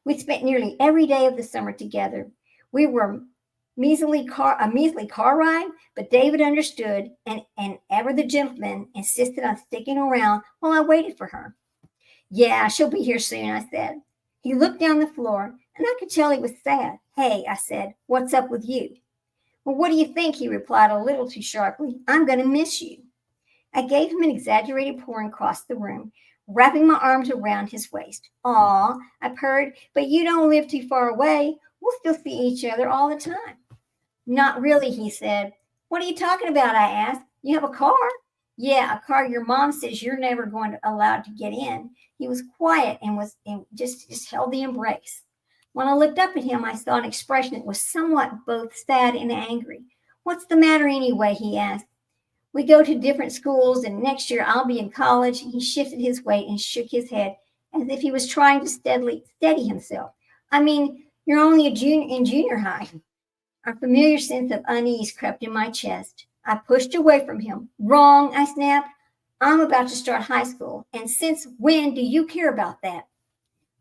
We spent nearly every day of the summer together. We were a measly car ride, but David understood, and ever the gentleman insisted on sticking around while I waited for her. "Yeah, she'll be here soon," I said. He looked down the floor, and I could tell he was sad. "Hey," I said, "what's up with you?" "Well, what do you think?" he replied a little too sharply. "I'm going to miss you." I gave him an exaggerated pour and crossed the room, wrapping my arms around his waist. "Aw," I purred, "but you don't live too far away. We'll still see each other all the time." "Not really," he said. "What are you talking about?" I asked. "You have a car?" "Yeah, a car your mom says you're never going to allowed to get in." He was quiet and just held the embrace. When I looked up at him, I saw an expression that was somewhat both sad and angry. "What's the matter anyway?" he asked. "We go to different schools, and next year I'll be in college." He shifted his weight and shook his head as if he was trying to steady himself. "I mean, you're only in junior high." A familiar sense of unease crept in my chest. I pushed away from him. "Wrong," I snapped. "I'm about to start high school, and since when do you care about that?"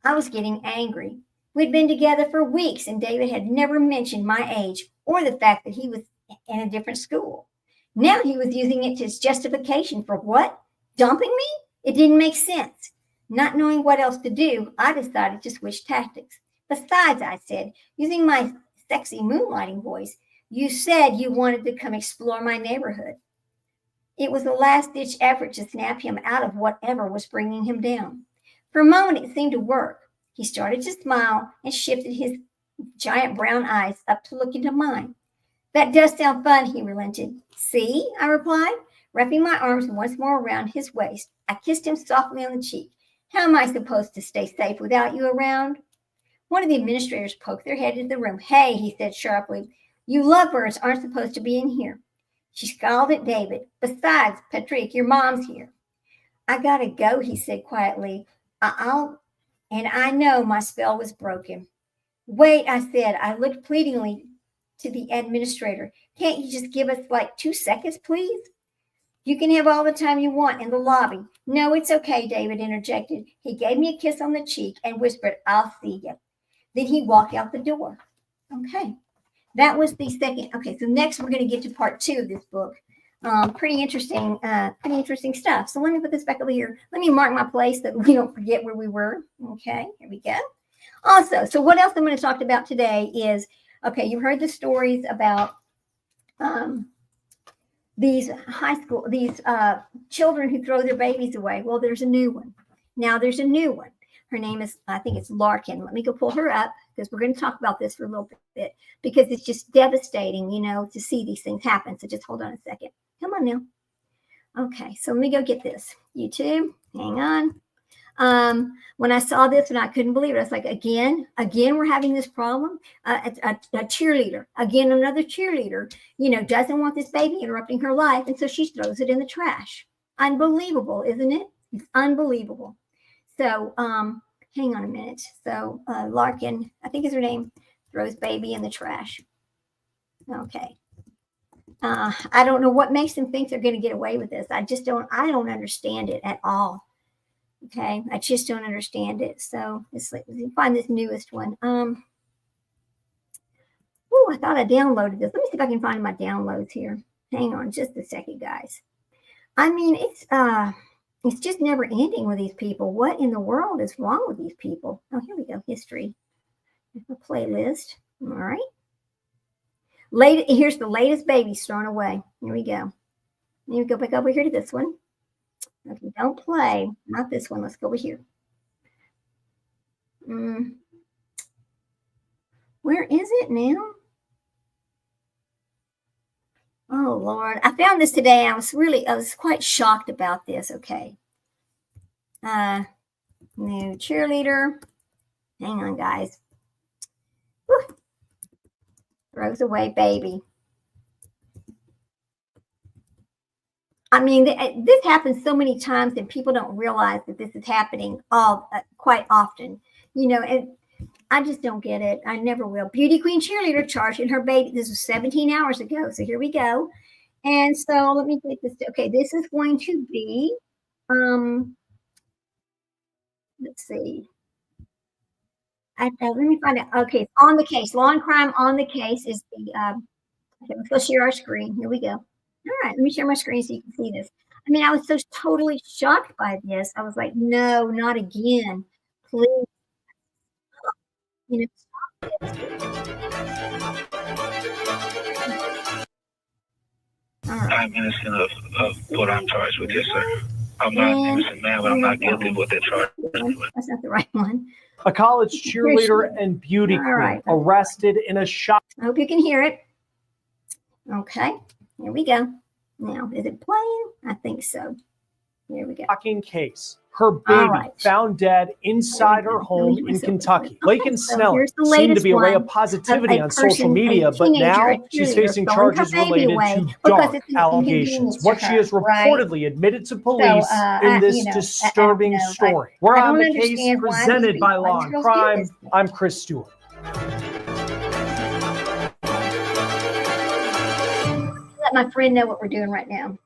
I was getting angry. We'd been together for weeks, and David had never mentioned my age or the fact that he was in a different school. Now he was using it as justification for what? Dumping me? It didn't make sense. Not knowing what else to do, I decided to switch tactics. "Besides," I said, using my sexy moonlighting voice, "you said you wanted to come explore my neighborhood." It was a last-ditch effort to snap him out of whatever was bringing him down. For a moment, it seemed to work. He started to smile and shifted his giant brown eyes up to look into mine. "That does sound fun," he relented. "See?" I replied, wrapping my arms once more around his waist. I kissed him softly on the cheek. "How am I supposed to stay safe without you around?" One of the administrators poked their head into the room. "Hey," he said sharply, "you lovebirds aren't supposed to be in here." She scowled at David. "Besides, Patrick, your mom's here." "I gotta go," he said quietly. "I'll," and I know my spell was broken. "Wait," I said. I looked pleadingly to the administrator. "Can't you just give us like 2 seconds, please?" "You can have all the time you want in the lobby." "No, it's okay," David interjected. He gave me a kiss on the cheek and whispered, "I'll see you." Then he walked out the door. Okay, that was the second. Okay, so next we're going to get to part 2 of this book. Pretty interesting stuff. So let me put this back over here. Let me mark my place so that we don't forget where we were. Okay, here we go. Also, so what else I'm going to talk about today is, okay, you heard the stories about these children who throw their babies away. Well, there's a new one. Now there's a new one. Her name is, I think it's Larkin. Let me go pull her up because we're going to talk about this for a little bit because it's just devastating, to see these things happen. So just hold on a second. Come on now. Okay, so let me go get this. YouTube, hang on. When I saw this and I couldn't believe it, I was like, again, we're having this problem. A cheerleader, again, another cheerleader, doesn't want this baby interrupting her life. And so she throws it in the trash. Unbelievable, isn't it? It's unbelievable. So hang on a minute. So Larkin, I think is her name, throws baby in the trash. Okay. I don't know what makes them think they're going to get away with this. I don't understand it at all. Okay, I just don't understand it. So let's find this newest one. I thought I downloaded this. Let me see if I can find my downloads here. Hang on just a second, guys. I mean, it's just never ending with these people. What in the world is wrong with these people? Oh, here we go. History. A playlist. All right. Here's the latest babies thrown away. Here we go. Let me go back over here to this one. Okay, don't play. Not this one. Let's go over here. Where is it now? Oh, Lord. I found this today. I was quite shocked about this. Okay. New cheerleader. Hang on, guys. Whew. Throws away baby. I mean, this happens so many times and people don't realize that this is happening quite often, and I just don't get it. I never will. Beauty queen cheerleader charging her baby. This was 17 hours ago. So here we go. And so let me take this. Okay, this is going to be, let's see. Let me find out. Okay, on the case. Law and crime on the case is the, okay, let's go share our screen. Here we go. All right, let me share my screen so you can see this. I mean, I was so totally shocked by this. I was like, no, not again. Please. Stop this. All right. I'm innocent of what I'm charged with, yes, sir. I'm not an innocent man, but I'm not guilty of what they're charged with. That's not the right one. A college cheerleader and beauty queen arrested in a shop. I hope you can hear it. Okay, here we go. Now, is it playing? I think so. Here we go. Shocking case. Her baby found dead inside her home in Kentucky. Lakin Snelling seemed to be a ray of positivity on social media, but now she's facing charges related to dark allegations. What she has reportedly admitted to police in this disturbing story. We're on the case presented by Law and Crime. I'm Chris Stewart. Let my friend know what we're doing right now.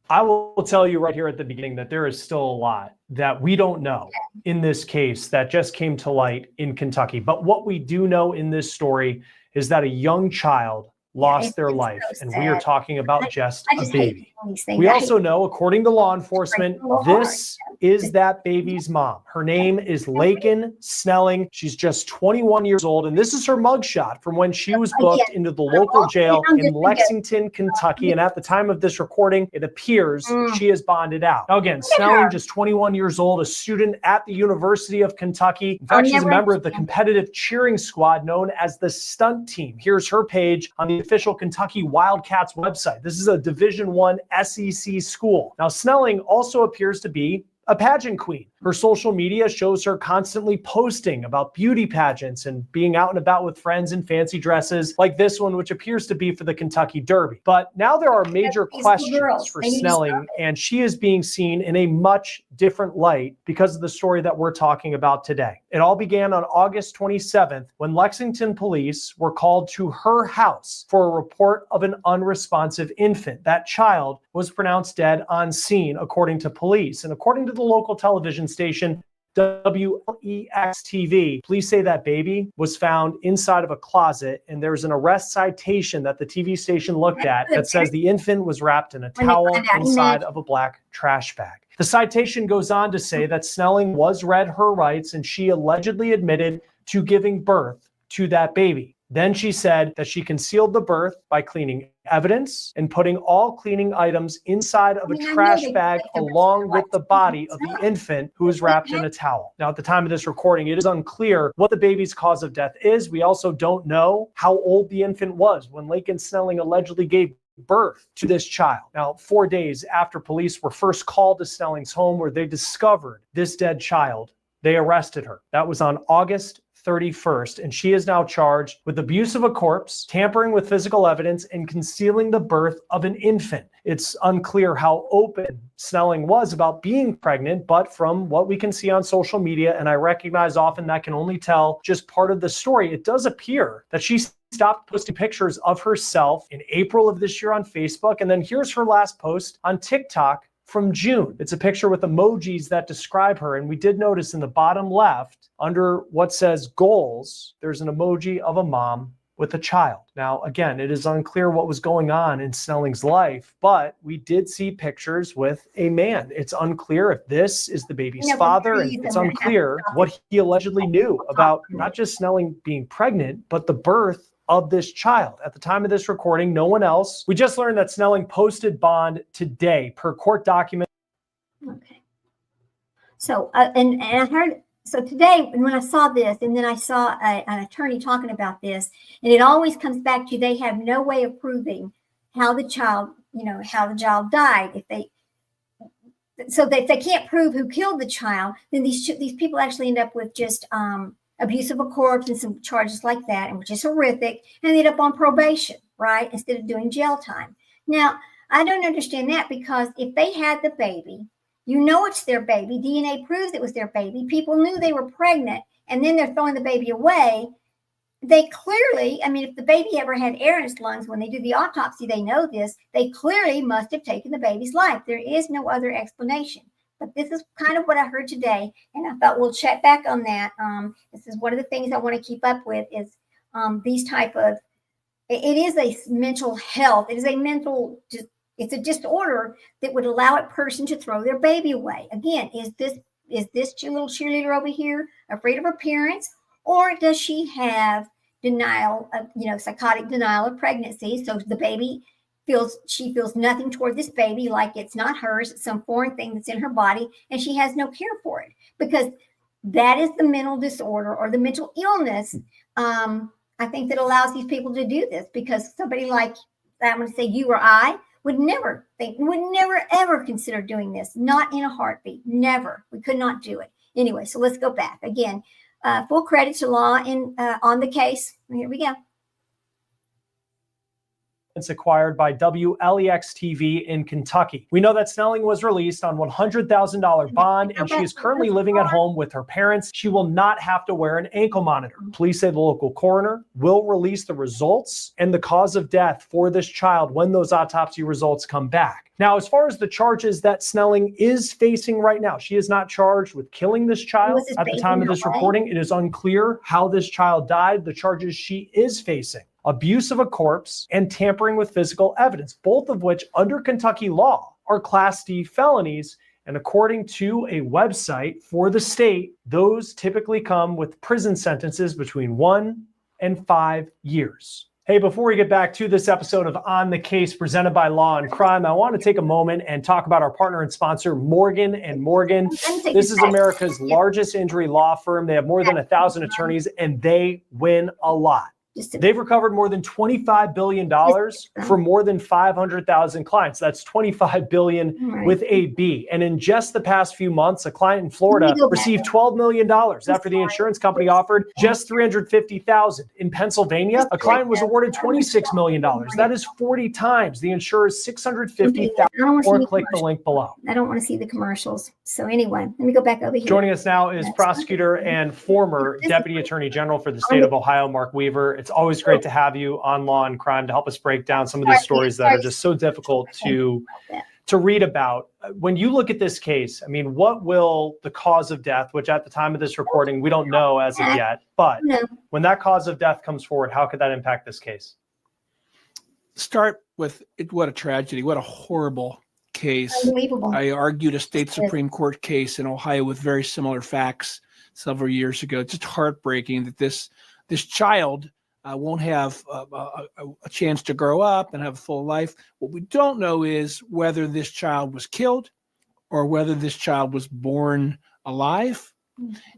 I will tell you right here at the beginning that there is still a lot that we don't know in this case that just came to light in Kentucky. But what we do know in this story is that a young child lost their life, and we are talking about just a baby. We also know, according to law enforcement, this is that baby's mom. Her name is Lakin Snelling. She's just 21 years old, and this is her mugshot from when she was booked into the local jail in Lexington, Kentucky. And at the time of this recording, it appears she is bonded out. Now, again, Snelling, just 21 years old, a student at the University of Kentucky. In fact, she's a member of the competitive cheering squad known as the Stunt Team. Here's her page on the official Kentucky Wildcats website. This is a Division I SEC school. Now, Snelling also appears to be a pageant queen. Her social media shows her constantly posting about beauty pageants and being out and about with friends in fancy dresses like this one, which appears to be for the Kentucky Derby. But now there are major questions for Snelling, and she is being seen in a much different light because of the story that we're talking about today. It all began on August 27th when Lexington police were called to her house for a report of an unresponsive infant. That child was pronounced dead on scene, according to police. And according to the local television station WLEX-TV, police say that baby was found inside of a closet, and there's an arrest citation that the TV station looked at that says the infant was wrapped in a towel inside of a black trash bag. The citation goes on to say that Snelling was read her rights, and she allegedly admitted to giving birth to that baby. Then she said that she concealed the birth by cleaning evidence and putting all cleaning items inside of a trash bag along with the body of the infant who was wrapped in a towel. Now, at the time of this recording, it is unclear what the baby's cause of death is. We also don't know how old the infant was when Lakin Snelling allegedly gave birth to this child. Now, 4 days after police were first called to Snelling's home where they discovered this dead child, they arrested her. That was on August 31st, and she is now charged with abuse of a corpse, tampering with physical evidence, and concealing the birth of an infant. It's unclear how open Snelling was about being pregnant, but from what we can see on social media, and I recognize often that can only tell just part of the story, it does appear that she stopped posting pictures of herself in April of this year on Facebook, and then here's her last post on TikTok from June. It's a picture with emojis that describe her. And we did notice in the bottom left, under what says goals, there's an emoji of a mom with a child. Now, again, it is unclear what was going on in Snelling's life, but we did see pictures with a man. It's unclear if this is the baby's father, and it's unclear what he allegedly knew about not just Snelling being pregnant, but the birth of this child. At the time of this recording, no one else. We just learned that Snelling posted bond today per court document. Okay. So, and I heard, so today when I saw this, and then I saw an attorney talking about this, and it always comes back to they have no way of proving how the child, how the child died. so that if they can't prove who killed the child, then these people actually end up with just abuse of a corpse and some charges like that, and which is horrific, and they end up on probation, right, instead of doing jail time. Now, I don't understand that, because if they had the baby, you know it's their baby, DNA proves it was their baby, people knew they were pregnant, and then they're throwing the baby away. They clearly, I mean, if the baby ever had air in its lungs, when they do the autopsy, they know this, they clearly must have taken the baby's life. There is no other explanation. But this is kind of what I heard today, and I thought we'll check back on that. This is one of the things I want to keep up with is these type of, it is a mental health, it is a mental, it's a disorder that would allow a person to throw their baby away. Again, is this little cheerleader over here afraid of her parents, or does she have denial of, psychotic denial of pregnancy? So the baby she feels nothing toward this baby, like it's not hers, it's some foreign thing that's in her body, and she has no care for it, because that is the mental disorder or the mental illness. I think that allows these people to do this, because somebody like, I'm going to say you or I, would never ever consider doing this. Not in a heartbeat. Never. We could not do it. Anyway, so let's go back again. Full credit to law on the case. Here we go. Acquired by WLEX TV in Kentucky. We know that Snelling was released on $100,000 bond, and she is currently living at home with her parents. She will not have to wear an ankle monitor. Police say the local coroner will release the results and the cause of death for this child when those autopsy results come back. Now, as far as the charges that Snelling is facing right now, she is not charged with killing this child. At the time of this reporting, it is unclear how this child died. The charges she is facing: abuse of a corpse and tampering with physical evidence, both of which under Kentucky law are Class D felonies. And according to a website for the state, those typically come with prison sentences between 1 and 5 years. Hey, before we get back to this episode of On the Case presented by Law and Crime, I want to take a moment and talk about our partner and sponsor, Morgan & Morgan. This is America's largest injury law firm. They have more than 1,000 attorneys, and they win a lot. They've recovered more than $25 billion for more than 500,000 clients. That's $25 billion with a B. And in just the past few months, a client in Florida received $12 million after the insurance company offered just $350,000. In Pennsylvania, a client was awarded $26 million. That is 40 times the insurer's $650,000. Or click the link below. I don't want to see the commercials. So anyway, let me go back over here. Joining us now is prosecutor and former Deputy Attorney General for the state of Ohio, Mark Weaver. It's always great to have you on Law and Crime to help us break down some of these stories that are just so difficult to read about. When you look at this case, I mean, what will the cause of death, which at the time of this recording, we don't know as of yet, but when that cause of death comes forward, how could that impact this case? Start with what a tragedy, what a horrible case. Unbelievable. I argued a state Supreme Court case in Ohio with very similar facts several years ago. It's just heartbreaking that this child won't have a chance to grow up and have a full life. What we don't know is whether this child was killed or whether this child was born alive.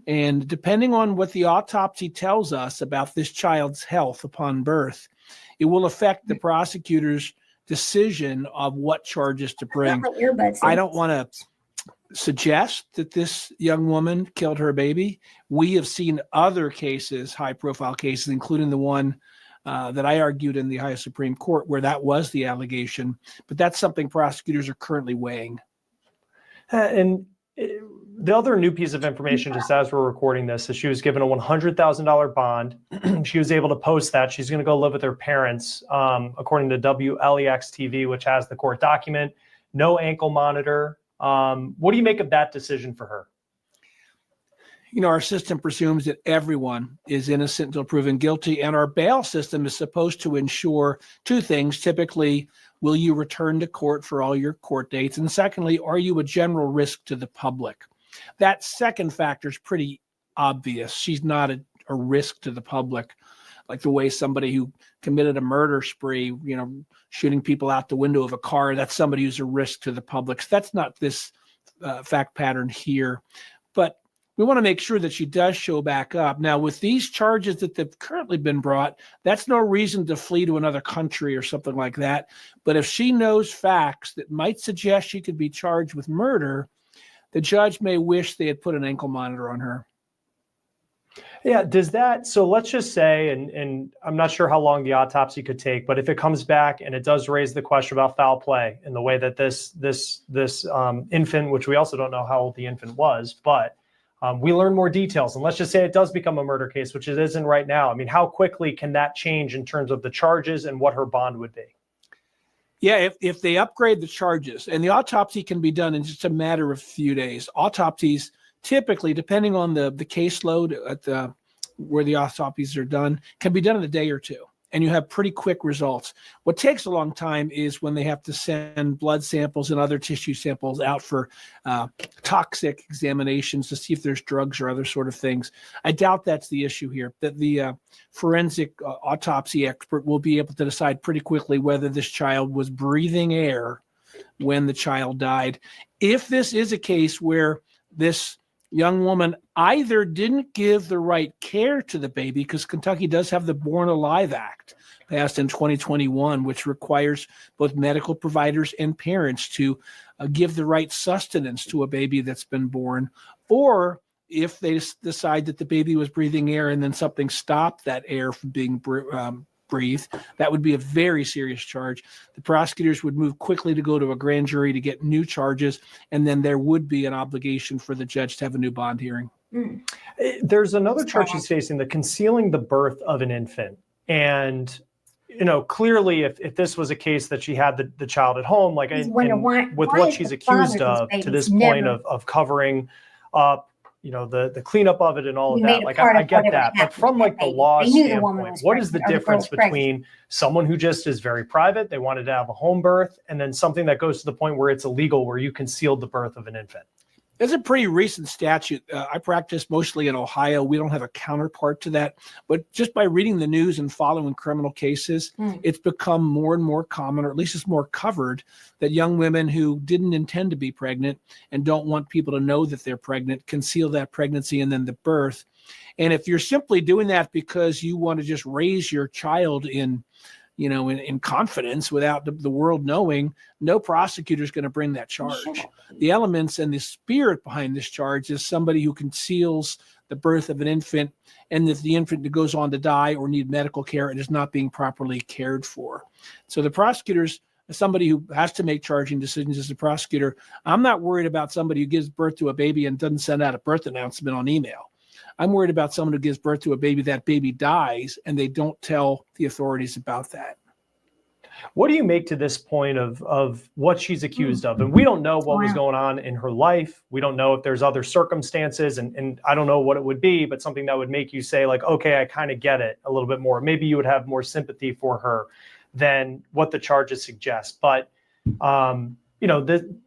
And depending on what the autopsy tells us about this child's health upon birth, it will affect the prosecutor's decision of what charges to bring. I don't want to suggest that this young woman killed her baby. We have seen other cases, high-profile cases, including the one that I argued in the Ohio Supreme Court, where that was the allegation. But that's something prosecutors are currently weighing. And the other new piece of information, just as we're recording this, is she was given a $100,000 bond. She was able to post that. She's going to go live with her parents, according to WLEX TV, which has the court document. No ankle monitor. What do you make of that decision for her? You know, our system presumes that everyone is innocent until proven guilty, and our bail system is supposed to ensure two things. Typically, will you return to court for all your court dates? And secondly, are you a general risk to the public? That second factor is pretty obvious. She's not a risk to the public, like the way somebody who committed a murder spree, you know, shooting people out the window of a car, that's somebody who's a risk to the public. So that's not this fact pattern here. But we want to make sure that she does show back up. Now, with these charges that have currently been brought, that's no reason to flee to another country or something like that. But if she knows facts that might suggest she could be charged with murder, the judge may wish they had put an ankle monitor on her. Yeah, does that, so let's just say, and I'm not sure how long the autopsy could take, but if it comes back and it does raise the question about foul play in the way that this infant, which we also don't know how old the infant was, but we learn more details, and let's just say it does become a murder case, which it isn't right now. I mean, how quickly can that change in terms of the charges and what her bond would be? Yeah, if they upgrade the charges, and the autopsy can be done in just a matter of a few days. Autopsies typically, depending on the caseload at where the autopsies are done, can be done in a day or two, and you have pretty quick results. What takes a long time is when they have to send blood samples and other tissue samples out for toxic examinations to see if there's drugs or other sort of things. I doubt that's the issue here, that the forensic autopsy expert will be able to decide pretty quickly whether this child was breathing air when the child died. If this is a case where this young woman either didn't give the right care to the baby, because Kentucky does have the Born Alive Act passed in 2021, which requires both medical providers and parents to give the right sustenance to a baby that's been born, or if they decide that the baby was breathing air and then something stopped that air from being breathed, that would be a very serious charge. The prosecutors would move quickly to go to a grand jury to get new charges, and then there would be an obligation for the judge to have a new bond hearing. There's another charge she's facing, the concealing the birth of an infant. And, you know, clearly if this was a case that she had the child at home, like with what she's accused of to this point of covering up, you know, the cleanup of it and all of that. Like, I get that. But from like the law standpoint, what is the difference between someone who just is very private, they wanted to have a home birth, and then something that goes to the point where it's illegal, where you concealed the birth of an infant? It's a pretty recent statute. I practice mostly in Ohio. We don't have a counterpart to that. But just by reading the news and following criminal cases, it's become more and more common, or at least it's more covered, that young women who didn't intend to be pregnant and don't want people to know that they're pregnant conceal that pregnancy and then the birth. And if you're simply doing that because you want to just raise your child in confidence without the world knowing, no prosecutor is going to bring that charge. The elements and the spirit behind this charge is somebody who conceals the birth of an infant, and that the infant goes on to die or need medical care and is not being properly cared for. So the prosecutors, somebody who has to make charging decisions as a prosecutor, I'm not worried about somebody who gives birth to a baby and doesn't send out a birth announcement on email. I'm worried about someone who gives birth to a baby, that baby dies, and they don't tell the authorities about that. What do you make to this point of what she's accused of? And we don't know what was going on in her life. We don't know if there's other circumstances, and I don't know what it would be, but something that would make you say, like, okay, I kind of get it a little bit more. Maybe you would have more sympathy for her than what the charges suggest. But,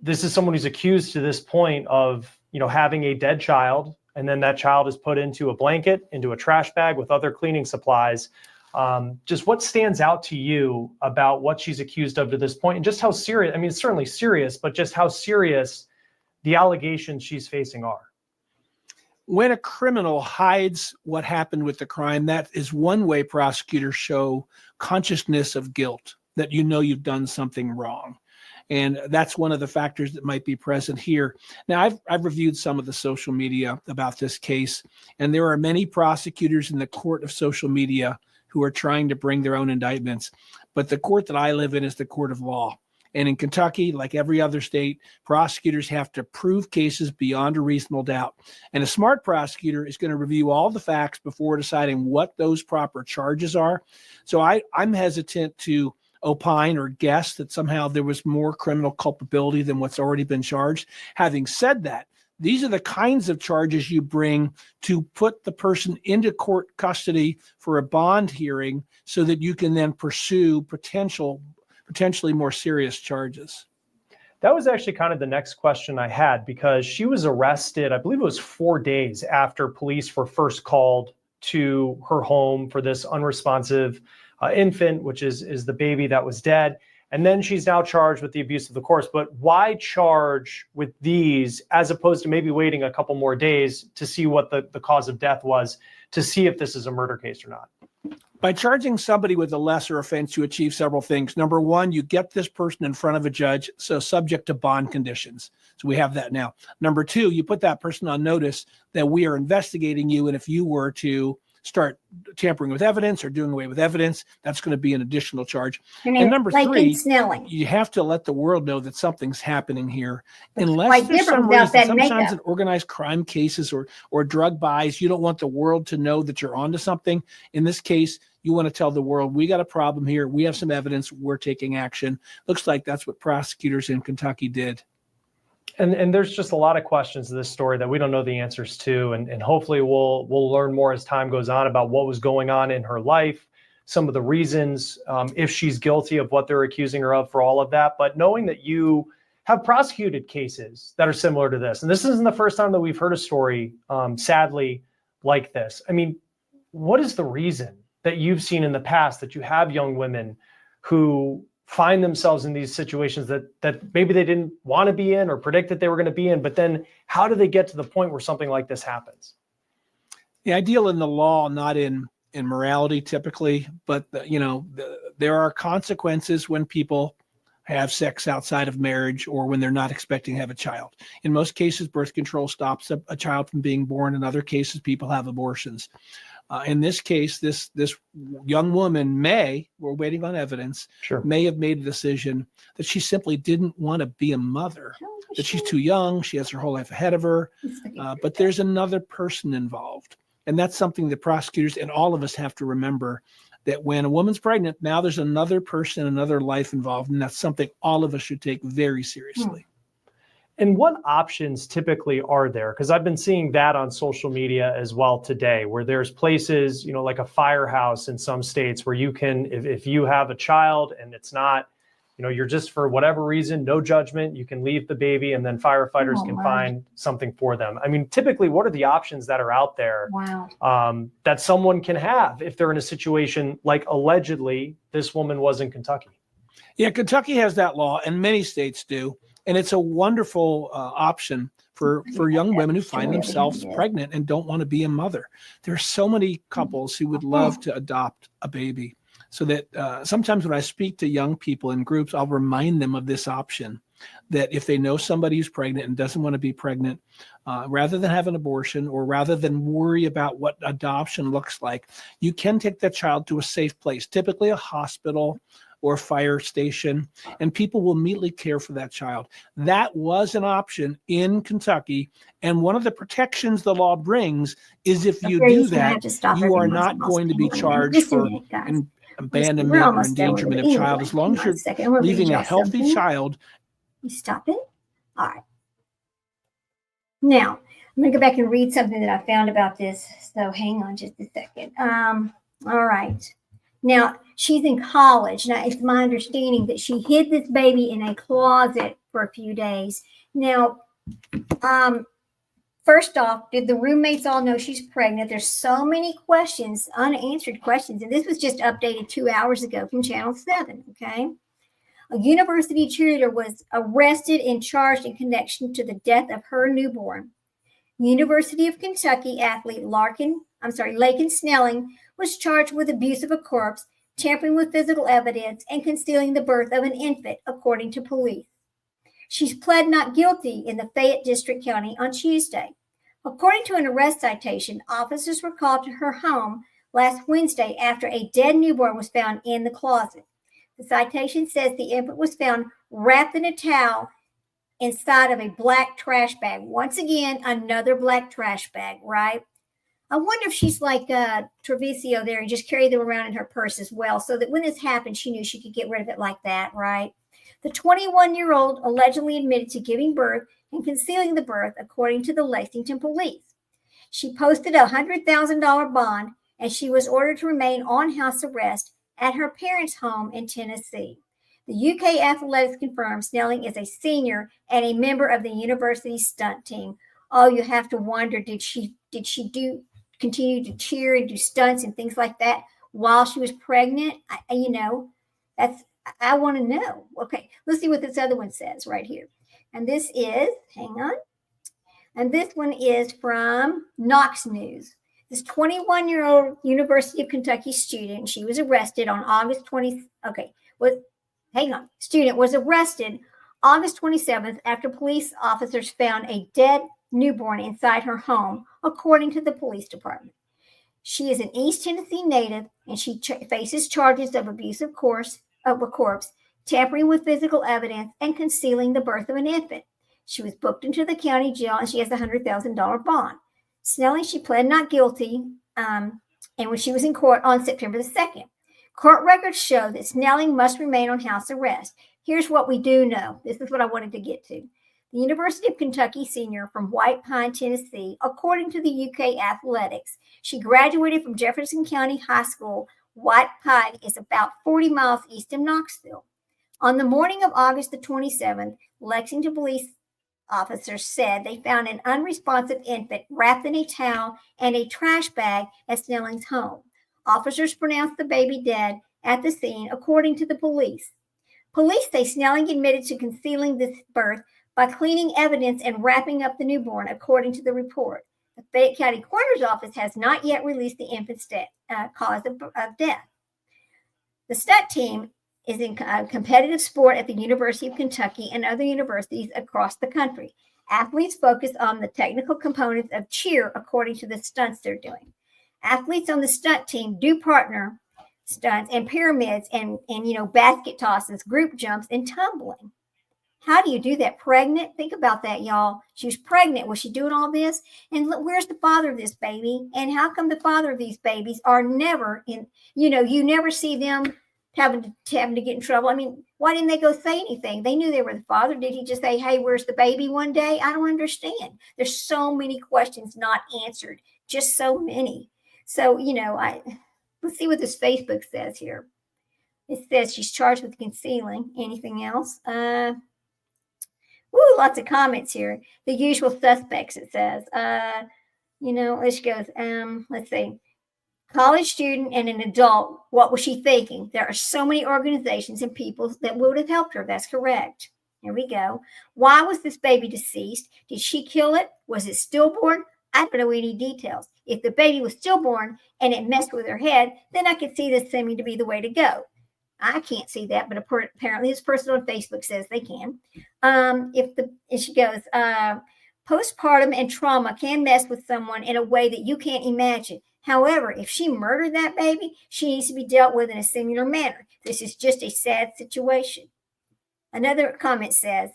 this is someone who's accused to this point of, having a dead child, and then that child is put into a blanket, into a trash bag with other cleaning supplies. Just what stands out to you about what she's accused of to this point, and just how serious, I mean, it's certainly serious, but just how serious the allegations she's facing are? When a criminal hides what happened with the crime, that is one way prosecutors show consciousness of guilt, that you've done something wrong. And that's one of the factors that might be present here. Now, I've reviewed some of the social media about this case, and there are many prosecutors in the court of social media who are trying to bring their own indictments. But the court that I live in is the court of law. And in Kentucky, like every other state, prosecutors have to prove cases beyond a reasonable doubt. And a smart prosecutor is going to review all the facts before deciding what those proper charges are. So I'm hesitant to opine or guess that somehow there was more criminal culpability than what's already been charged. Having said that, these are the kinds of charges you bring to put the person into court custody for a bond hearing so that you can then pursue potentially more serious charges. That was actually kind of the next question I had, because she was arrested, I believe it was 4 days after police were first called to her home for this unresponsive infant, which is the baby that was dead. And then she's now charged with the abuse of the corpse. But why charge with these as opposed to maybe waiting a couple more days to see what the cause of death was, to see if this is a murder case or not? By charging somebody with a lesser offense, you achieve several things. Number one, you get this person in front of a judge, so subject to bond conditions. So we have that now. Number two, you put that person on notice that we are investigating you, and if you were to start tampering with evidence or doing away with evidence, that's going to be an additional charge. And number three, you have to let the world know that something's happening here. Unless there's some reason, sometimes in organized crime cases or drug buys, you don't want the world to know that you're onto something. In this case, you want to tell the world, we got a problem here. We have some evidence. We're taking action. Looks like that's what prosecutors in Kentucky did. And there's just a lot of questions to this story that we don't know the answers to. And hopefully we'll learn more as time goes on about what was going on in her life, some of the reasons, if she's guilty of what they're accusing her of for all of that. But knowing that you have prosecuted cases that are similar to this, and this isn't the first time that we've heard a story, sadly, like this. I mean, what is the reason that you've seen in the past that you have young women who find themselves in these situations that maybe they didn't want to be in or predict that they were going to be in, but then how do they get to the point where something like this happens? The ideal in the law, not in morality typically, but there are consequences when people have sex outside of marriage or when they're not expecting to have a child. In most cases, birth control stops a child from being born. In other cases, people have abortions. In this case, this young woman we're waiting on evidence, may have made a decision that she simply didn't want to be a mother, that she's too young, she has her whole life ahead of her, but there's another person involved. And that's something that prosecutors and all of us have to remember, that when a woman's pregnant, now there's another person, another life involved, and that's something all of us should take very seriously. And what options typically are there? Because I've been seeing that on social media as well today, where there's places, like a firehouse in some states where you can, if you have a child and it's not, you're just for whatever reason, no judgment, you can leave the baby and then firefighters can find something for them. I mean, typically, what are the options that are out there that someone can have if they're in a situation like allegedly this woman was in Kentucky? Yeah, Kentucky has that law and many states do. And it's a wonderful option for young women who find themselves pregnant and don't want to be a mother. There are so many couples who would love to adopt a baby. So that sometimes when I speak to young people in groups, I'll remind them of this option, that if they know somebody who's pregnant and doesn't want to be pregnant, rather than have an abortion or rather than worry about what adoption looks like, you can take that child to a safe place, typically a hospital or fire station, and people will immediately care for that child. That was an option in Kentucky, and one of the protections the law brings is if you do that, you are not going to be charged for abandonment or endangerment of child, as long as you're leaving a healthy child. You stop it? All right. Now, I'm going to go back and read something that I found about this, so hang on just a second. All right. Now, she's in college. Now, it's my understanding that she hid this baby in a closet for a few days. Now, first off, did the roommates all know she's pregnant? There's so many questions, unanswered questions. And this was just updated 2 hours ago from Channel 7, okay? A university cheerleader was arrested and charged in connection to the death of her newborn. University of Kentucky athlete Laken Snelling was charged with abuse of a corpse, tampering with physical evidence, and concealing the birth of an infant, according to police. She's pled not guilty in the Fayette District County on Tuesday. According to an arrest citation, officers were called to her home last Wednesday after a dead newborn was found in the closet. The citation says the infant was found wrapped in a towel inside of a black trash bag. Once again, another black trash bag, right? I wonder if she's like Treviso there and just carried them around in her purse as well, so that when this happened, she knew she could get rid of it like that, right? The 21-year-old allegedly admitted to giving birth and concealing the birth, according to the Lexington police. She posted a $100,000 bond, and she was ordered to remain on house arrest at her parents' home in Tennessee. The UK Athletics confirms Snelling is a senior and a member of the university's stunt team. Oh, you have to wonder, did she continue to cheer and do stunts and things like that while she was pregnant? That's I want to know. Okay, let's see what this other one says right here. And this is, hang on. And this one is from Knox News. This 21-year-old University of Kentucky student, she was arrested on August 20. Okay, student was arrested August 27th after police officers found a dead newborn inside her home, according to the police department. She is an East Tennessee native, and she faces charges of abuse of a corpse, tampering with physical evidence, and concealing the birth of an infant. She was booked into the county jail, and she has a $100,000 bond. Snelling, she pled not guilty, and when she was in court on September the 2nd. Court records show that Snelling must remain on house arrest. Here's what we do know. This is what I wanted to get to. The University of Kentucky senior from White Pine, Tennessee, according to the UK Athletics, she graduated from Jefferson County High School. White Pine is about 40 miles east of Knoxville. On the morning of August the 27th, Lexington police officers said they found an unresponsive infant wrapped in a towel and a trash bag at Snelling's home. Officers pronounced the baby dead at the scene, according to the police. Police say Snelling admitted to concealing this birth by cleaning evidence and wrapping up the newborn, according to the report. The Fayette County Coroner's Office has not yet released the infant's cause of death. The stunt team is in competitive sport at the University of Kentucky and other universities across the country. Athletes focus on the technical components of cheer, according to the stunts they're doing. Athletes on the stunt team do partner stunts and pyramids and basket tosses, group jumps, and tumbling. How do you do that pregnant? Think about that, y'all. She was pregnant. Was she doing all this? And look, where's the father of this baby? And how come the father of these babies are never in, you never see them having to get in trouble? I mean, why didn't they go say anything? They knew they were the father. Did he just say, hey, where's the baby one day? I don't understand. There's so many questions not answered, just so many. So, let's see what this Facebook says here. It says she's charged with concealing. Anything else? Lots of comments here. The usual suspects, it says. Let's go. Let's see. College student and an adult, what was she thinking? There are so many organizations and people that would have helped her. That's correct. Here we go. Why was this baby deceased? Did she kill it? Was it stillborn? I don't know any details. If the baby was stillborn and it messed with her head, then I could see this seeming to be the way to go. I can't see that, but apparently this person on Facebook says they can. She goes, postpartum and trauma can mess with someone in a way that you can't imagine. However, if she murdered that baby, she needs to be dealt with in a similar manner. This is just a sad situation. Another comment says,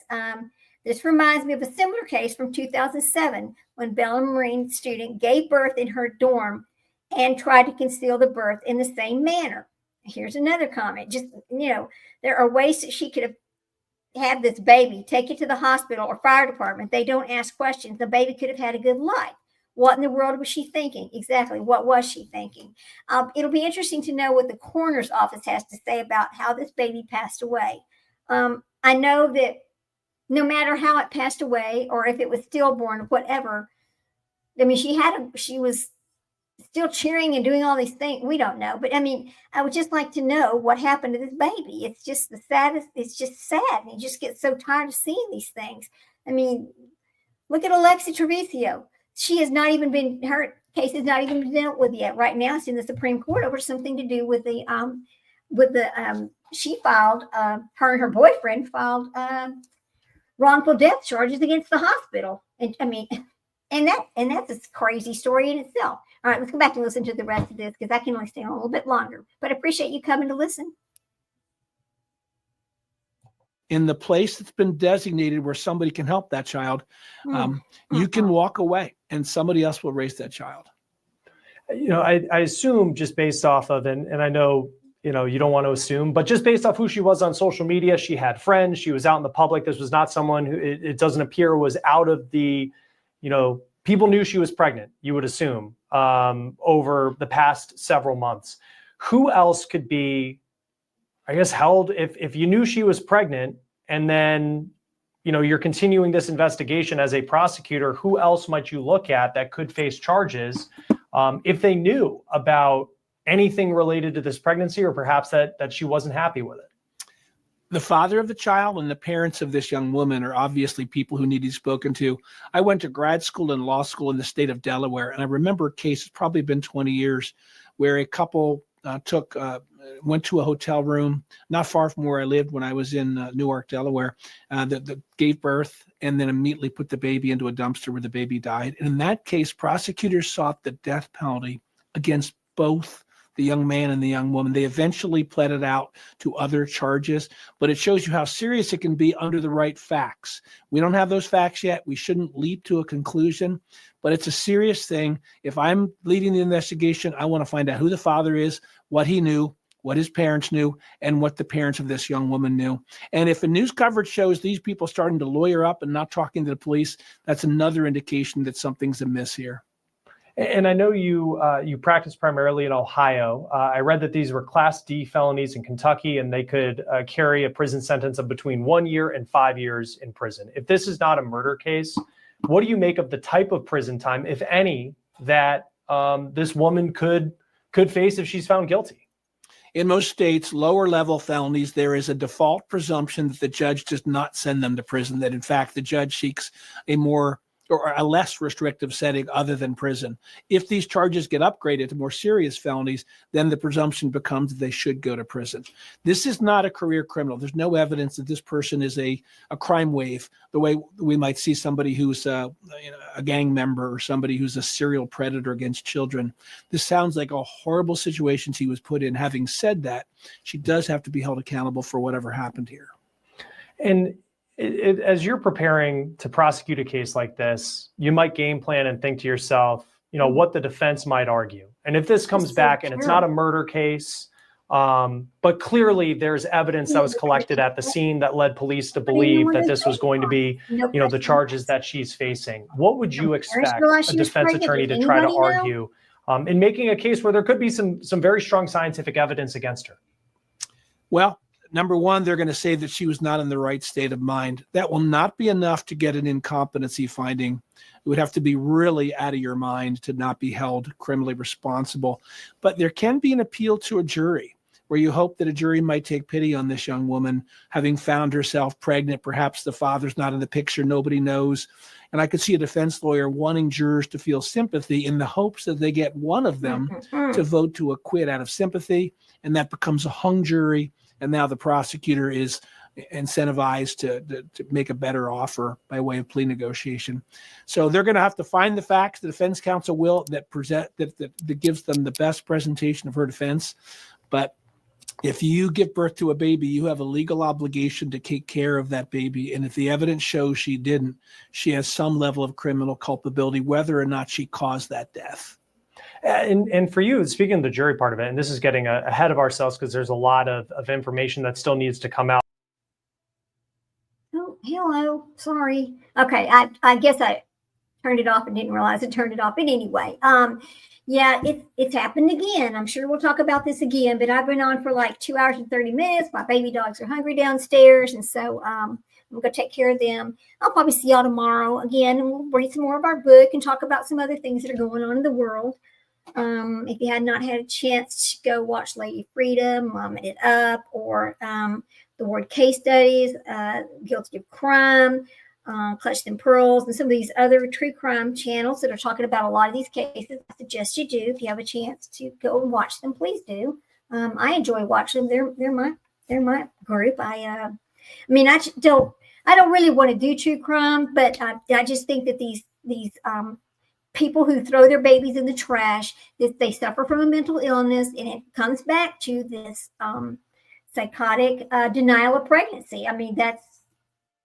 this reminds me of a similar case from 2007 when Bella Marine student gave birth in her dorm and tried to conceal the birth in the same manner. Here's another comment. Just, there are ways that she could have had this baby, take it to the hospital or fire department. They don't ask questions. The baby could have had a good life. What in the world was she thinking? Exactly. What was she thinking? It'll be interesting to know what the coroner's office has to say about how this baby passed away. I know that no matter how it passed away or if it was stillborn or whatever, I mean, she was still cheering and doing all these things. We don't know. But I mean, I would just like to know what happened to this baby. It's just the saddest. It's just sad. And you just get so tired of seeing these things. I mean, look at Alexi Treviso. She has not even been, her case has not even been dealt with yet. Right now, it's in the Supreme Court over something to do with she filed, her and her boyfriend filed wrongful death charges against the hospital. And I mean, and that's a crazy story in itself. All right, let's go back and listen to the rest of this because I can only stay on a little bit longer. But I appreciate you coming to listen. In the place that's been designated where somebody can help that child, you can walk away and somebody else will raise that child. I assume just based off of, and I know, you don't want to assume, but just based off who she was on social media, she had friends, she was out in the public. This was not someone who it doesn't appear was out of the, people knew she was pregnant, you would assume, over the past several months. Who else could be, I guess, held if you knew she was pregnant and then, you're continuing this investigation as a prosecutor, who else might you look at that could face charges if they knew about anything related to this pregnancy or perhaps that she wasn't happy with it? The father of the child and the parents of this young woman are obviously people who need to be spoken to. I went to grad school and law school in the state of Delaware, and I remember a case, it's probably been 20 years, where a couple went to a hotel room not far from where I lived when I was in Newark, Delaware, that gave birth and then immediately put the baby into a dumpster where the baby died. And in that case, prosecutors sought the death penalty against both the young man and the young woman. They eventually pled it out to other charges, but it shows you how serious it can be under the right facts. We don't have those facts yet. We shouldn't leap to a conclusion, but it's a serious thing. If I'm leading the investigation, I want to find out who the father is, what he knew, what his parents knew, and what the parents of this young woman knew. And if the news coverage shows these people starting to lawyer up and not talking to the police, that's another indication that something's amiss here. And I know you practice primarily in Ohio. I read that these were Class D felonies in Kentucky, and they could carry a prison sentence of between 1 year and 5 years in prison. If this is not a murder case, what do you make of the type of prison time, if any, that this woman could face if she's found guilty? In most states, lower level felonies, there is a default presumption that the judge does not send them to prison, that in fact the judge seeks a more or a less restrictive setting other than prison. If these charges get upgraded to more serious felonies, then the presumption becomes that they should go to prison. This is not a career criminal. There's no evidence that this person is a crime wave, the way we might see somebody who's a gang member or somebody who's a serial predator against children. This sounds like a horrible situation he was put in. Having said that, she does have to be held accountable for whatever happened here. And as you're preparing to prosecute a case like this, you might game plan and think to yourself, what the defense might argue. And if this comes back and it's not a murder case, but clearly there's evidence that was collected at the scene that led police to believe that this was going to be, the charges that she's facing, what would you expect a defense attorney to try to argue in making a case where there could be some very strong scientific evidence against her? Well, number one, they're going to say that she was not in the right state of mind. That will not be enough to get an incompetency finding. It would have to be really out of your mind to not be held criminally responsible. But there can be an appeal to a jury where you hope that a jury might take pity on this young woman, having found herself pregnant. Perhaps the father's not in the picture. Nobody knows. And I could see a defense lawyer wanting jurors to feel sympathy in the hopes that they get one of them to vote to acquit out of sympathy. And that becomes a hung jury. And now the prosecutor is incentivized to make a better offer by way of plea negotiation. So they're going to have to find the facts. The defense counsel will that gives them the best presentation of her defense. But if you give birth to a baby, you have a legal obligation to take care of that baby. And if the evidence shows she didn't, she has some level of criminal culpability, whether or not she caused that death. And for you, speaking of the jury part of it, and this is getting ahead of ourselves because there's a lot of information that still needs to come out. Oh, hello. Sorry. Okay. I guess I turned it off and didn't realize I turned it off. But anyway, yeah, it's happened again. I'm sure we'll talk about this again, but I've been on for like 2 hours and 30 minutes. My baby dogs are hungry downstairs. And so I'm going to take care of them. I'll probably see y'all tomorrow again, and we'll read some more of our book and talk about some other things that are going on in the world. If you had not had a chance to go watch Lady Freedom, Mom It Up, or the Word Case Studies, Guilty of Crime, Clutch Them Pearls, and some of these other true crime channels that are talking about a lot of these cases, I suggest you do. If you have a chance to go and watch them, please do. I enjoy watching them. They're my group. I don't really want to do true crime, but I just think that these people who throw their babies in the trash, that they suffer from a mental illness, and it comes back to this psychotic denial of pregnancy. I mean,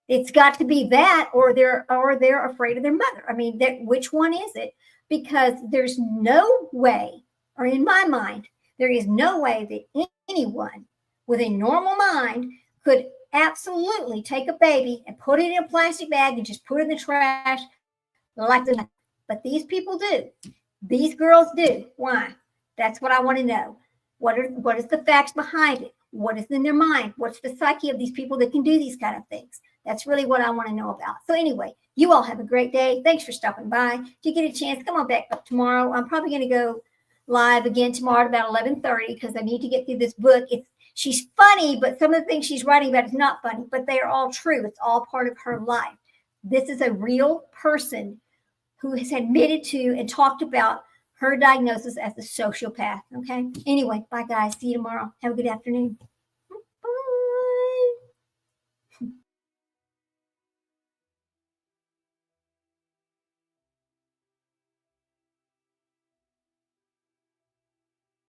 it's got to be that, or they're afraid of their mother. I mean, which one is it? Because there's no way, or in my mind, there is no way that anyone with a normal mind could absolutely take a baby and put it in a plastic bag and just put it in the trash like that. But these people do. These girls do. Why? That's what I want to know. What is the facts behind it? What is in their mind? What's the psyche of these people that can do these kind of things? That's really what I want to know about. So anyway, you all have a great day. Thanks for stopping by. If you get a chance, come on back up tomorrow. I'm probably going to go live again tomorrow at about 11:30 because I need to get through this book. She's funny, but some of the things she's writing about is not funny, but they are all true. It's all part of her life. This is a real person who has admitted to and talked about her diagnosis as a sociopath. Okay. Anyway, bye guys. See you tomorrow. Have a good afternoon.